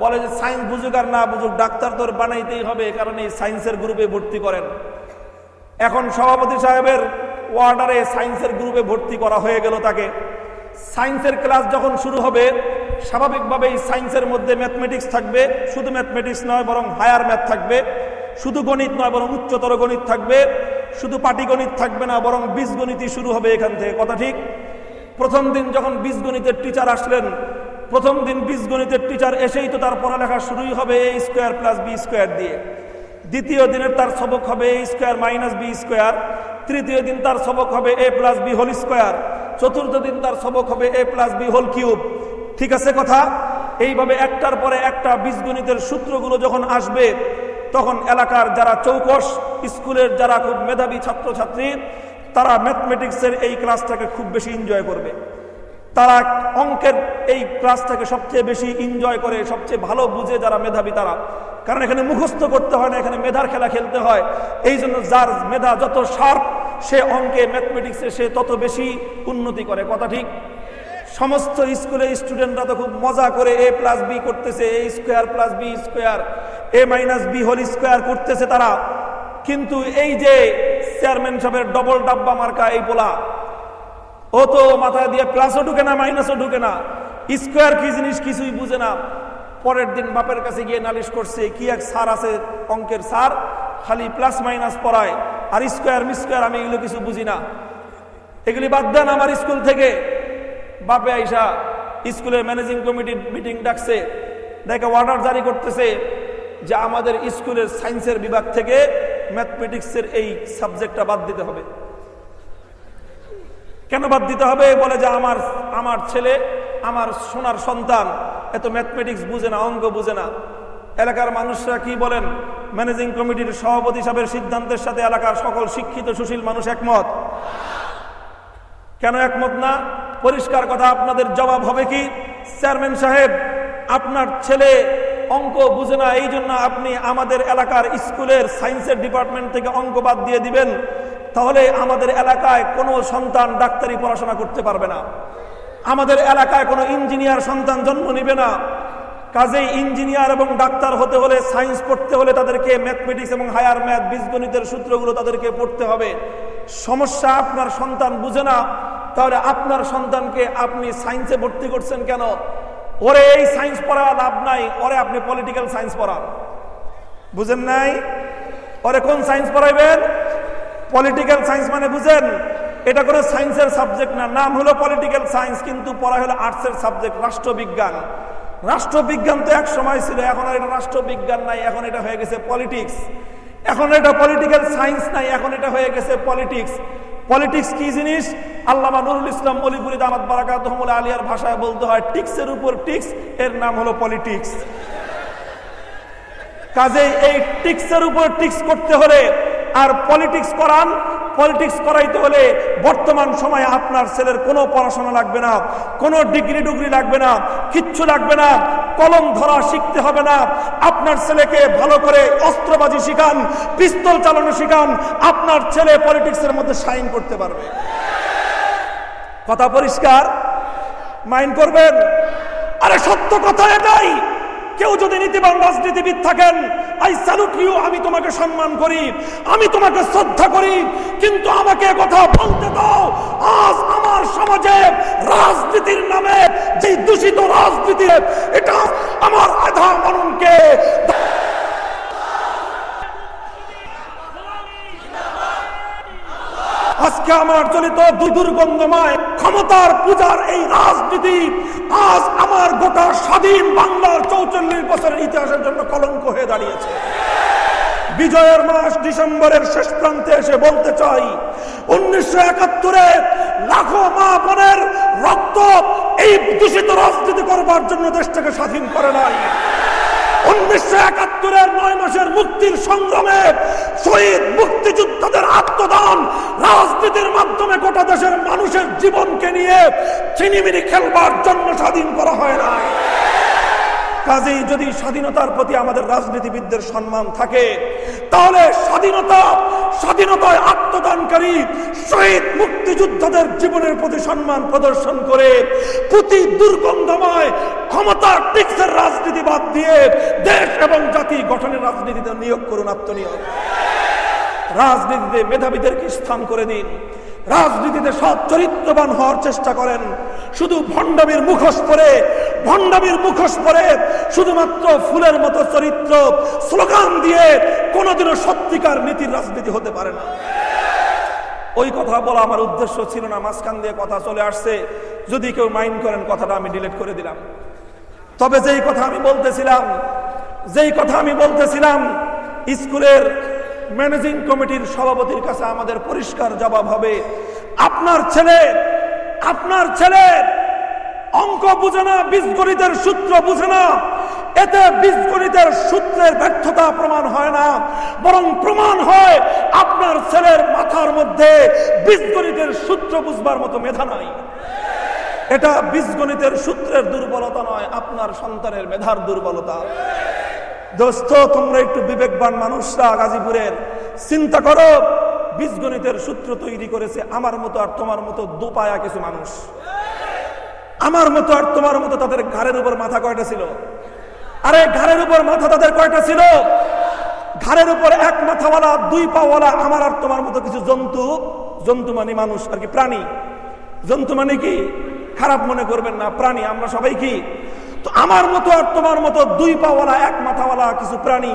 বলে যে সায়েন্স বুঝুক আর না বুঝুক, ডাক্তার তোর বানাইতেই হবে, কারণ এই সায়েন্সের গ্রুপে ভর্তি করেন। এখন সভাপতি সাহেবের ওয়ার্ডারে সায়েন্সের গ্রুপে ভর্তি করা হয়ে গেল তাকে। সায়েন্সের ক্লাস যখন শুরু হবে, স্বাভাবিকভাবেই সায়েন্সের মধ্যে ম্যাথমেটিক্স থাকবে, শুধু ম্যাথমেটিক্স নয় বরং হায়ার ম্যাথ থাকবে, শুধু গণিত নয় বরং উচ্চতর গণিত থাকবে, শুধু পাটিগণিত থাকবে না বরং বীজগণিতই শুরু হবে এখান থেকে। কথা ঠিক? প্রথম দিন যখন বীজগণিতের টিচার আসলেন, প্রথম দিন বীজগণিতের টিচার এসেই তো তার পড়ালেখা শুরুই হবে a² + b² দিয়ে। দ্বিতীয় দিনের তার সবক হবে a² - b²। তৃতীয় দিন তার সবক হবে a + b²। চতুর্থ দিন তার সবক হবে a + b3। ঠিক আছে কথা? এইভাবে একটার পরে একটা বীজগণিতের সূত্রগুলো যখন আসবে, তখন এলাকার যারা চৌকস, স্কুলের যারা খুব মেধাবী ছাত্রছাত্রী, তারা ম্যাথমেটিক্সের এই ক্লাসটাকে খুব বেশি এনজয় করবে। তারা অঙ্কের এই ক্লাসটাকে সবচেয়ে বেশি এনজয় করে, সবচেয়ে ভালো বুঝে যারা মেধাবী তারা। কারণ এখানে মুখস্থ করতে হয় না, এখানে মেধার খেলা খেলতে হয়। এই জন্য যার মেধা যত শার্প, সে অঙ্কে, ম্যাথমেটিক্সে সে তত বেশি উন্নতি করে। কথা ঠিক? সমস্ত স্কুলে স্টুডেন্টরা তো খুব মজা করে a + b করতেছে, a² + b², a - b² করতেছে তারা। কিন্তু এই যে চেয়ারম্যান সাহেবের ডবল ডাব্বা মার্কা এই পোলা, ও তো মাথায় দিয়ে প্লাসও ঢুকে না, মাইনাসও ঢুকে না, স্কোয়ার কি জিনিস কিছুই বুঝে না। পরের দিন বাপের কাছে গিয়ে নালিশ করছে, কি এক স্যার আছে অঙ্কের স্যার, খালি প্লাস মাইনাস পড়ায়, আর স্কোয়ার মিস্কোয়ার আমি এগুলো কিছু বুঝি না, এগুলি বাদ দেন আমার স্কুল থেকে। বাপে আইসা স্কুলের ম্যানেজিং কমিটির মিটিং ডাকছে, দেখে অর্ডার জারি করতেছে যে আমাদের স্কুলের সায়েন্সের বিভাগ থেকে ম্যাথমেটিক্সের এই সাবজেক্টটা বাদ দিতে হবে। কেন বাদ দিতে হবে? বলে যে আমার ছেলে, আমার সোনার সন্তান এত ম্যাথমেটিক্স বুঝে না, অঙ্ক বুঝে না। এলাকার মানুষরা কি বলেন? ম্যানেজিং কমিটির সভাপতি সাহেবের সিদ্ধান্তের সাথে এলাকার সকল শিক্ষিত সুশীল মানুষ একমত। কেন একমত না? পরিষ্কার কথা, আপনাদের জবাব হবে কি, চেয়ারম্যান সাহেব আপনার ছেলে অঙ্ক বুঝে না, এই জন্য আপনি আমাদের এলাকার স্কুলের সায়েন্সের ডিপার্টমেন্ট থেকে অঙ্ক বাদ দিয়ে দিবেন, তাহলে আমাদের এলাকায় কোনো সন্তান ডাক্তারি পড়াশোনা করতে পারবে না, আমাদের এলাকায় কোনো ইঞ্জিনিয়ার সন্তান জন্ম নিবে না। কাজেই ইঞ্জিনিয়ার এবং ডাক্তার হতে হলে, সায়েন্স পড়তে হলে তাদেরকে ম্যাথমেটিক্স এবং হায়ার ম্যাথ, বীজগণিতের সূত্রগুলো তাদেরকে পড়তে হবে। সমস্যা আপনার সন্তান বুঝে না, তাহলে আপনার সন্তানকে আপনি সায়েন্সে ভর্তি করছেন কেন? ওরে এই সায়েন্স পড়া লাভ নাই, ওরে আপনি পলিটিক্যাল সায়েন্স পড়ান। বুঝেন নাই? ওরে কোন সায়েন্স পড়াইবেন? পলিটিক্যাল সায়েন্স মানে বুঝেন, এটা কোনো সায়েন্সের সাবজেক্ট না, নাম হলো পলিটিক্যাল সায়েন্স, কিন্তু পড়া হলো আর্টসের সাবজেক্ট, রাষ্ট্রবিজ্ঞান। রাষ্ট্রবিজ্ঞান তো এক সময় ছিল, এখন আর এটা রাষ্ট্রবিজ্ঞান নাই, এখন এটা হয়ে গেছে পলিটিক্স। এখন এটা পলিটিক্যাল সায়েন্স নাই, এখন এটা হয়ে গেছে পলিটিক্স। পলিটিক্স কি জিনিস? আল্লামা নুরুল ইসলাম অলিপুরি দামাত বারাকাতুহুমুল্লাহ আলিয়ার ভাষায় বলতে হয় টিক্সের উপর টিক্স, এর নাম হলো পলিটিক্স। কাজেই এই টিক্সের উপর টিক্স করতে হলে আর পলিটিক্স করান, পলিটিক্স করাইতে হলে বর্তমান সময়ে আপনার ছেলের কোনো পড়াশোনা লাগবে না, কোনো ডিগ্রি ডুগ্রি লাগবে না, কিচ্ছু লাগবে না, কলম ধরা শিখতে হবে না। আপনার ছেলেকে ভালো করে অস্ত্রবাজি শিখান, পিস্তল চালানো শিখান, আপনার ছেলে পলিটিক্সের মধ্যে শাইন করতে পারবে। কথা পরিষ্কার? মাইন্ড করবেন? আরে সত্য কথা এটাই। কেউ যদি নীতিবান রাজনীতিবিদ থাকেন, আই স্যালুট ইউ, আমি তোমাকে সম্মান করি, আমি তোমাকে শ্রদ্ধা করি, কিন্তু আমাকে কথা বলতে দাও, আজ আমার সমাজে রাজনীতির নামে যে দূষিত রাজনীতি, এটা আমার আধা মননকে আজকে আমার চলিত দুর্গন্ধময় ক্ষমতার পূজার এই রাজনীতি আজ আমার গোটা স্বাধীন বাংলার 44 বছরের ইতিহাসের জন্য কলঙ্ক হয়ে দাঁড়িয়েছে। বিজয়ের মাস ডিসেম্বরের শেষ প্রান্তে এসে বলতে চাই, 1971-এ লাখো মা বোনের রক্ত এই দূষিত রাজনীতি করবার জন্য দেশটাকে স্বাধীন করে নাই। 1971-এর 9 মাসের মুক্তির সংগ্রামে শহীদ মুক্তিযোদ্ধাদের আত্মদান রাজনীতির মাধ্যমে গোটা দেশের মানুষের জীবনকে নিয়ে চিনিমিনি খেলবার জন্য স্বাধীন করা হয় না। কাজেই যদি স্বাধীনতার প্রতি আমাদের রাজনীতিবিদদের সম্মান থাকে, তাহলে স্বাধীনতায় আত্মদানকারী শহীদ মুক্তিযোদ্ধাদের জীবনের প্রতি সম্মান প্রদর্শন করে প্রতি দুর্গন্ধময় ক্ষমতার টিক্সের রাজনীতি বাদ দিয়ে দেশ এবং জাতি গঠনের রাজনীতিতে নিয়োগ করুন, আত্মনিয়োগ। রাজনীতিতে মেধাবীদেরকে স্থান করে দিন, রাজনীতিতে সৎ চরিত্রবান হওয়ার চেষ্টা করেন। শুধু ভণ্ডামির মুখোশ পরে শুধুমাত্র ফুলের মতো চরিত্র স্লোগান দিয়ে কোনোদিনও সত্যিকার নীতির রাজনীতি হতে পারে না। ওই কথা বলা আমার উদ্দেশ্য ছিল না, মাঝখান দিয়ে কথা চলে আসছে, যদি কেউ মাইন্ড করেন কথাটা আমি ডিলিট করে দিলাম। তবে যেই কথা আমি বলতেছিলাম স্কুলের ম্যানেজিং কমিটির সভাপতির কাছে আমাদের পরিষ্কার জবাব হবে, আপনার ছেলে অঙ্ক বুঝে না, বীজগণিতের সূত্র বুঝে না, এতে বীজগণিতের সূত্রের ব্যর্থতা প্রমাণ হয় না, বরং প্রমাণ হয় আপনার ছেলের মাথার মধ্যে বীজগণিতের সূত্র বুঝবার মতো মেধা নাই। এটা বীজগণিতের সূত্রের দুর্বলতা নয়, আপনার সন্তানের মেধার দুর্বলতা। দোস্ত, তোমরা একটু বিবেকবান মানুষরা গাজীপুরের চিন্তা করো, বীজগণিতের সূত্র তৈরি করেছে আমার মতো আর তোমার মতো দুপায়া কিছু মানুষ। আমার মতো আর তোমার মতো তাদের ঘাড়ের উপর মাথা কয়টা ছিল? আরে ঘাড়ের উপর মাথা তাদের কয়টা ছিল? ঘাড়ের উপর এক মাথাওয়ালা, 2 পাওয়ালা আমার আর তোমার মতো কিছু জন্তু মানে মানুষ আর কি, প্রাণী। জন্তু মানে কি? খারাপ মনে করবেন না, প্রাণী। আমরা সবাই কি? তো আমার মতো আর তোমার মতো 2 পাওয়ালা, 1 মাথাওয়ালা কিছু প্রাণী,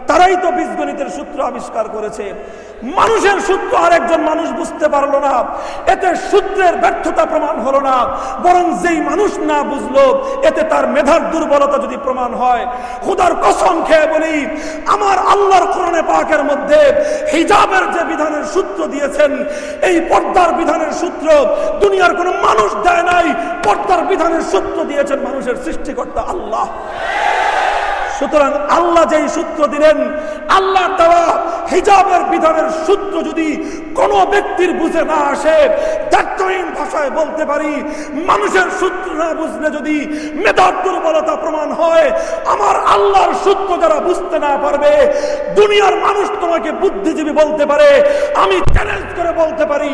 তারাই তো বীজগণিতের সূত্র আবিষ্কার করেছে। মানুষের সূত্র আর একজন মানুষ বুঝতে পারলো না, এতে সূত্রের ব্যর্থতা প্রমাণ হলো না, বরং যেই মানুষ না বুঝলো এতে তার মেধার দুর্বলতা যদি প্রমাণ হয়। খোদার কসম খেয়ে বলি, আমার আল্লাহর কোরআনে পাকের মধ্যে হিজাবের যে বিধানের সূত্র দিয়েছেন, এই পর্দার বিধানের সূত্র দুনিয়ার কোনো মানুষ দেয় নাই। পর্দার বিধানের সূত্র দিয়েছেন মানুষের সৃষ্টিকর্তা আল্লাহ। সুতরাং আল্লাহ যেই সূত্র দিলেন, আল্লাহ দেওয়া হিজাবের বিধানের সূত্র যদি কোনো ব্যক্তির বুঝে না আসে, দায়িত্বহীন ভাষায় বলতে পারি, মানুষের সূত্র না বুঝলে যদি মেধার দুর্বলতা প্রমাণ হয়, আমার আল্লাহর সূত্র যারা বুঝতে না পারবে, দুনিয়ার মানুষ তোমাকে বুদ্ধিজীবী বলতে পারে, আমি চ্যালেঞ্জ করে বলতে পারি,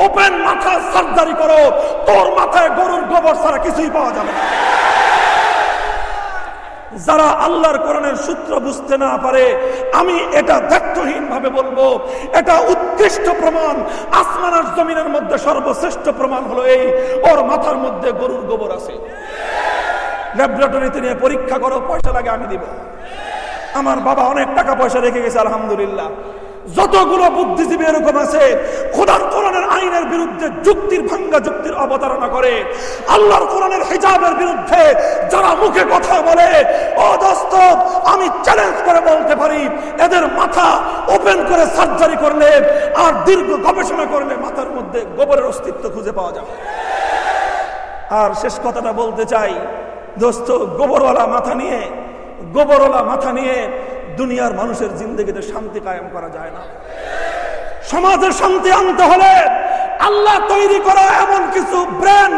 ওপেন মাথা সার্জারি করো, তোর মাথায় গরুর গোবর ছাড়া কিছুই পাওয়া যাবে না। যারা আল্লাহর কোরআনের সূত্র বুঝতে না পারে, আমি এটা দায়িত্বহীন ভাবে বলবো, এটা উৎকৃষ্ট প্রমাণ, আসমান আর জমিনের মধ্যে সর্বশ্রেষ্ঠ প্রমাণ হলো এই, ওর মাথার মধ্যে গরুর গোবর আছে। ল্যাবরেটরিতে নিয়ে পরীক্ষা করো, পয়সা লাগে আমি দিব। আমার বাবা অনেক টাকা পয়সা রেখে গেছে আলহামদুলিল্লাহ। যতগুলো বুদ্ধিজীবী এরকম আছে খোদার কোরআনের আইনের বিরুদ্ধে যুক্তির ভাঙ্গা যুক্তির অবতারণা করে, আল্লাহর কোরআনের হিজাবের বিরুদ্ধে যারা মুখে কথা বলে, ও দোস্ত আমি চ্যালেঞ্জ করে বলতে পারি, সার্জারি, এদের মাথা ওপেন করে সার্জারি করলে আর দীর্ঘ গবেষণা করলে মাথার মধ্যে গোবরের অস্তিত্ব খুঁজে পাওয়া যাবে। আর শেষ কথাটা বলতে চাই, দোস্ত, গোবরওয়ালা মাথা নিয়ে দুনিয়ার মানুষের জিন্দগিতে শান্তি কায়েম করা যায় না। সমাজে শান্তি আনতে হলে আল্লাহ তৈরি করা এমন কিছু ব্রেন,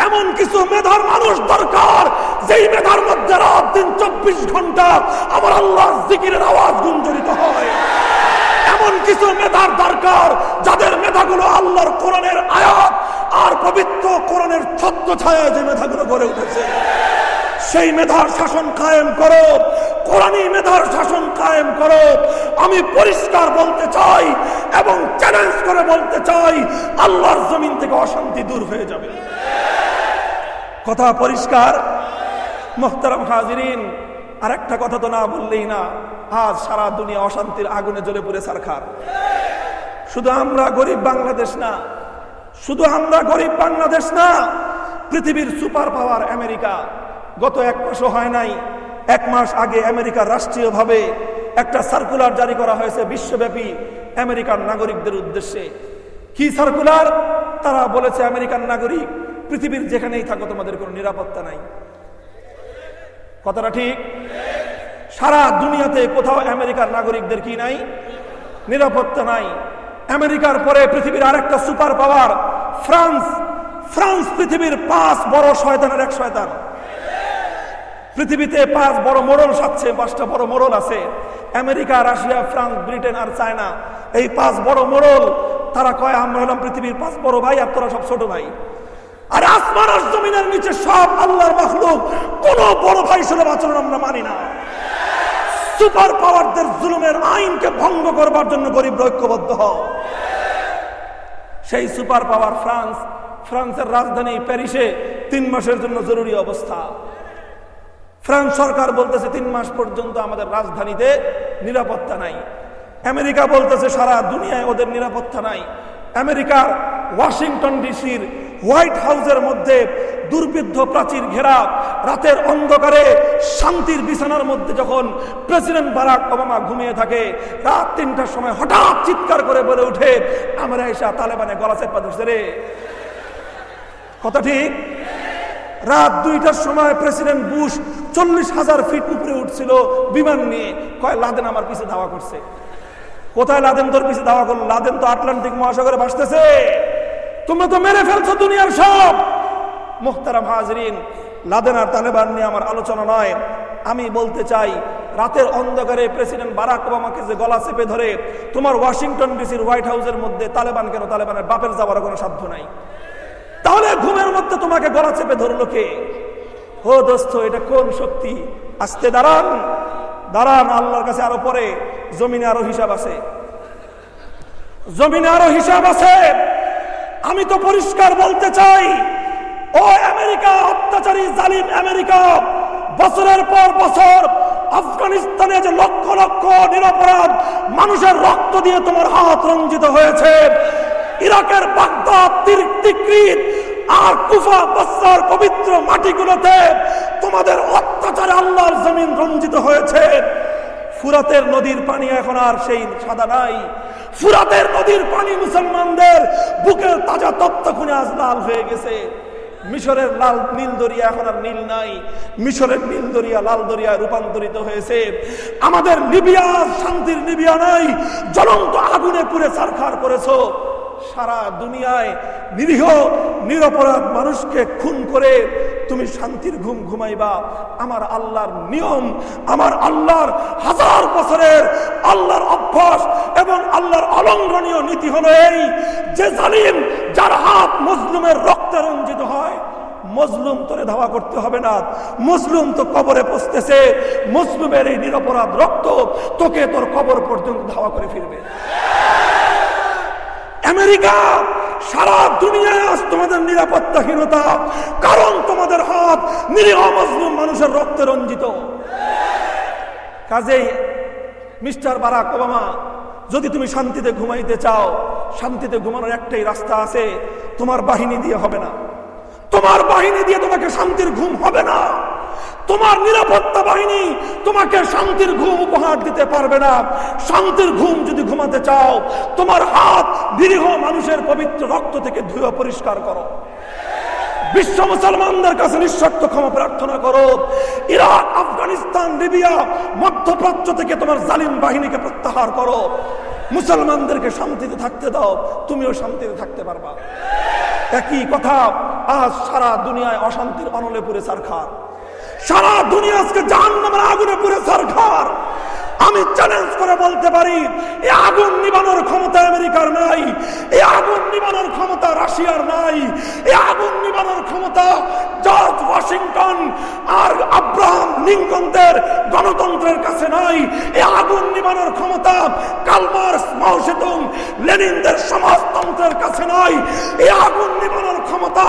এমন কিছু মেধার মানুষ দরকার, যেই মেধার মধ্যে রাত দিন 24 ঘন্টা আমার আল্লাহর জিকিরের আওয়াজ গুঞ্জরিত হয়। এমন কিছু মেধার দরকার যাদের মেধাগুলো আল্লাহর কোরআনের আয়াত আর পবিত্র কোরআনের ছত্রছায়ায় যে মেধাগুলো গড়ে উঠেছে, সেই মেধার শাসন কায়েম করো, কোরআনী মেধার শাসন কায়েম করো। আমি পরিষ্কার বলতে চাই এবং চ্যালেঞ্জ করে বলতে চাই, আল্লাহর জমিন থেকে অশান্তি দূর হয়ে যাবে। কথা পরিষ্কার? মুহতারাম হাজিরিন, আর একটা কথা তো না বললেই না, আজ সারা দুনিয়া অশান্তির আগুনে জ্বলে পুড়ে ছারখার। শুধু আমরা গরিব বাংলাদেশ না, পৃথিবীর সুপার পাওয়ার আমেরিকা, গত 1 মাসও হয় নাই, 1 মাস আগে আমেরিকার রাষ্ট্রীয়ভাবে একটা সার্কুলার জারি করা হয়েছে বিশ্বব্যাপী আমেরিকান নাগরিকদের উদ্দেশ্যে। কি সার্কুলার? তারা বলেছে, আমেরিকান নাগরিক, পৃথিবীর যেখানেই থাকো তোমাদের কোনো নিরাপত্তা নাই। কথাটা ঠিক? সারা দুনিয়াতে কোথাও আমেরিকার নাগরিকদের কি নাই? নিরাপত্তা নাই। আমেরিকার পরে পৃথিবীর আরেকটা সুপার পাওয়ার ফ্রান্স পৃথিবীর 5 বড় শয়তানের এক শয়তান। পৃথিবীতে 5 বড় মোড়ল সাজছে, 5টা বড় মোড়ল আছে, আমেরিকা, রাশিয়া, ফ্রান্স, ব্রিটেন আর চায়না। এই 5 বড় মোড়ল, তারা কয় আমরা হলাম পৃথিবীর 5 বড় ভাই আর তোরা সব ছোট ভাই। আর আসমান আর জমিনের নিচে সব আল্লাহর মাখলুক, কোন বড় ভাই সুলভ আচরণ আমরা মানি না। সুপার পাওয়ারদের জুলুমের আইনকে ভঙ্গ করবার জন্য গরিব ঐক্যবদ্ধ হও। সেই সুপার পাওয়ার ফ্রান্সের রাজধানী প্যারিসে 3 মাসের জন্য জরুরি অবস্থা। ফ্রান্স সরকার বলতেছে 3 মাস পর্যন্ত আমাদের রাজধানীতে নিরাপত্তা নাই। আমেরিকা বলতেছে সারা দুনিয়ায় ওদের নিরাপত্তা নাই। আমেরিকার ওয়াশিংটন ডিসির হোয়াইট হাউসের মধ্যে দুর্বিদ্ধ প্রাচীর ঘেরা, রাতের অন্ধকারে শান্তির বিছানার মধ্যে যখন প্রেসিডেন্ট বারাক ওবামা ঘুমিয়ে থাকে, রাত 3টার সময় হঠাৎ চিৎকার করে বলে উঠে, আমরা এসে তালেবানে গলা চেপা ধরছে রে। কথা ঠিক? রাত 2টার সময় প্রেসিডেন্ট বুশ 40,000 ফিট উপরে উঠছিল বিমান নিয়ে, কয় লাদেন আমার পিছে ধাওয়া করছে। কোথায় লাদেন তোর পিছে ধাওয়া করলো? লাদেন তো আটলান্টিক মহাসাগরে ভাসতেছে, তোমরা তো মেরে ফেলছো দুনিয়ার সব। মুহতারাম হাজরিন, লাদেন আর তালেবান নিয়ে আমার আলোচনা নয়। আমি বলতে চাই, রাতের অন্ধকারে প্রেসিডেন্ট বারাক ওবামাকে যে গলা চেপে ধরে তোমার ওয়াশিংটন ডিসির হোয়াইট হাউসের মধ্যে তালেবান কেন? তালেবানের বাপের যাওয়ার কোনো সাধ্য নাই। তাহলে ঘুমের মধ্যে তোমাকে গলা চেপে ধরলো কে? ও দোস্ত, এটা কোন শক্তি? আস্তে দাঁড়ান, আল্লাহর কাছে আরো পরে জমিনে আরো হিসাব আছে। আমি তো পরিষ্কার বলতে চাই, ও আমেরিকা, অত্যাচারী জালিম আমেরিকা, বছরের পর বছর আফগানিস্তানে যে লক্ষ লক্ষ নিরপরাধ মানুষের রক্ত দিয়ে তোমার হাত রঞ্জিত হয়েছে, ইরাকের বাগদাদ, তিকরিত আর কুফা, বসরার পবিত্র মাটিগুলোতে তোমাদের অত্যাচারে আল্লাহর জমিন রঞ্জিত হয়েছে। ফুরাতের নদীর পানি এখন আর সেই সাদা নাই। ফুরাতের নদীর পানি মুসলমানদের বুকের তাজা তপ্ত খুনে আজ লাল হয়ে গেছে। মিশরের লাল নীল দরিয়া এখন আর নীল নাই, মিশরের নীল দরিয়া লাল দরিয়ায় রূপান্তরিত হয়েছে। আমাদের লিবিয়া শান্তির লিবিয়া নাই, জ্বলন্ত আগুনে পুড়ে ছারখার করেছো। সারা দুনিয়ায় নিরীহ নিরপরাধ মানুষকে খুন করে তুমি শান্তির ঘুম ঘুমাইবা। আমার আল্লাহর নিয়ম, আমার আল্লাহর 1000 বছরের আল্লাহর অভ্যাস এবং আল্লাহর অলঙ্ঘনীয় নীতি হলো এই, যে জালিম যার হাত মজলুমের রক্তে রঞ্জিত হয়, মজলুম তোরে ধাওয়া করতে হবে না। মজলুম তো কবরে পৌঁছতেছে, মজলুমের এই নিরপরাধ রক্ত তোকে তোর কবর পর্যন্ত ধাওয়া করে ফিরবে। আমেরিকা, সারা দুনিয়ায় আজ তোমাদের নিরাপত্তাহীনতা, কারণ তোমাদের হাত নিরীহ মুসলিম মানুষের রক্তে রঞ্জিত। কাজেই মিস্টার বারাক ওবামা, যদি তুমি শান্তিতে ঘুমাইতে চাও, শান্তিতে ঘুমানোর একটাই রাস্তা আছে, তোমার বাহিনী দিয়ে হবে না। তোমার বাহিনী দিয়ে তোমাকে শান্তির ঘুম হবে না। তোমার নিরাপত্তা বাহিনী তোমাকে শান্তির ঘুম উপহার দিতে পারবে না। শান্তির ঘুম যদি ঘুমাতে চাও, তোমার হাত নিরীহ মানুষের পবিত্র রক্ত থেকে ধুয়ে পরিষ্কার করো। বিশ্ব মুসলমানদের কাছে নিঃশর্ত ক্ষমা প্রার্থনা করো। ইরাক, আফগানিস্তান, লিবিয়া, মধ্যপ্রাচ্য থেকে তোমার জালিম বাহিনীকে প্রত্যাহার করো। মুসলমানদেরকে শান্তিতে থাকতে দাও, তুমিও শান্তিতে থাকতে পারবা। একই কথা, আজ সারা দুনিয়ায় অশান্তির অনলে পুরে ছারখার। সারা দুনিয়া আজকে জাহান্নামের আগুনে পুরে ছারখার। আমি চ্যালেঞ্জ করে বলতে পারি, এই আগুন নিবানোর ক্ষমতা আমেরিকার নাই, এই আগুন নিবানোর ক্ষমতা রাশিয়ার নাই, এই আগুন নিবানোর ক্ষমতা জর্জ ওয়াশিংটন আর আব্রাহাম লিঙ্কনদের গণতন্ত্রের কাছে নাই। এই আগুন নিবানোর ক্ষমতা কার্ল মার্কস, মাও জেদুং, লেনিনদের সমাজতন্ত্রের কাছে নাই। এই আগুন নিবানোর ক্ষমতা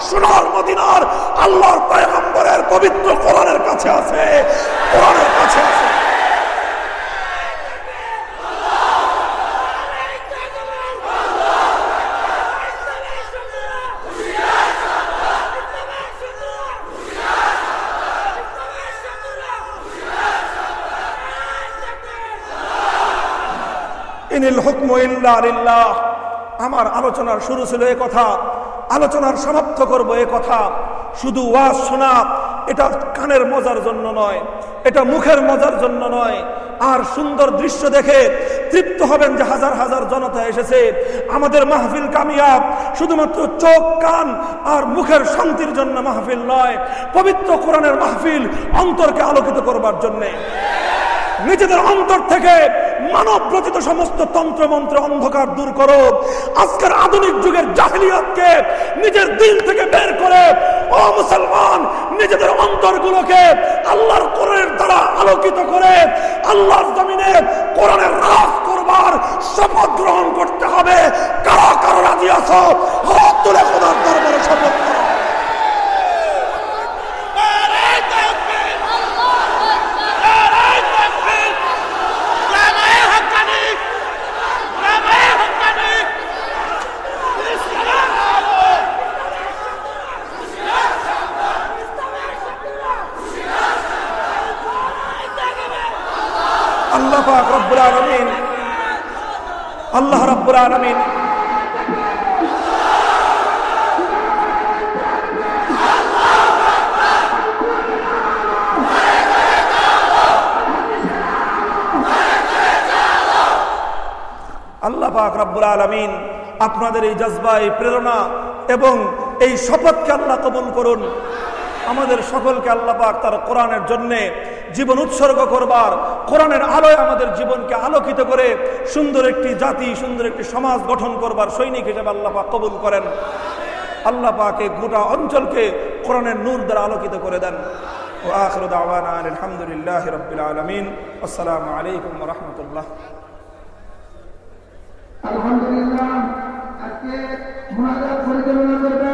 সোনার মদিনার আল্লাহর পয়গম্বরের পবিত্র কোরআনের কাছে আছে, কোরআনের কাছে আছে। ইনিল হুকমু ইল্লা লিল্লাহ। আমার আলোচনার শুরু ছিল এই কথা, আলোচনার সমাপ্ত করব এই কথা। শুধু ওয়াজ শোনা এটা কানের মজার জন্য নয়, এটা মুখের মজার জন্য নয়। আর সুন্দর দৃশ্য দেখে তৃপ্ত হবেন যে হাজার হাজার জনতা এসেছে। আমাদের মাহফিল কামিয়াব শুধুমাত্র চোখ, কান আর মুখের শান্তির জন্য মাহফিল নয়, পবিত্র কোরআনের মাহফিল অন্তরকে আলোকিত করবার জন্যে। নিজেদের অন্তর থেকে মানব রচিত সমস্ত তন্ত্র মন্ত্র অন্ধকার দূর করো। আজকের আধুনিক যুগের জাহিলিয়াতকে নিজের দিল থেকে বের করে, ও মুসলমান, নিজেদের অন্তরগুলোকে আল্লাহর কোরআনের দ্বারা আলোকিত করে আল্লাহর জমিনে কোরআনের রাজ করবার শপথ গ্রহণ করতে হবে। কারা কারা রাজি আছো? হাত তুলে খোদার দরবারে শপথ করো। আল্লাহ পাক রব্বুল আলামিন, আল্লাহ রাব্বুল আলামিন আল্লাহ পাক রব্বুল আলামিন আপনাদের এই জজবা, এই প্রেরণা এবং এই শপথকে আল্লাহ কবুল করুন। আমাদের সকলকে আল্লাহ পাক তার কোরআনের জন্য জীবন উৎসর্গ করবার, কোরআনের আলোয় আমাদের জীবনকে আলোকিত করে সুন্দর একটি জাতি, সুন্দর একটি সমাজ গঠন করবার সৈনিক হিসেবে আল্লাহ পাক কবুল করেন। আল্লাহ পাক এই গোটা অঞ্চলকে কোরআনের নূর দ্বারা আলোকিত করে দেন। ওয়া আখিরু দাওয়ানা আলহামদুলিল্লাহি রাব্বিল আলামিন। আসসালামু আলাইকুম ওয়া রাহমাতুল্লাহ। আলহামদুলিল্লাহ। আজকে মুনাজাত পরিচালনা করবেন